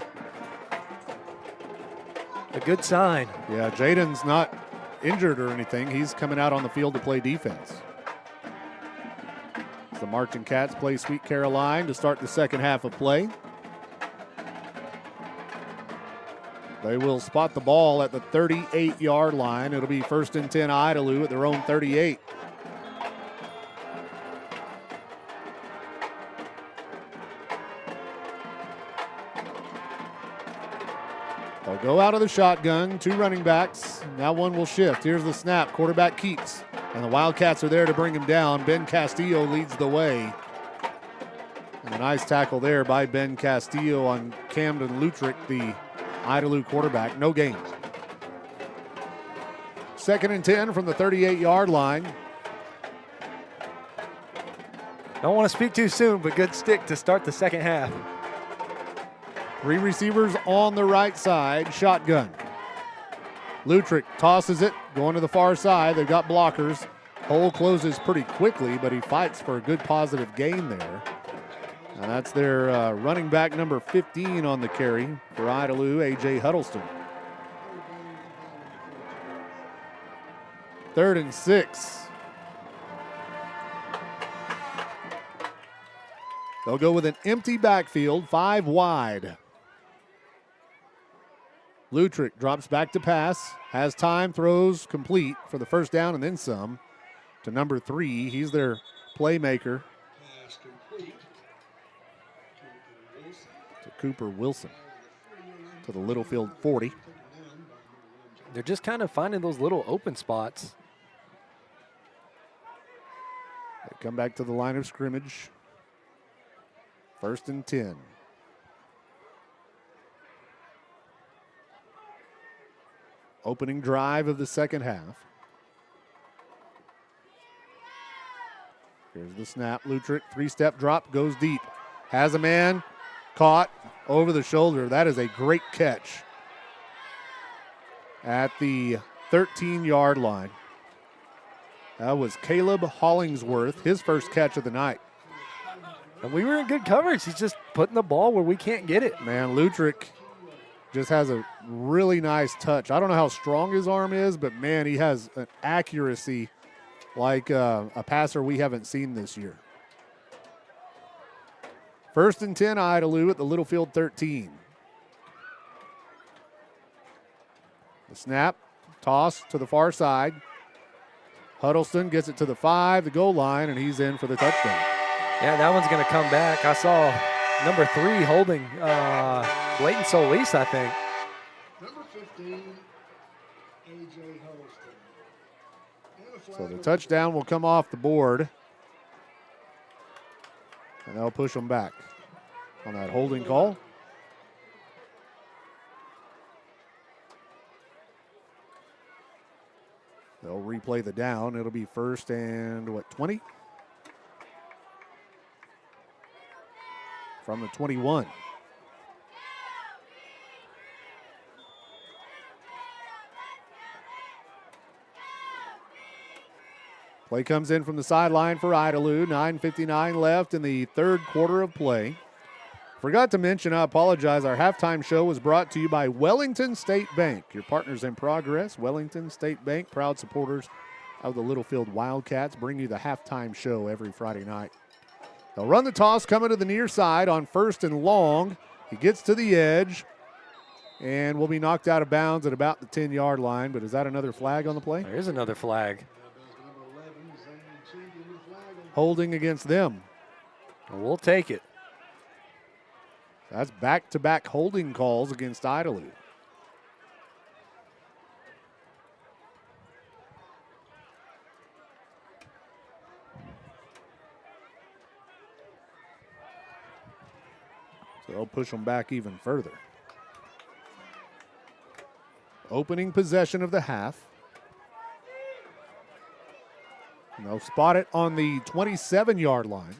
A good sign. Yeah, Jaden's not injured or anything. He's coming out on the field to play defense. The Marching Cats play Sweet Caroline to start the second half of play. They will spot the ball at the 38-yard line. It'll be 1st and 10 Idalou at their own 38. They'll go out of the shotgun, 2 running backs. Now one will shift. Here's the snap. Quarterback keeps. And the Wildcats are there to bring him down. Ben Castillo leads the way. And a nice tackle there by Ben Castillo on Camden Lutrick, the Idalou quarterback. No gain. 2nd and 10 from the 38-yard line. Don't want to speak too soon, but good stick to start the second half. 3 receivers on the right side. Shotgun. Lutrick tosses it, going to the far side. They've got blockers. Hole closes pretty quickly, but he fights for a good positive gain there. And that's their running back number 15 on the carry for Idalou, A.J. Huddleston. 3rd and 6. They'll go with an empty backfield, 5 wide. Lutrick drops back to pass, has time, throws complete for the first down and then some to number 3. He's their playmaker. To Cooper Wilson to the Littlefield 40. They're just kind of finding those little open spots. They come back to the line of scrimmage. 1st and 10. Opening drive of the second half. Here's the snap. Lutrick, 3-step drop, goes deep. Has a man, caught over the shoulder. That is a great catch at the 13-yard line. That was Caleb Hollingsworth, his first catch of the night. And we were in good coverage. He's just putting the ball where we can't get it. Man, Lutrick just has a really nice touch. I don't know how strong his arm is, but man, he has an accuracy like a passer we haven't seen this year. 1st and 10 Idalou at the Littlefield 13. The snap, toss to the far side. Huddleston gets it to the 5, the goal line, and he's in for the touchdown. Yeah, that one's going to come back. I saw number 3 holding Leighton Solis, I think. Number 15, A.J. Huddleston. So the touchdown will come off the board. And they'll push them back on that holding call. They'll replay the down. It'll be 1st and, 20? From the 21. Play comes in from the sideline for Idalou. 9:59 left in the third quarter of play. Forgot to mention, I apologize, our halftime show was brought to you by Wellington State Bank, your partners in progress. Wellington State Bank, proud supporters of the Littlefield Wildcats, bring you the halftime show every Friday night. They'll run the toss coming to the near side on 1st and long. He gets to the edge and will be knocked out of bounds at about the 10-yard line. But is that another flag on the play? There is another flag. Holding against them. We'll take it. That's back-to-back holding calls against Idalou. So they'll push them back even further. Opening possession of the half. And they'll spot it on the 27-yard line.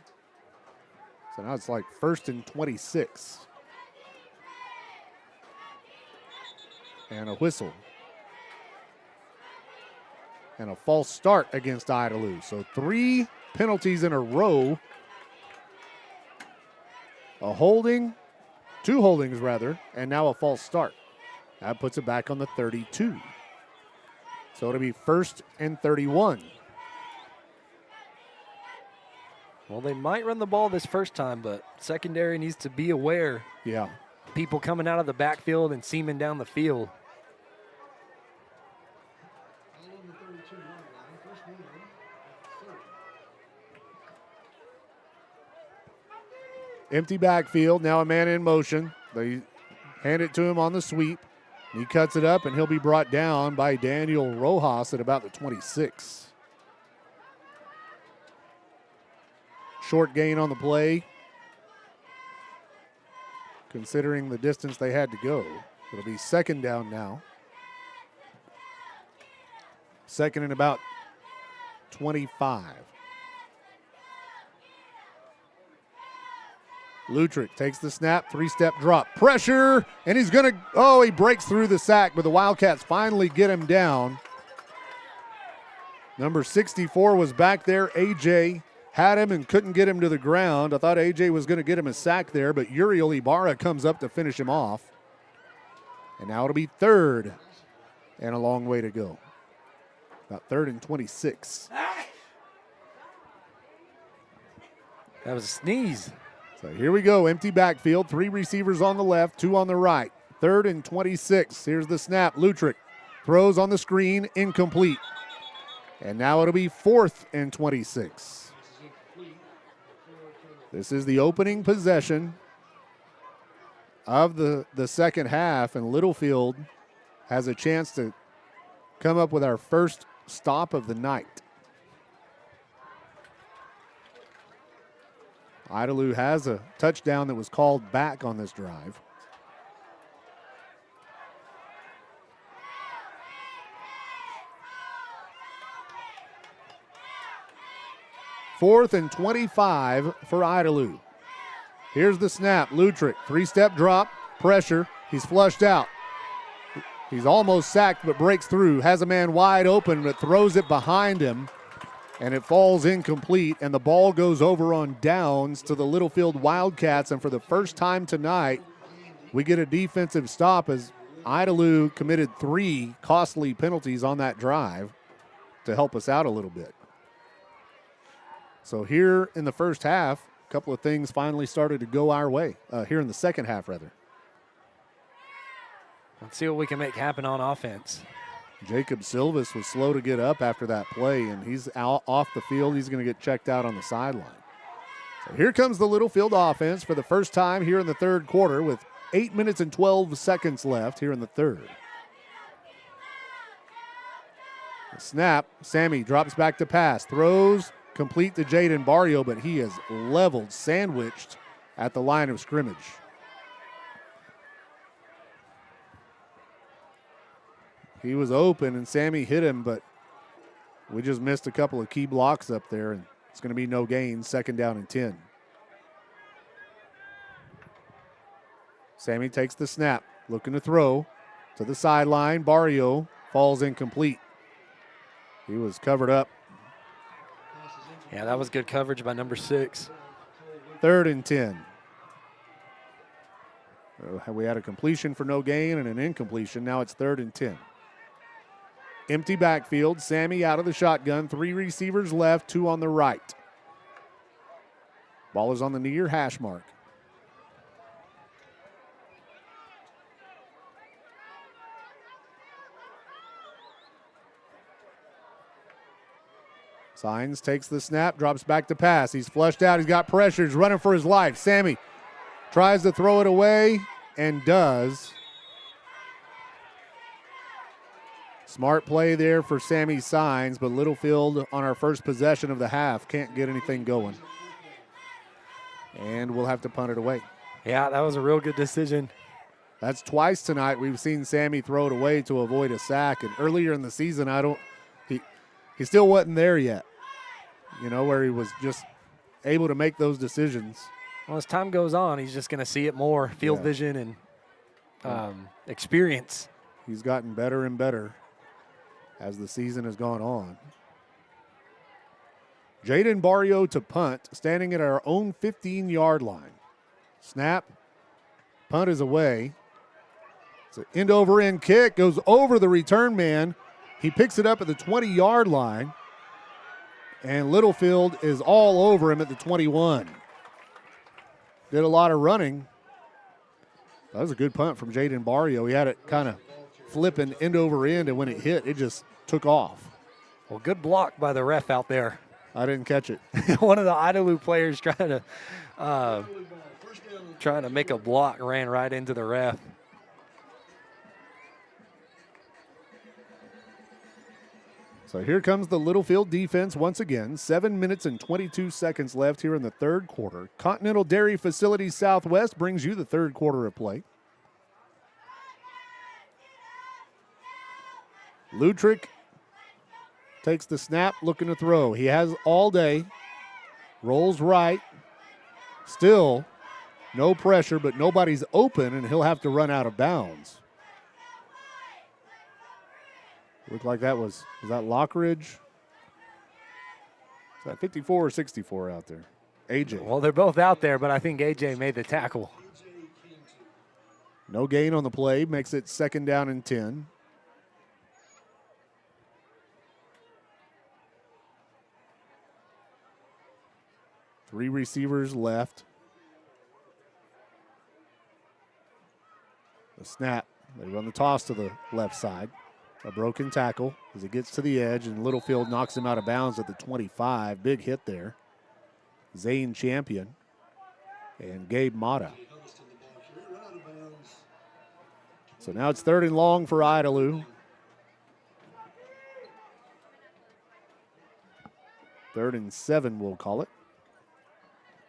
So now it's like 1st and 26. And a whistle. And a false start against Idalou. So 3 penalties in a row. A holding, 2 holdings rather, and now a false start. That puts it back on the 32. So it'll be 1st and 31. Well, they might run the ball this first time, but secondary needs to be aware. Yeah. People coming out of the backfield and seaming down the field. Empty backfield, now a man in motion. They hand it to him on the sweep. He cuts it up, and he'll be brought down by Daniel Rojas at about the 26. Short gain on the play, considering the distance they had to go. It'll be 2nd down now. 2nd and about 25. Lutrick takes the snap, 3-step drop, pressure, and he's going to, he breaks through the sack, but the Wildcats finally get him down. Number 64 was back there. AJ had him and couldn't get him to the ground. I thought AJ was going to get him a sack there, but Uriel Ibarra comes up to finish him off. And now it'll be 3rd and a long way to go. About 3rd and 26. That was a sneeze. So here we go, empty backfield, 3 receivers on the left, 2 on the right. 3rd and 26. Here's the snap. Lutrick throws on the screen, incomplete. And now it'll be 4th and 26. This is the opening possession of the second half, and Littlefield has a chance to come up with our first stop of the night. Idalou has a touchdown that was called back on this drive. Fourth and 25 for Idalou. Here's the snap. Lutrick, 3-step drop, pressure. He's flushed out. He's almost sacked but breaks through. Has a man wide open but throws it behind him. And it falls incomplete, and the ball goes over on downs to the Littlefield Wildcats. And for the first time tonight, we get a defensive stop as Idalou committed 3 costly penalties on that drive to help us out a little bit. So here in the first half, a couple of things finally started to go our way. Here in the second half, rather. Let's see what we can make happen on offense. Jacob Silvas was slow to get up after that play, and he's out off the field. He's going to get checked out on the sideline. So here comes the Littlefield offense for the first time here in the third quarter with 8 minutes and 12 seconds left here in the third. The snap, Sammy drops back to pass, throws, complete to Jaden Barrio, but he is leveled, sandwiched at the line of scrimmage. He was open, and Sammy hit him, but we just missed a couple of key blocks up there, and it's going to be no gain, 2nd down and 10. Sammy takes the snap, looking to throw to the sideline. Barrio falls incomplete. He was covered up. Yeah, that was good coverage by number 6. 3rd and 10. We had a completion for no gain and an incompletion. Now it's 3rd and 10. Empty backfield. Sammy out of the shotgun. 3 receivers left, 2 on the right. Ball is on the near hash mark. Signs takes the snap, drops back to pass. He's flushed out. He's got pressure. He's running for his life. Sammy tries to throw it away and does. Smart play there for Sammy Signs, but Littlefield on our first possession of the half can't get anything going. And we'll have to punt it away. Yeah, that was a real good decision. That's twice tonight we've seen Sammy throw it away to avoid a sack. And earlier in the season, he still wasn't there yet, where he was just able to make those decisions. Well, as time goes on, he's just going to see it more, field vision and experience. He's gotten better and better as the season has gone on. Jaden Barrio to punt, standing at our own 15-yard line. Snap. Punt is away. It's an end-over-end kick. Goes over the return man. He picks it up at the 20-yard line. And Littlefield is all over him at the 21. Did a lot of running. That was a good punt from Jaden Barrio. He had it kind of flipping end over end, and when it hit, it just took off. Well, good block by the ref out there. I didn't catch it. One of the Idalou players trying to make a block ran right into the ref. So here comes the Littlefield defense once again. 7 minutes and 22 seconds left here in the third quarter. Continental Dairy Facilities Southwest brings you the third quarter of play. Lutrick takes the snap, looking to throw. He has all day. Rolls right. Still no pressure, but nobody's open, and he'll have to run out of bounds. Looked like was that Lockridge? Is that 54 or 64 out there? AJ. Well, they're both out there, but I think AJ made the tackle. No gain on the play, makes it 2nd down and 10. Three receivers left. The snap. They run the toss to the left side. A broken tackle as it gets to the edge, and Littlefield knocks him out of bounds at the 25. Big hit there. Zane Champion and Gabe Mata. So now it's 3rd and long for Idalou. 3rd and 7, we'll call it,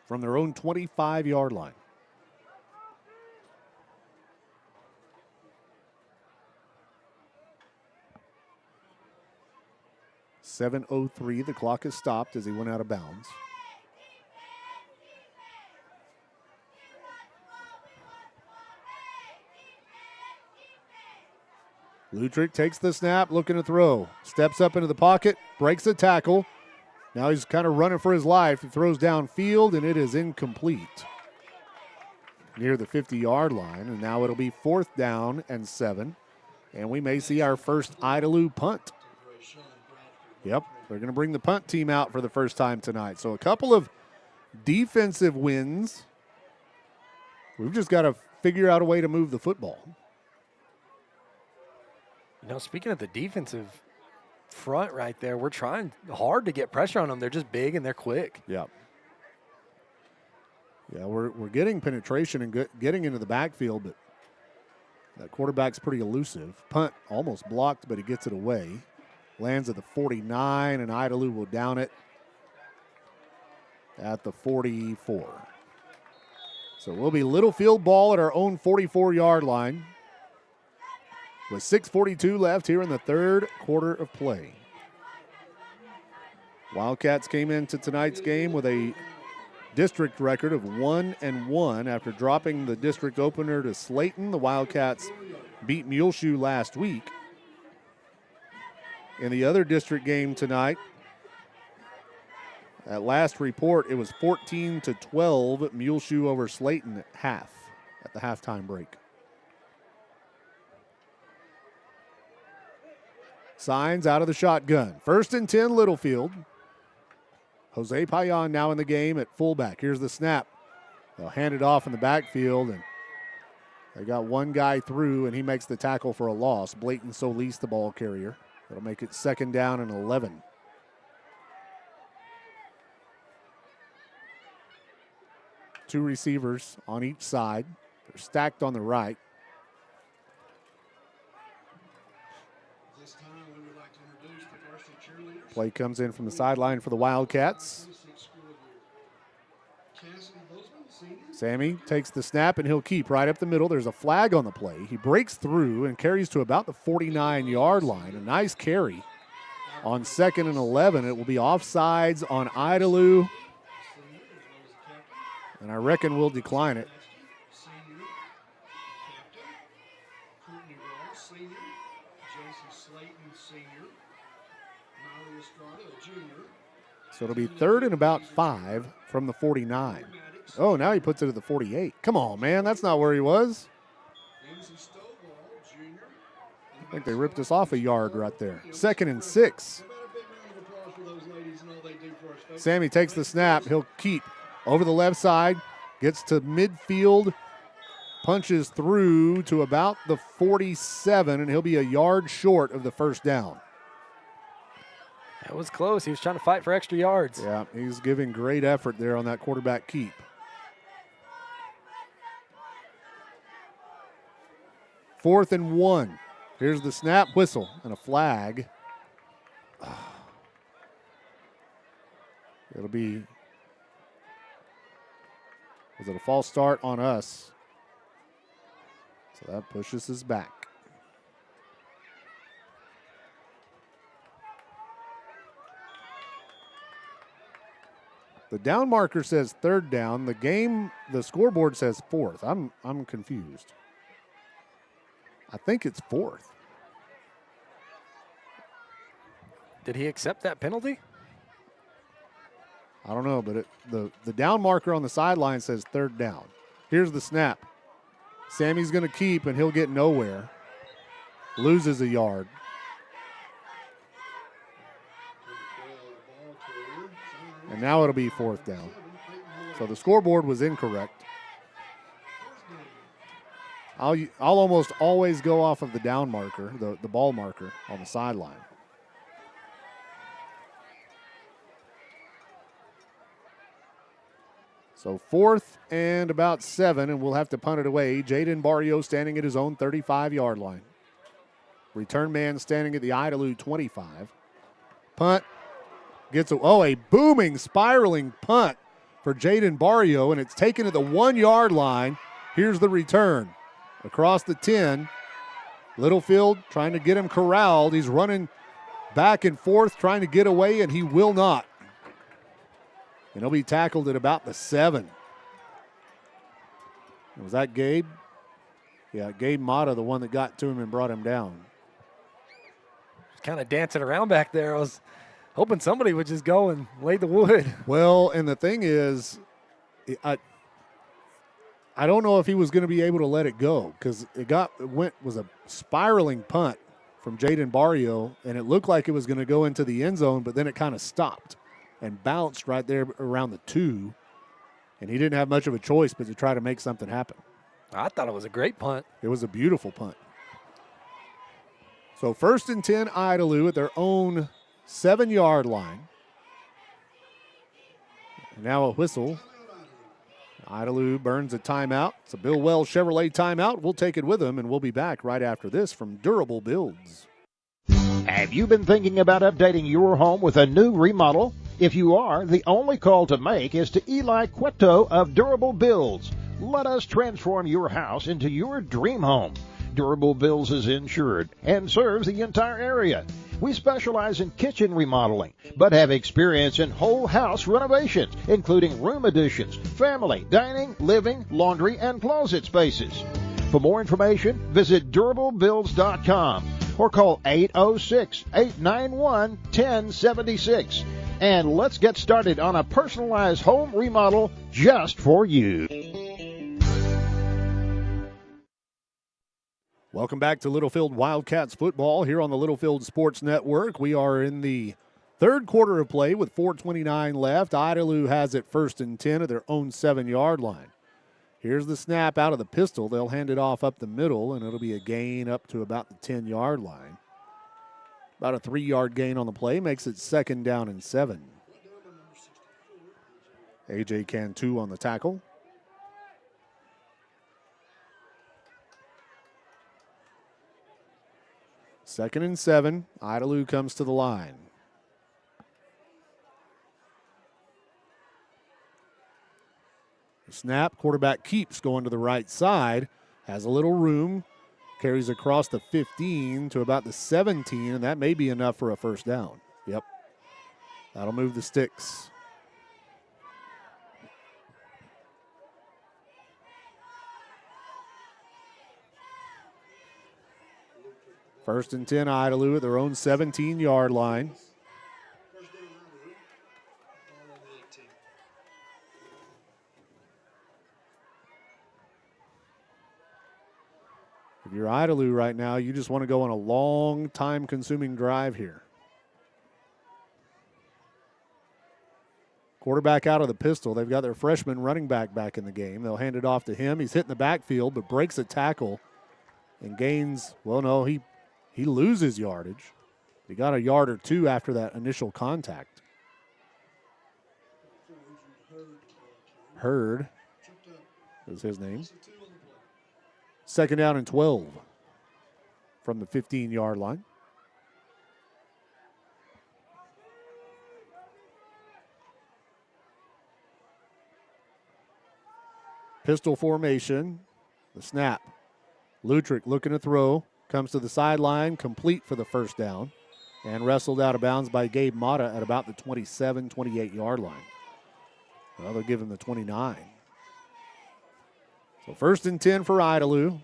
from their own 25-yard line. .703, the clock has stopped as he went out of bounds. Lutrick takes the snap, looking to throw. Steps up into the pocket, breaks a tackle. Now he's kind of running for his life. He throws downfield, and it is incomplete. Near the 50-yard line, and now it'll be 4th down and 7. And we may see our first Idalou punt. Yep, they're going to bring the punt team out for the first time tonight. So a couple of defensive wins. We've just got to figure out a way to move the football. Speaking of the defensive front right there, we're trying hard to get pressure on them. They're just big and they're quick. Yep. Yeah, we're getting penetration and getting into the backfield, but that quarterback's pretty elusive. Punt almost blocked, but he gets it away. Lands at the 49, and Idalou will down it at the 44. So we'll be Littlefield ball at our own 44-yard line with 6:42 left here in the third quarter of play. Wildcats came into tonight's game with a district record of 1-1 after dropping the district opener to Slayton. The Wildcats beat Muleshoe last week. In the other district game tonight, at last report, it was 14-12 Muleshoe over Slayton at the halftime break. Signs out of the shotgun. 1st and 10, Littlefield. Jose Payan now in the game at fullback. Here's the snap. They'll hand it off in the backfield, and they got one guy through, and he makes the tackle for a loss. Blayton Solis, the ball carrier. That'll make it 2nd down and 11. Two receivers on each side. They're stacked on the right. Play comes in from the sideline for the Wildcats. Sammy takes the snap, and he'll keep right up the middle. There's a flag on the play. He breaks through and carries to about the 49-yard line. A nice carry on 2nd and 11. It will be offsides on Idalou, and I reckon we'll decline it. So it'll be 3rd and about 5 from the 49. Oh, now he puts it at the 48. Come on, man. That's not where he was. I think they ripped us off a yard right there. 2nd and 6. Sammy takes the snap. He'll keep over the left side. Gets to midfield. Punches through to about the 47, and he'll be a yard short of the first down. That was close. He was trying to fight for extra yards. Yeah, he's giving great effort there on that quarterback keep. 4th and 1. Here's the snap, whistle, and a flag. It'll be, was it a false start on us? So that pushes us back. The down marker says 3rd down. The scoreboard says 4th. I'm confused. I think it's 4th. Did he accept that penalty? I don't know, but the down marker on the sideline says 3rd down. Here's the snap. Sammy's going to keep, and he'll get nowhere. Loses a yard. And now it'll be 4th down. So the scoreboard was incorrect. I'll almost always go off of the down marker, the ball marker on the sideline. So 4th and about 7, and we'll have to punt it away. Jaden Barrio standing at his own 35-yard line. Return man standing at the Idalou 25. Punt. Gets a booming, spiraling punt for Jaden Barrio, and it's taken at the 1-yard line. Here's the return. Across the 10. Littlefield trying to get him corralled. He's running back and forth trying to get away, and he will not. And he'll be tackled at about the 7. Was that Gabe? Yeah, Gabe Mata, the one that got to him and brought him down. Just kind of dancing around back there. I was hoping somebody would just go and lay the wood. Well, and the thing is, I don't know if he was going to be able to let it go because was a spiraling punt from Jaden Barrio, and it looked like it was going to go into the end zone, but then it kind of stopped and bounced right there around the 2, and he didn't have much of a choice but to try to make something happen. I thought it was a great punt. It was a beautiful punt. So 1st and 10, Idalou at their own 7-yard line. And now a whistle. Idalou burns a timeout. It's a Bill Wells Chevrolet timeout. We'll take it with them, and we'll be back right after this from Durable Builds. Have you been thinking about updating your home with a new remodel? If you are, the only call to make is to Eli Cueto of Durable Builds. Let us transform your house into your dream home. Durable Builds is insured and serves the entire area. We specialize in kitchen remodeling, but have experience in whole house renovations, including room additions, family, dining, living, laundry, and closet spaces. For more information, visit DurableBuilds.com or call 806-891-1076. And let's get started on a personalized home remodel just for you. Welcome back to Littlefield Wildcats football here on the Littlefield Sports Network. We are in the 3rd quarter of play with 4:29 left. Idalou has it 1st and 10 at their own 7-yard line. Here's the snap out of the pistol. They'll hand it off up the middle, and it'll be a gain up to about the 10-yard line. About a 3-yard gain on the play makes it 2nd down and 7. A.J. Cantu on the tackle. Second and 7. Idalou comes to the line. The snap, quarterback keeps going to the right side, has a little room, carries across the 15 to about the 17, and that may be enough for a first down. Yep. That'll move the sticks. First and 10, Idalou at their own 17-yard line. If you're Idalou right now, you just want to go on a long, time-consuming drive here. Quarterback out of the pistol. They've got their freshman running back in the game. They'll hand it off to him. He's hitting the backfield, but breaks a tackle and gains, well, no, he loses yardage. He got a yard or two after that initial contact. Hurd is his name. Second down and 12 from the 15-yard line. Pistol formation. The snap. Lutrick looking to throw. Comes to the sideline, complete for the first down. And wrestled out of bounds by Gabe Mata at about the 27, 28-yard line. Well, they'll give him the 29. So first and 10 for Idalou.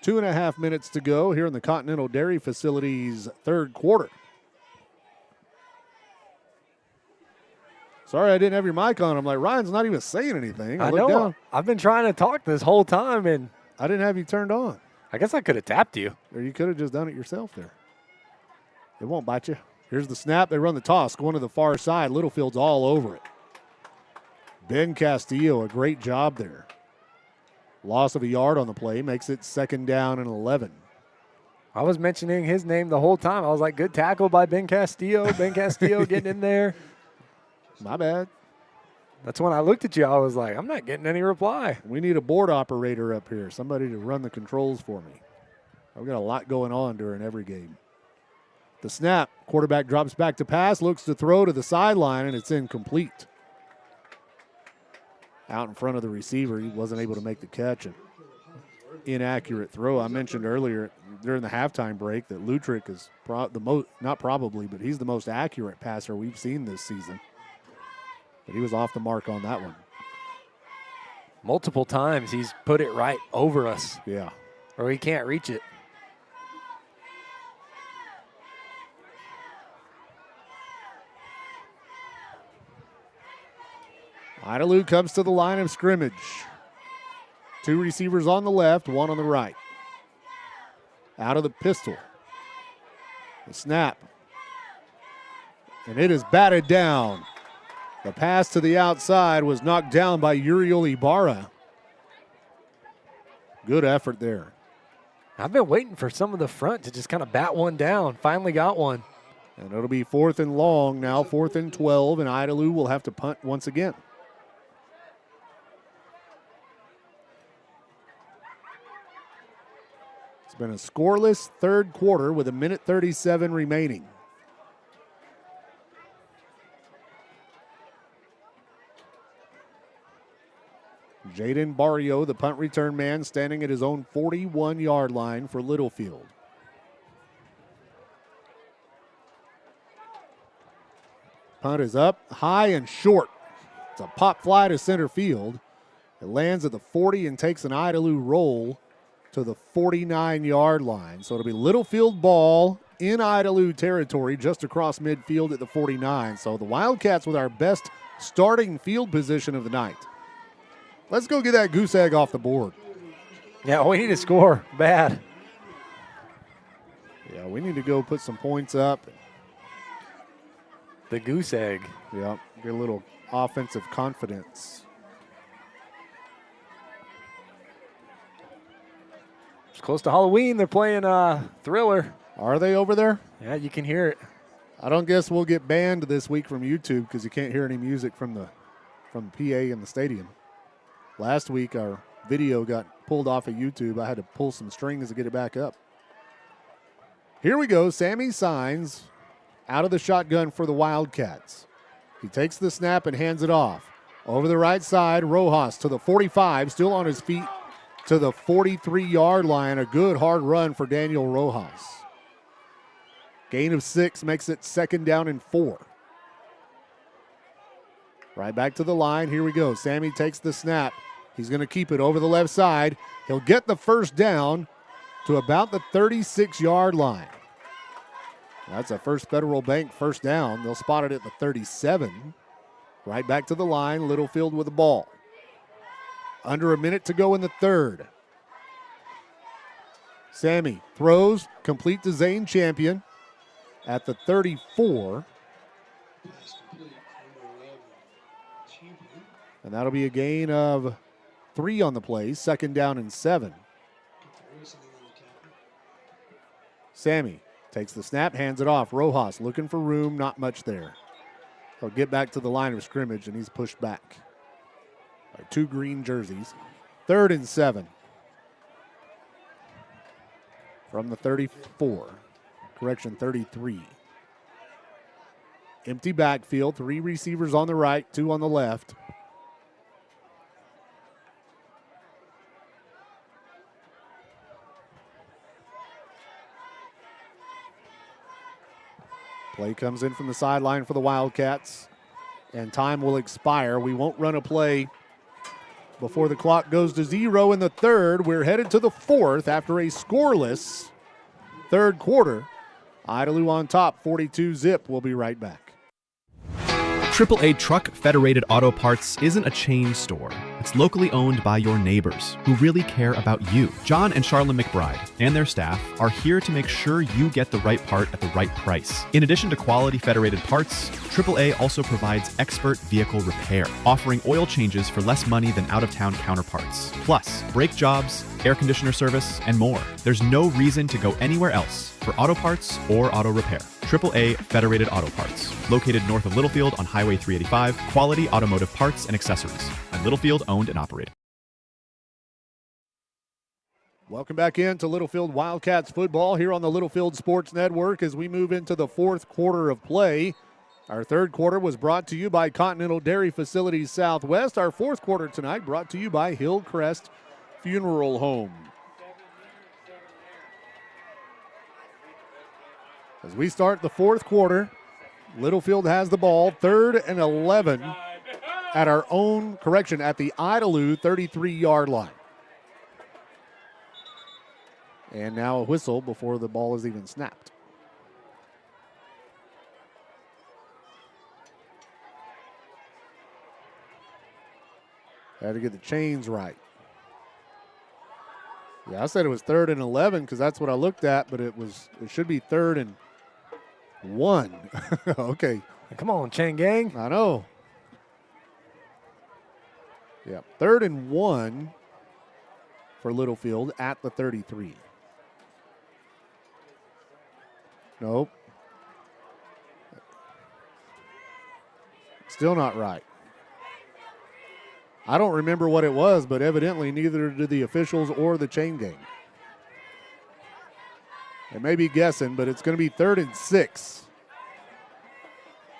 2.5 minutes to go here in the Continental Dairy Facility's third quarter. Sorry I didn't have your mic on. I'm like, Ryan's not even saying anything. I know. Down. I've been trying to talk this whole time, and I didn't have you turned on. I guess I could have tapped you. Or you could have just done it yourself there. It won't bite you. Here's the snap. They run the toss, going to the far side. Littlefield's all over it. Ben Castillo, a great job there. Loss of a yard on the play makes it second down and 11. I was mentioning his name the whole time. I was like, good tackle by Ben Castillo. Ben Castillo getting in there. My bad. That's when I looked at you. I was like, I'm not getting any reply. We need a board operator up here, somebody to run the controls for me. I've got a lot going on during every game. The snap, quarterback drops back to pass, looks to throw to the sideline, and it's incomplete. Out in front of the receiver, he wasn't able to make the catch. An inaccurate throw. I mentioned earlier during the halftime break that Lutrick is he's the most accurate passer we've seen this season. But he was off the mark on that one. Multiple times he's put it right over us. Yeah. Or he can't reach it. Idalou comes to the line of scrimmage. Two receivers on the left, one on the right. Out of the pistol. The snap. And it is batted down. The pass to the outside was knocked down by Uriel Ibarra. Good effort there. I've been waiting for some of the front to just kind of bat one down. Finally got one. And it'll be 4th and long now, 4th and 12, and Idalou will have to punt once again. It's been a scoreless third quarter with 1:37 remaining. Jaden Barrio, the punt return man, standing at his own 41-yard line for Littlefield. Punt is up, high and short. It's a pop fly to center field. It lands at the 40 and takes an Idalou roll to the 49-yard line. So it'll be Littlefield ball in Idalou territory just across midfield at the 49. So the Wildcats with our best starting field position of the night. Let's go get that goose egg off the board. Yeah, we need to score bad. Yeah, we need to go put some points up. The goose egg. Yeah, get a little offensive confidence. It's close to Halloween. They're playing Thriller. Are they over there? Yeah, you can hear it. I don't guess we'll get banned this week from YouTube because you can't hear any music from the PA in the stadium. Last week, our video got pulled off of YouTube. I had to pull some strings to get it back up. Here we go. Sammy Signs out of the shotgun for the Wildcats. He takes the snap and hands it off. Over the right side, Rojas to the 45, still on his feet to the 43-yard line. A good hard run for Daniel Rojas. Gain of 6 makes it 2nd down and 4. Right back to the line. Here we go. Sammy takes the snap. He's going to keep it over the left side. He'll get the first down to about the 36-yard line. That's a First Federal Bank first down. They'll spot it at the 37. Right back to the line. Littlefield with the ball. Under a minute to go in the third. Sammy throws, complete to Zane Champion at the 34. And that'll be a gain of 3 on the play, 2nd down and 7. Sammy takes the snap, hands it off. Rojas looking for room, not much there. He'll get back to the line of scrimmage, and he's pushed back by 2 green jerseys. 3rd and 7 from the 34. Correction, 33. Empty backfield, 3 receivers on the right, 2 on the left. Play comes in from the sideline for the Wildcats, and time will expire. We won't run a play before the clock goes to 0 in the third. We're headed to the fourth after a scoreless third quarter. Idalou on top, 42-zip. We'll be right back. AAA Truck Federated Auto Parts isn't a chain store. It's locally owned by your neighbors who really care about you. John and Charlene McBride and their staff are here to make sure you get the right part at the right price. In addition to quality federated parts, AAA also provides expert vehicle repair, offering oil changes for less money than out-of-town counterparts. Plus, brake jobs, air conditioner service, and more. There's no reason to go anywhere else for auto parts or auto repair. AAA Federated Auto Parts, located north of Littlefield on Highway 385, quality automotive parts and accessories, and Littlefield owned and operated. Welcome back into Littlefield Wildcats football here on the Littlefield Sports Network as we move into the fourth quarter of play. Our third quarter was brought to you by Continental Dairy Facilities Southwest. Our fourth quarter tonight brought to you by Hillcrest Funeral Home. As we start the fourth quarter, Littlefield has the ball, 3rd and 11 at our own, at the Idalou 33-yard line. And now a whistle before the ball is even snapped. Had to get the chains right. Yeah, I said it was 3rd and 11 because that's what I looked at, but it should be 3rd and 1. Okay. Come on, chain gang. I know. Yeah, 3rd and 1 for Littlefield at the 33. Nope. Still not right. I don't remember what it was, but evidently neither did the officials or the chain gang. They may be guessing, but it's going to be 3rd and 6.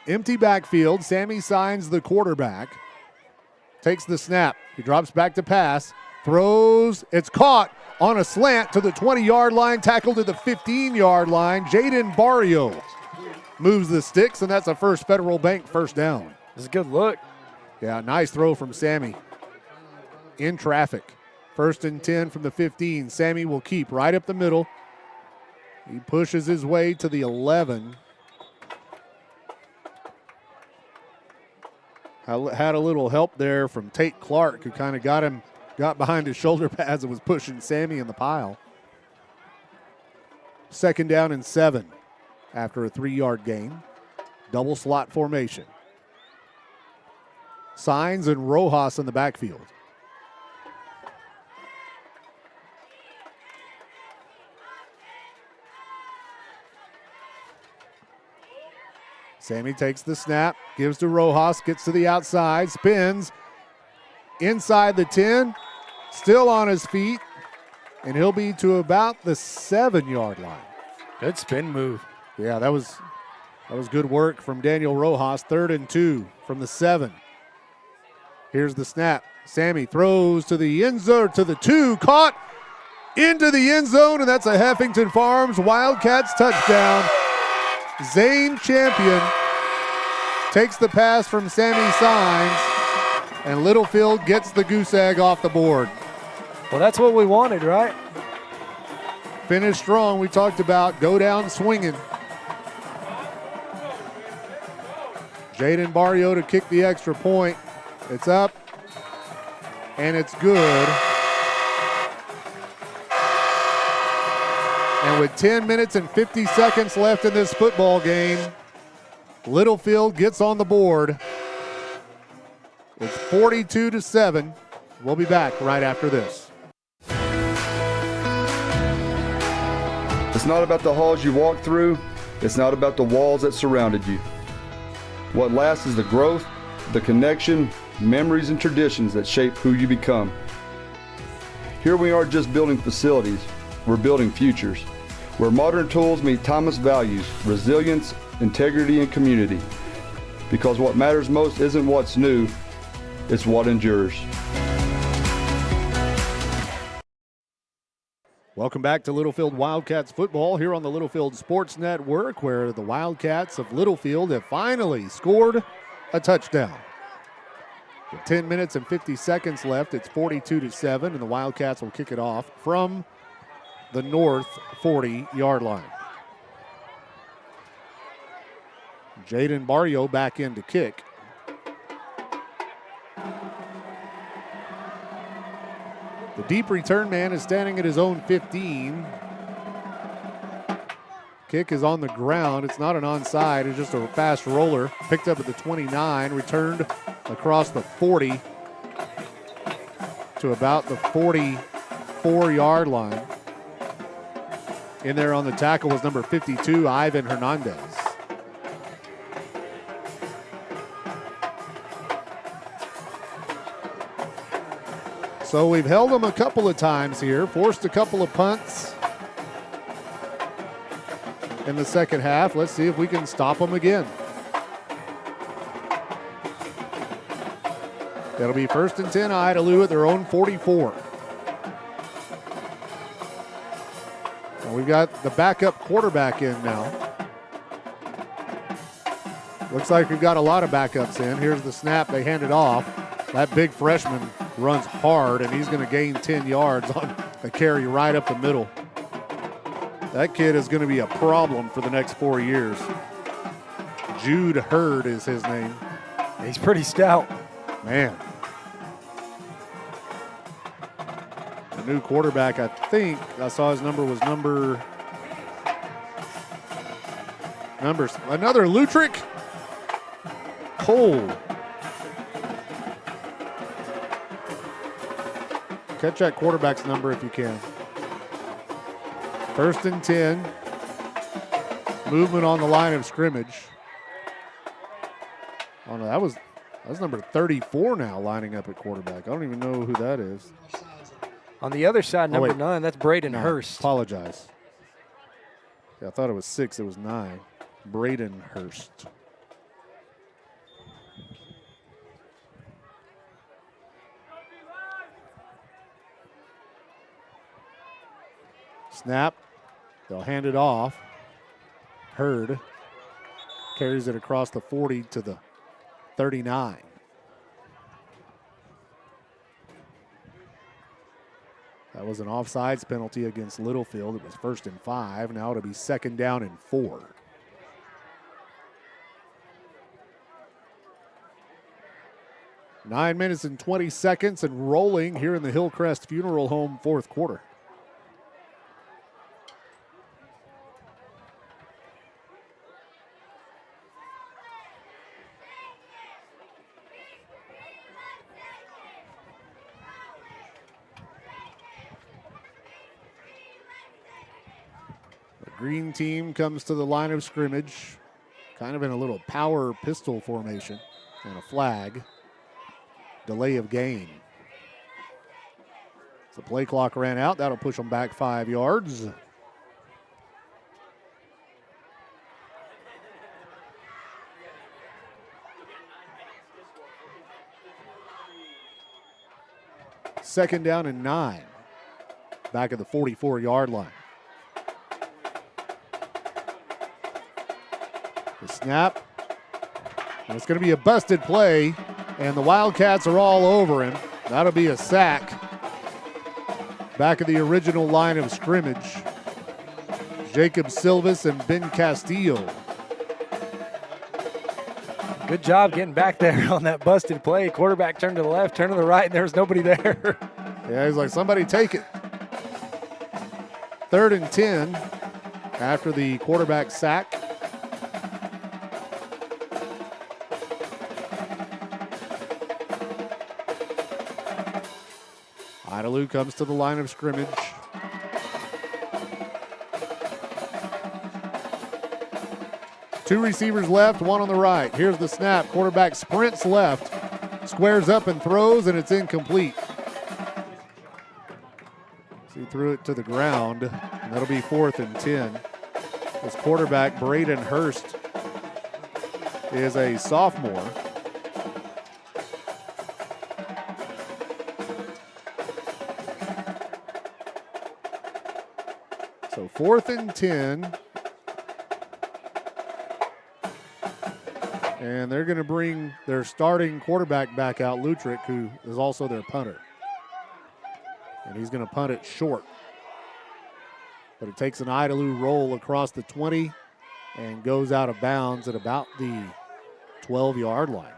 Empty backfield. Sammy signs the quarterback. Takes the snap. He drops back to pass. Throws. It's caught on a slant to the 20-yard line. Tackled to the 15-yard line. Jaden Barrio moves the sticks, and that's a First Federal Bank first down. This is a good look. Yeah, nice throw from Sammy. In traffic. 1st and 10 from the 15. Sammy will keep right up the middle. He pushes his way to the 11. I had a little help there from Tate Clark, who kind of got behind his shoulder pads and was pushing Sammy in the pile. 2nd down and 7 after a 3-yard gain. Double slot formation. Signs and Rojas in the backfield. Sammy takes the snap, gives to Rojas, gets to the outside, spins inside the 10, still on his feet, and he'll be to about the 7-yard line. Good spin move. Yeah, that was That was good work from Daniel Rojas. 3rd and 2 from the 7. Here's the snap. Sammy throws to the end zone, to the 2, caught into the end zone, and that's a Heffington Farms Wildcats touchdown. Zane Champion takes the pass from Sammy Signs, and Littlefield gets the goose egg off the board. Well, that's what we wanted, right? Finish strong. We talked about go down swinging. Jaden Barrio to kick the extra point. It's up, and it's good. And with 10 minutes and 50 seconds left in this football game, Littlefield gets on the board. It's 42-7. We'll be back right after this. It's not about the halls you walk through. It's not about the walls that surrounded you. What lasts is the growth, the connection, memories, and traditions that shape who you become. Here we aren't just building facilities, we're building futures, where modern tools meet timeless values, resilience, integrity, and community. Because what matters most isn't what's new, it's what endures. Welcome back to Littlefield Wildcats football here on the Littlefield Sports Network, where the Wildcats of Littlefield have finally scored a touchdown. With 10 minutes and 50 seconds left, it's 42-7, and the Wildcats will kick it off from the north 40-yard line. Jaden Barrio back in to kick. The deep return man is standing at his own 15. Kick is on the ground. It's not an onside. It's just a fast roller. Picked up at the 29, returned across the 40 to about the 44-yard line. In there on the tackle was number 52, Ivan Hernandez. So we've held them a couple of times here, forced a couple of punts in the second half. Let's see if we can stop them again. That'll be 1st and 10, Idalou at their own 44. And we've got the backup quarterback in now. Looks like we've got a lot of backups in. Here's the snap. They hand it off. That big freshman runs hard, and he's going to gain 10 yards on the carry right up the middle. That kid is going to be a problem for the next 4 years. Jude Hurd is his name. He's pretty stout. Man. The new quarterback, I think, I saw his number was numbers. Another Lutrick Cole. Catch that quarterback's number if you can. 1st and 10. Movement on the line of scrimmage. Oh no, that was number 34 now lining up at quarterback. I don't even know who that is. On the other side, number 9, that's Braden Hurst. Apologize. Yeah, I thought it was 6. It was 9. Braden Hurst. Snap. They'll hand it off. Hurd carries it across the 40 to the 39. That was an offsides penalty against Littlefield. It was 1st and 5. Now it'll be 2nd down and 4. Nine minutes and 20 seconds and rolling here in the Hillcrest Funeral Home 4th quarter. Green team comes to the line of scrimmage, kind of in a little power pistol formation, and a flag. Delay of game. The play clock ran out. That'll push them back 5 yards. 2nd down and 9. Back at the 44-yard line. The snap. And it's going to be a busted play, and the Wildcats are all over him. That'll be a sack. Back at the original line of scrimmage. Jacob Silvas and Ben Castillo. Good job getting back there on that busted play. Quarterback turned to the left, turned to the right, and there was nobody there. Yeah, he's like, somebody take it. 3rd and 10 after the quarterback sack. Idalou comes to the line of scrimmage. Two receivers left, one on the right. Here's the snap. Quarterback sprints left, squares up and throws, and it's incomplete. So he threw it to the ground, and that'll be 4th and 10. His quarterback, Braden Hurst, is a sophomore. So 4th and 10. And they're going to bring their starting quarterback back out, Lutrick, who is also their punter. And he's going to punt it short. But it takes an Idalou roll across the 20 and goes out of bounds at about the 12-yard line.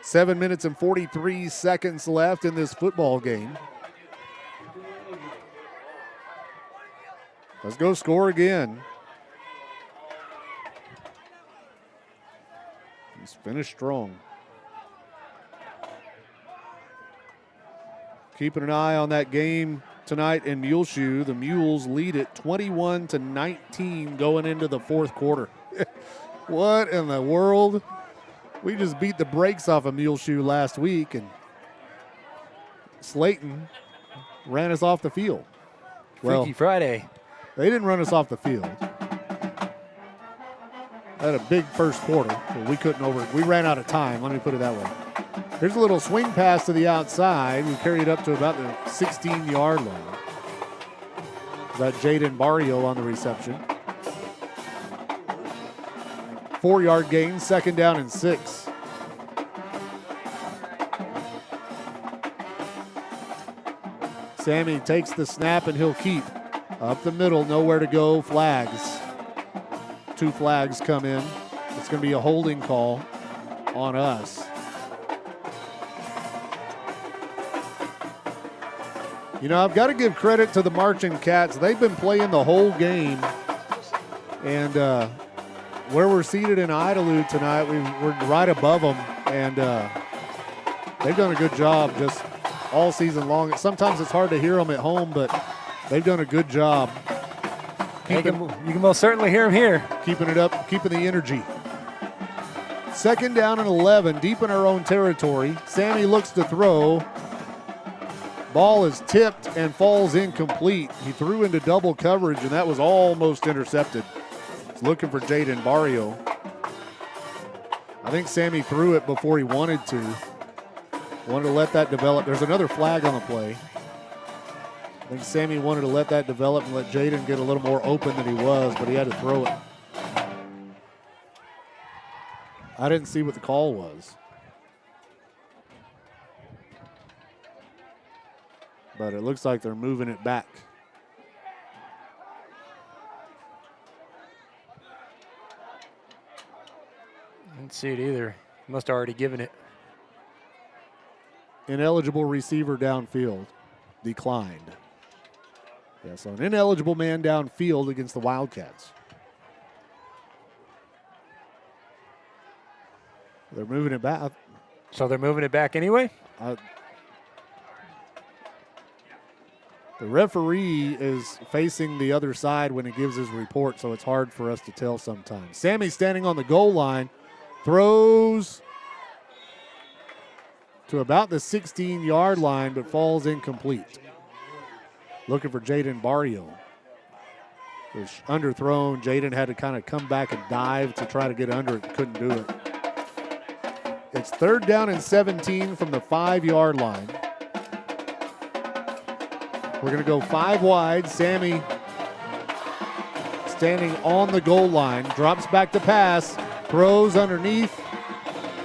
7 minutes and 43 seconds left in this football game. Let's go score again. He's finished strong. Keeping an eye on that game tonight in Muleshoe. The Mules lead it 21-19 going into the 4th quarter. What in the world? We just beat the brakes off of Muleshoe last week, and Slayton ran us off the field. Freaky Friday. They didn't run us off the field. Had a big first quarter, but we ran out of time, let me put it that way. Here's a little swing pass to the outside. We carried it up to about the 16-yard line. Got Jaden Barrio on the reception. 4-yard gain, 2nd down and 6. Sammy takes the snap and he'll keep. Up the middle, nowhere to go, flags. 2 flags come in. It's going to be a holding call on us. You know, I've got to give credit to the Marching Cats. They've been playing the whole game. And where we're seated in Idalou tonight, we're right above them. And they've done a good job just all season long. Sometimes it's hard to hear them at home, but they've done a good job. You can most certainly hear them here. Keeping it up, keeping the energy. 2nd down and 11, deep in our own territory. Sammy looks to throw. Ball is tipped and falls incomplete. He threw into double coverage, and that was almost intercepted. He's looking for Jaden Barrio. I think Sammy threw it before he wanted to. Wanted to let that develop. There's another flag on the play. I think Sammy wanted to let that develop and let Jaden get a little more open than he was, but he had to throw it. I didn't see what the call was. But it looks like they're moving it back. I didn't see it either. Must have already given it. Ineligible receiver downfield. Declined. Yeah, so an ineligible man downfield against the Wildcats. They're moving it back. So they're moving it back anyway? The referee is facing the other side when he gives his report, so it's hard for us to tell sometimes. Sammy's standing on the goal line, throws to about the 16-yard line, but falls incomplete. Looking for Jaden Barrio. It was underthrown. Jaden had to kind of come back and dive to try to get under it. Couldn't do it. It's 3rd down and 17 from the 5-yard line. We're going to go 5 wide. Sammy standing on the goal line, drops back to pass, throws underneath,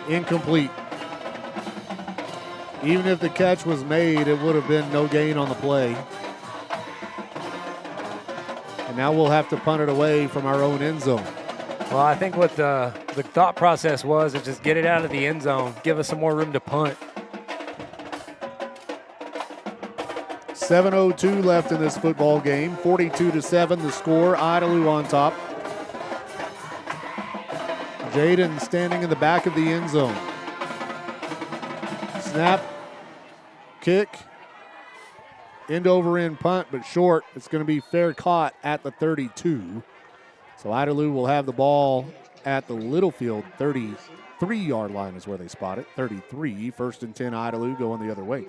incomplete. Even if the catch was made, it would have been no gain on the play. And now we'll have to punt it away from our own end zone. Well, I think what the thought process was is just get it out of the end zone, give us some more room to punt. 7:02 left in this football game. 42-7 the score. Idalou on top. Jaden standing in the back of the end zone. Snap, kick, end over end punt, but short. It's going to be fair caught at the 32. So Idalou will have the ball at the Littlefield 33-yard line is where they spot it. 33, 1st and 10 Idalou going the other way.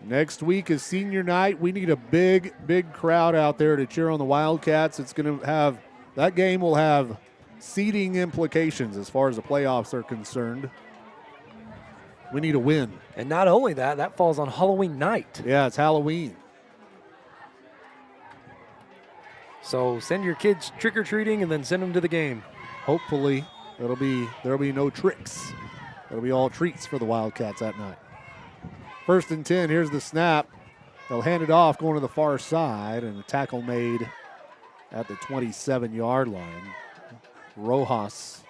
Next week is senior night. We need a big, big crowd out there to cheer on the Wildcats. It's going to have, that game will have seeding implications as far as the playoffs are concerned. We need a win. And not only that, that falls on Halloween night. Yeah, it's Halloween. So send your kids trick-or-treating and then send them to the game. Hopefully, there'll be no tricks. It'll be all treats for the Wildcats that night. 1st and 10, here's the snap. They'll hand it off going to the far side, and a tackle made at the 27-yard line. Rojas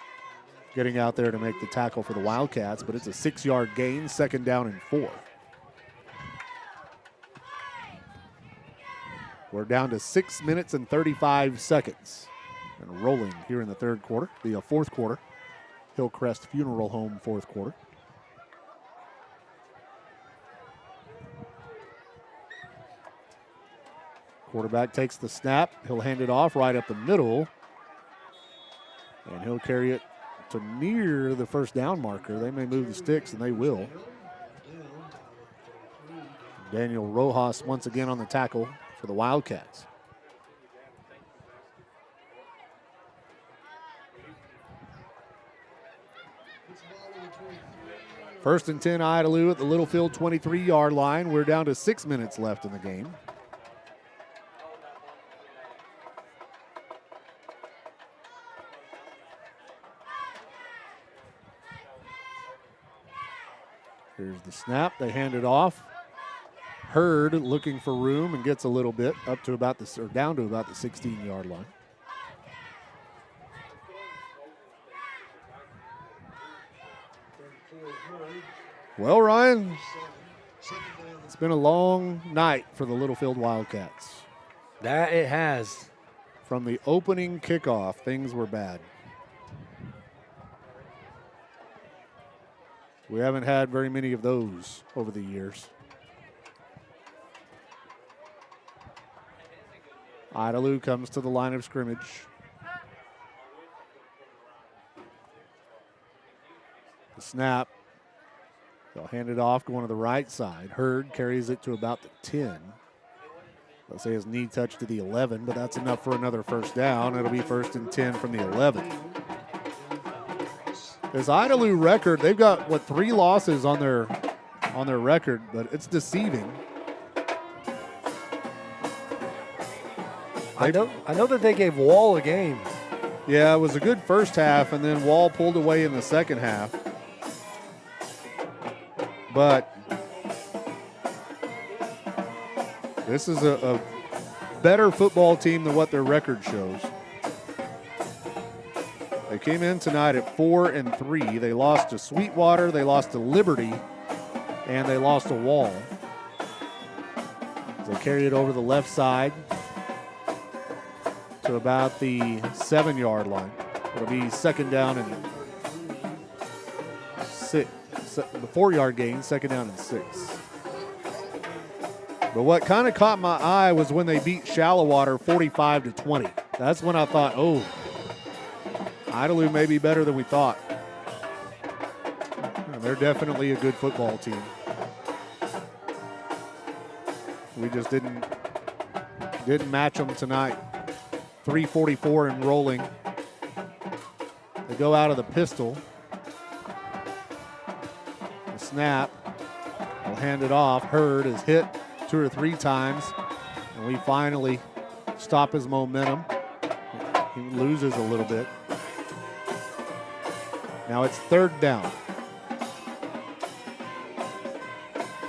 getting out there to make the tackle for the Wildcats, but it's a 6-yard gain, 2nd down and 4. We're down to 6 minutes and 35 seconds and rolling here in the 4th quarter. Hillcrest Funeral Home 4th quarter. Quarterback takes the snap. He'll hand it off right up the middle. And he'll carry it to near the 1st down marker. They may move the sticks, and they will. Daniel Rojas once again on the tackle for the Wildcats. First and 10 Idalou at the Littlefield 23-yard line. We're down to 6 minutes left in the game. Here's the snap. They hand it off. Hurd looking for room and gets a little bit up to about the, or down to about the 16-yard line. Well, Ryan, it's been a long night for the Littlefield Wildcats. That it has. From the opening kickoff, things were bad. We haven't had very many of those over the years. Idalou comes to the line of scrimmage. The snap. They'll hand it off going to the right side. Hurd carries it to about the 10. Let's say his knee touch to the 11, but that's enough for another 1st down. It'll be 1st and 10 from the 11. This Idalou record, they've got, 3 losses on their record, but it's deceiving. I know that they gave Wall a game. Yeah, it was a good first half, and then Wall pulled away in the second half. But this is a better football team than what their record shows. They came in tonight at 4-3. They lost to Sweetwater, they lost to Liberty, and they lost to Wall. They carry it over the left side to about the 7-yard line. It'll be 2nd down and 6. The 4-yard gain, 2nd down and 6. But what kind of caught my eye was when they beat Shallowater 45-20. That's when I thought, oh, Idalou may be better than we thought. And they're definitely a good football team. We just didn't match them tonight. 3:44 and rolling. They go out of the pistol. The snap. They'll hand it off. Hurd is hit 2 or 3 times. And we finally stop his momentum. He loses a little bit. Now it's 3rd down.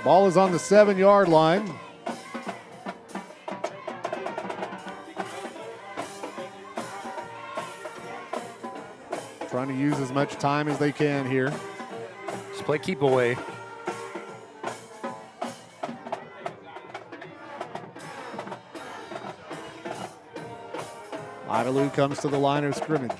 Ball is on the 7-yard line. Trying to use as much time as they can here. Just play keep away. Idalou comes to the line of scrimmage.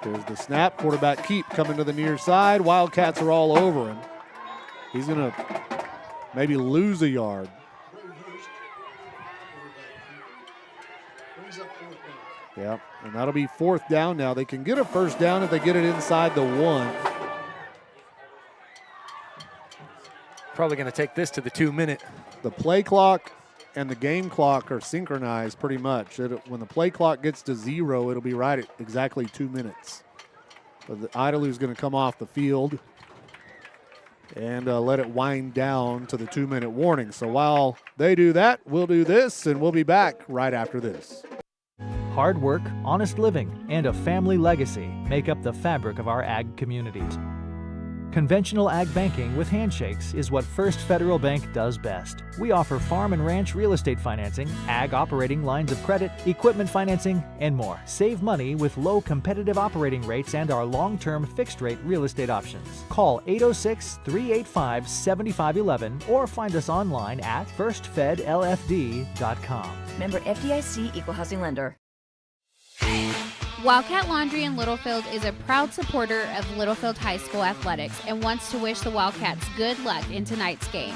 There's the snap. Quarterback keep coming to the near side. Wildcats are all over him. He's going to maybe lose a yard. Yeah, and that'll be 4th down now. They can get a first down if they get it inside the 1. Probably going to take this to the 2-minute. The play clock and the game clock are synchronized pretty much. When the play clock gets to 0, it'll be right at exactly 2 minutes. But the Idalou's going to come off the field and let it wind down to the 2-minute warning. So while they do that, we'll do this, and we'll be back right after this. Hard work, honest living, and a family legacy make up the fabric of our ag communities. Conventional ag banking with handshakes is what First Federal Bank does best. We offer farm and ranch real estate financing, ag operating lines of credit, equipment financing, and more. Save money with low competitive operating rates and our long-term fixed-rate real estate options. Call 806-385-7511 or find us online at firstfedlfd.com. Member FDIC Equal Housing Lender. Wildcat Laundry in Littlefield is a proud supporter of Littlefield High School athletics and wants to wish the Wildcats good luck in tonight's game.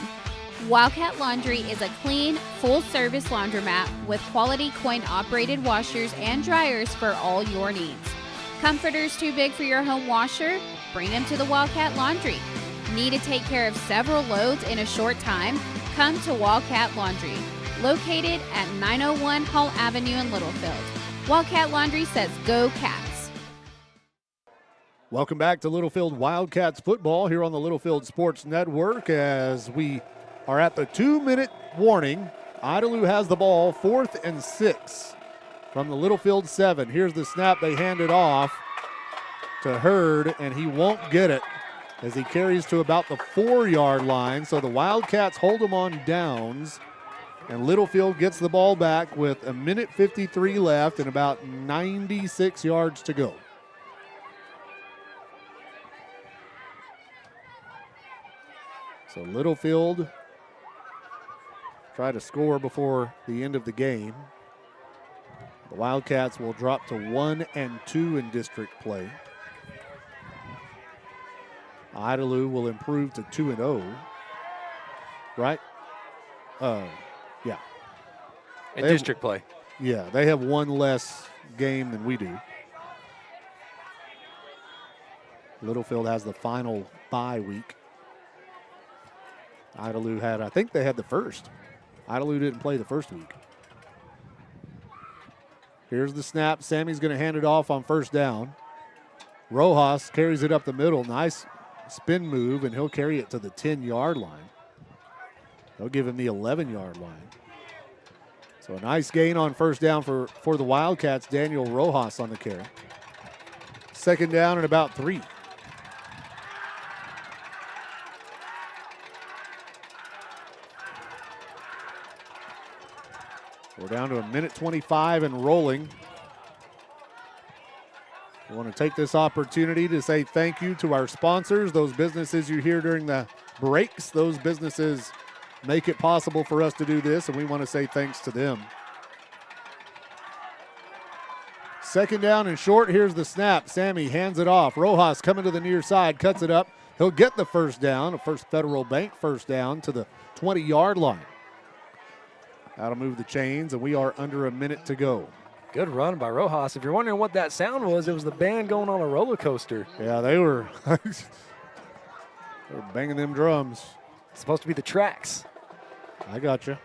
Wildcat Laundry is a clean, full-service laundromat with quality coin-operated washers and dryers for all your needs. Comforters too big for your home washer? Bring them to the Wildcat Laundry. Need to take care of several loads in a short time? Come to Wildcat Laundry, located at 901 Hall Avenue in Littlefield. Wildcat Laundry says go Cats. Welcome back to Littlefield Wildcats football here on the Littlefield Sports Network as we are at the 2-minute warning. Idalou has the ball, 4th and 6 from the Littlefield 7. Here's the snap. They hand it off to Hurd, and he won't get it as he carries to about the 4-yard line. So the Wildcats hold him on downs. And Littlefield gets the ball back with 1:53 left and about 96 yards to go. So Littlefield try to score before the end of the game. The Wildcats will drop to 1-2 in district play. Idalou will improve to 2-0. Right? Yeah. In district play. Yeah, they have one less game than we do. Littlefield has the final bye week. Idalou had, I think they had the first. Idalou didn't play the first week. Here's the snap. Sammy's going to hand it off on 1st down. Rojas carries it up the middle. Nice spin move, and he'll carry it to the 10-yard line. They'll give him the 11-yard line. So a nice gain on 1st down for the Wildcats. Daniel Rojas on the carry. 2nd down and about 3. We're down to 1:25 and rolling. I want to take this opportunity to say thank you to our sponsors, those businesses you hear during the breaks. Those businesses make it possible for us to do this, and we want to say thanks to them. 2nd down and short. Here's the snap. Sammy hands it off. Rojas coming to the near side, cuts it up. He'll get the 1st down, a First Federal Bank 1st down to the 20-yard line. That'll move the chains, and we are under a minute to go. Good run by Rojas. If you're wondering what that sound was, it was the band going on a roller coaster. Yeah, they were, they were banging them drums. It's supposed to be the tracks. I got you.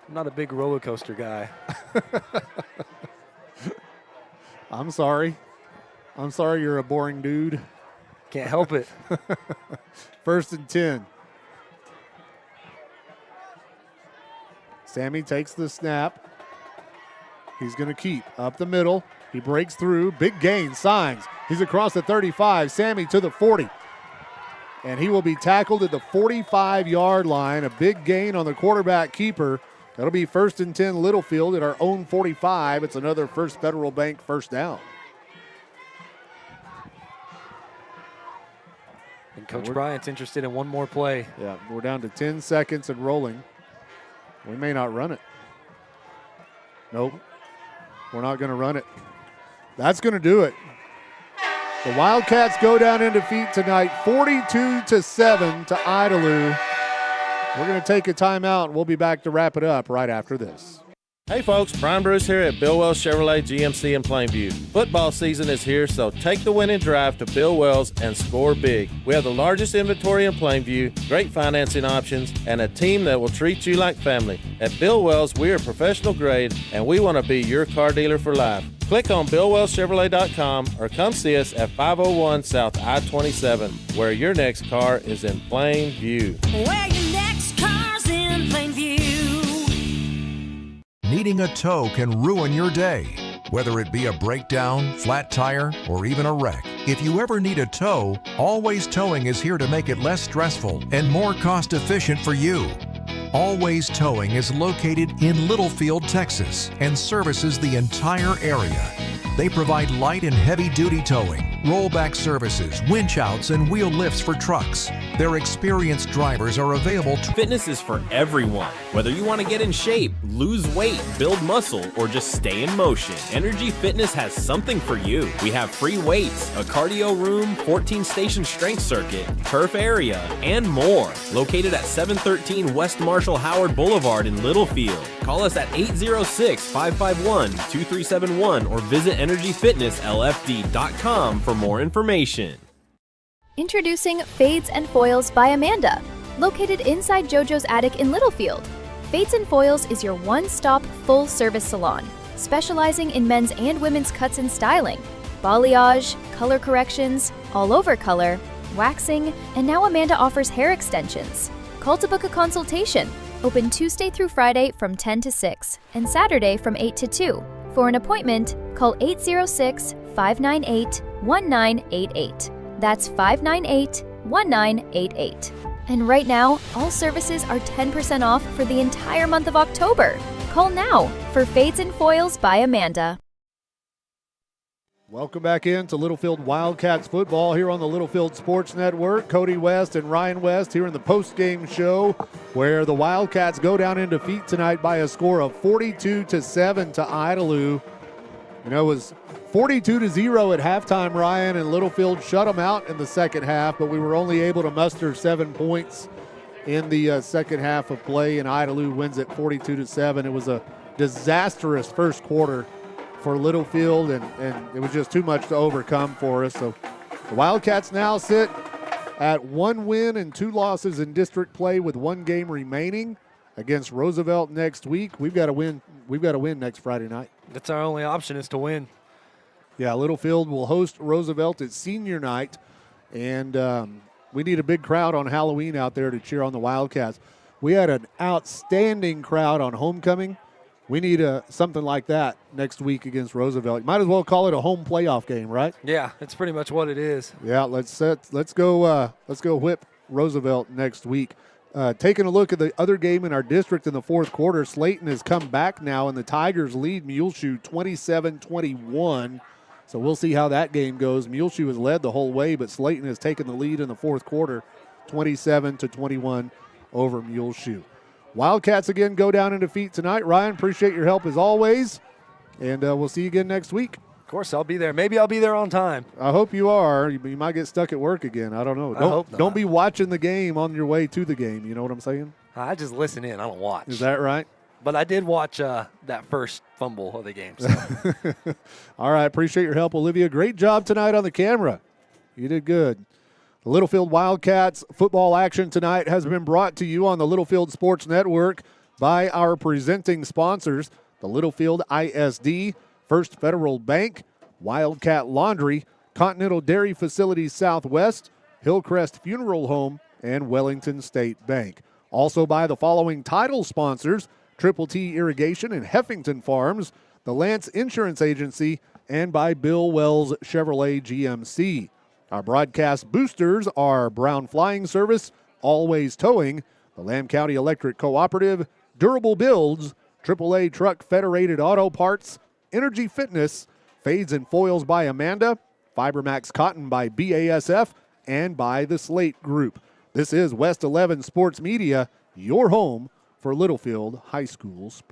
I'm not a big roller coaster guy. I'm sorry. I'm sorry you're a boring dude. Can't help it. 1st and 10. Sammy takes the snap. He's going to keep up the middle. He breaks through. Big gain, signs. He's across the 35. Sammy to the 40. And he will be tackled at the 45-yard line. A big gain on the quarterback keeper. That'll be 1st and 10 Littlefield at our own 45. It's another First Federal Bank first down. And Coach Bryant's interested in one more play. Yeah, we're down to 10 seconds and rolling. We may not run it. Nope. We're not going to run it. That's going to do it. The Wildcats go down in defeat tonight, 42-7 to Idalou. We're going to take a timeout, and we'll be back to wrap it up right after this. Hey folks, Brian Bruce here at Bill Wells Chevrolet GMC in Plainview. Football season is here, so take the winning drive to Bill Wells and score big. We have the largest inventory in Plainview, great financing options, and a team that will treat you like family. At Bill Wells, we are professional grade, and we want to be your car dealer for life. Click on BillWellsChevrolet.com or come see us at 501 South I-27, where your next car is in plain view. Where your next car's in plain view. Needing a tow can ruin your day. Whether it be a breakdown, flat tire, or even a wreck. If you ever need a tow, Always Towing is here to make it less stressful and more cost efficient for you. Always Towing is located in Littlefield, Texas, and services the entire area. They provide light and heavy duty towing, rollback services, winch outs, and wheel lifts for trucks. Their experienced drivers are available to... Fitness is for everyone. Whether you want to get in shape, lose weight, build muscle, or just stay in motion, Energy Fitness has something for you. We have free weights, a cardio room, 14-station strength circuit, turf area, and more. Located at 713 West Marshall Howard Boulevard in Littlefield. Call us at 806-551-2371 or visit EnergyFitnessLFD.com for more information. Introducing Fades and Foils by Amanda, located inside JoJo's attic in Littlefield. Fades and Foils is your one-stop full-service salon, specializing in men's and women's cuts and styling, balayage, color corrections, all-over color, waxing, and now Amanda offers hair extensions. Call to book a consultation. Open Tuesday through Friday from 10 to 6 and Saturday from 8 to 2. For an appointment, call 806-598-1988. That's 598-1988. And right now, all services are 10% off for the entire month of October. Call now for Fades and Foils by Amanda. Welcome back in to Littlefield Wildcats football here on the Littlefield Sports Network. Cody West and Ryan West here in the postgame show, where the Wildcats go down in defeat tonight by a score of 42-7 to Idalou. You know, it was 42-0 at halftime, Ryan, and Littlefield shut them out in the second half, but we were only able to muster 7 points in the second half of play, and Idalou wins it 42-7. It was a disastrous first quarter for Littlefield, and it was just too much to overcome for us. So the Wildcats now sit at 1 win and 2 losses in district play with 1 game remaining against Roosevelt next week. We've got to win. We've got to win next Friday night. That's our only option, is to win. Yeah, Littlefield will host Roosevelt at senior night, and we need a big crowd on Halloween out there to cheer on the Wildcats. We had an outstanding crowd on homecoming. We need something like that next week against Roosevelt. You might as well call it a home playoff game, right? Yeah, that's pretty much what it is. Yeah, let's go whip Roosevelt next week. Taking a look at the other game in our district in the fourth quarter, Slayton has come back now, and the Tigers lead Muleshoe 27-21. So we'll see how that game goes. Muleshoe has led the whole way, but Slayton has taken the lead in the fourth quarter, 27-21 over Muleshoe. Wildcats again go down in defeat tonight. Ryan, appreciate your help as always, and we'll see you again next week. Of course, I'll be there. Maybe I'll be there on time. I hope you are. You might get stuck at work again. I don't know. I hope not. Don't be watching the game on your way to the game. You know what I'm saying? I just listen in. I don't watch. Is that right? But I did watch that first fumble of the game. So. All right. Appreciate your help, Olivia. Great job tonight on the camera. You did good. The Littlefield Wildcats football action tonight has been brought to you on the Littlefield Sports Network by our presenting sponsors, the Littlefield ISD, First Federal Bank, Wildcat Laundry, Continental Dairy Facilities Southwest, Hillcrest Funeral Home, and Wellington State Bank. Also by the following title sponsors, Triple T Irrigation and Heffington Farms, the Lance Insurance Agency, and by Bill Wells Chevrolet GMC. Our broadcast boosters are Brown Flying Service, Always Towing, the Lamb County Electric Cooperative, Durable Builds, AAA Truck Federated Auto Parts, Energy Fitness, Fades and Foils by Amanda, Fibermax Cotton by BASF, and by the Slate Group. This is West 11 Sports Media, your home for Littlefield High School sports.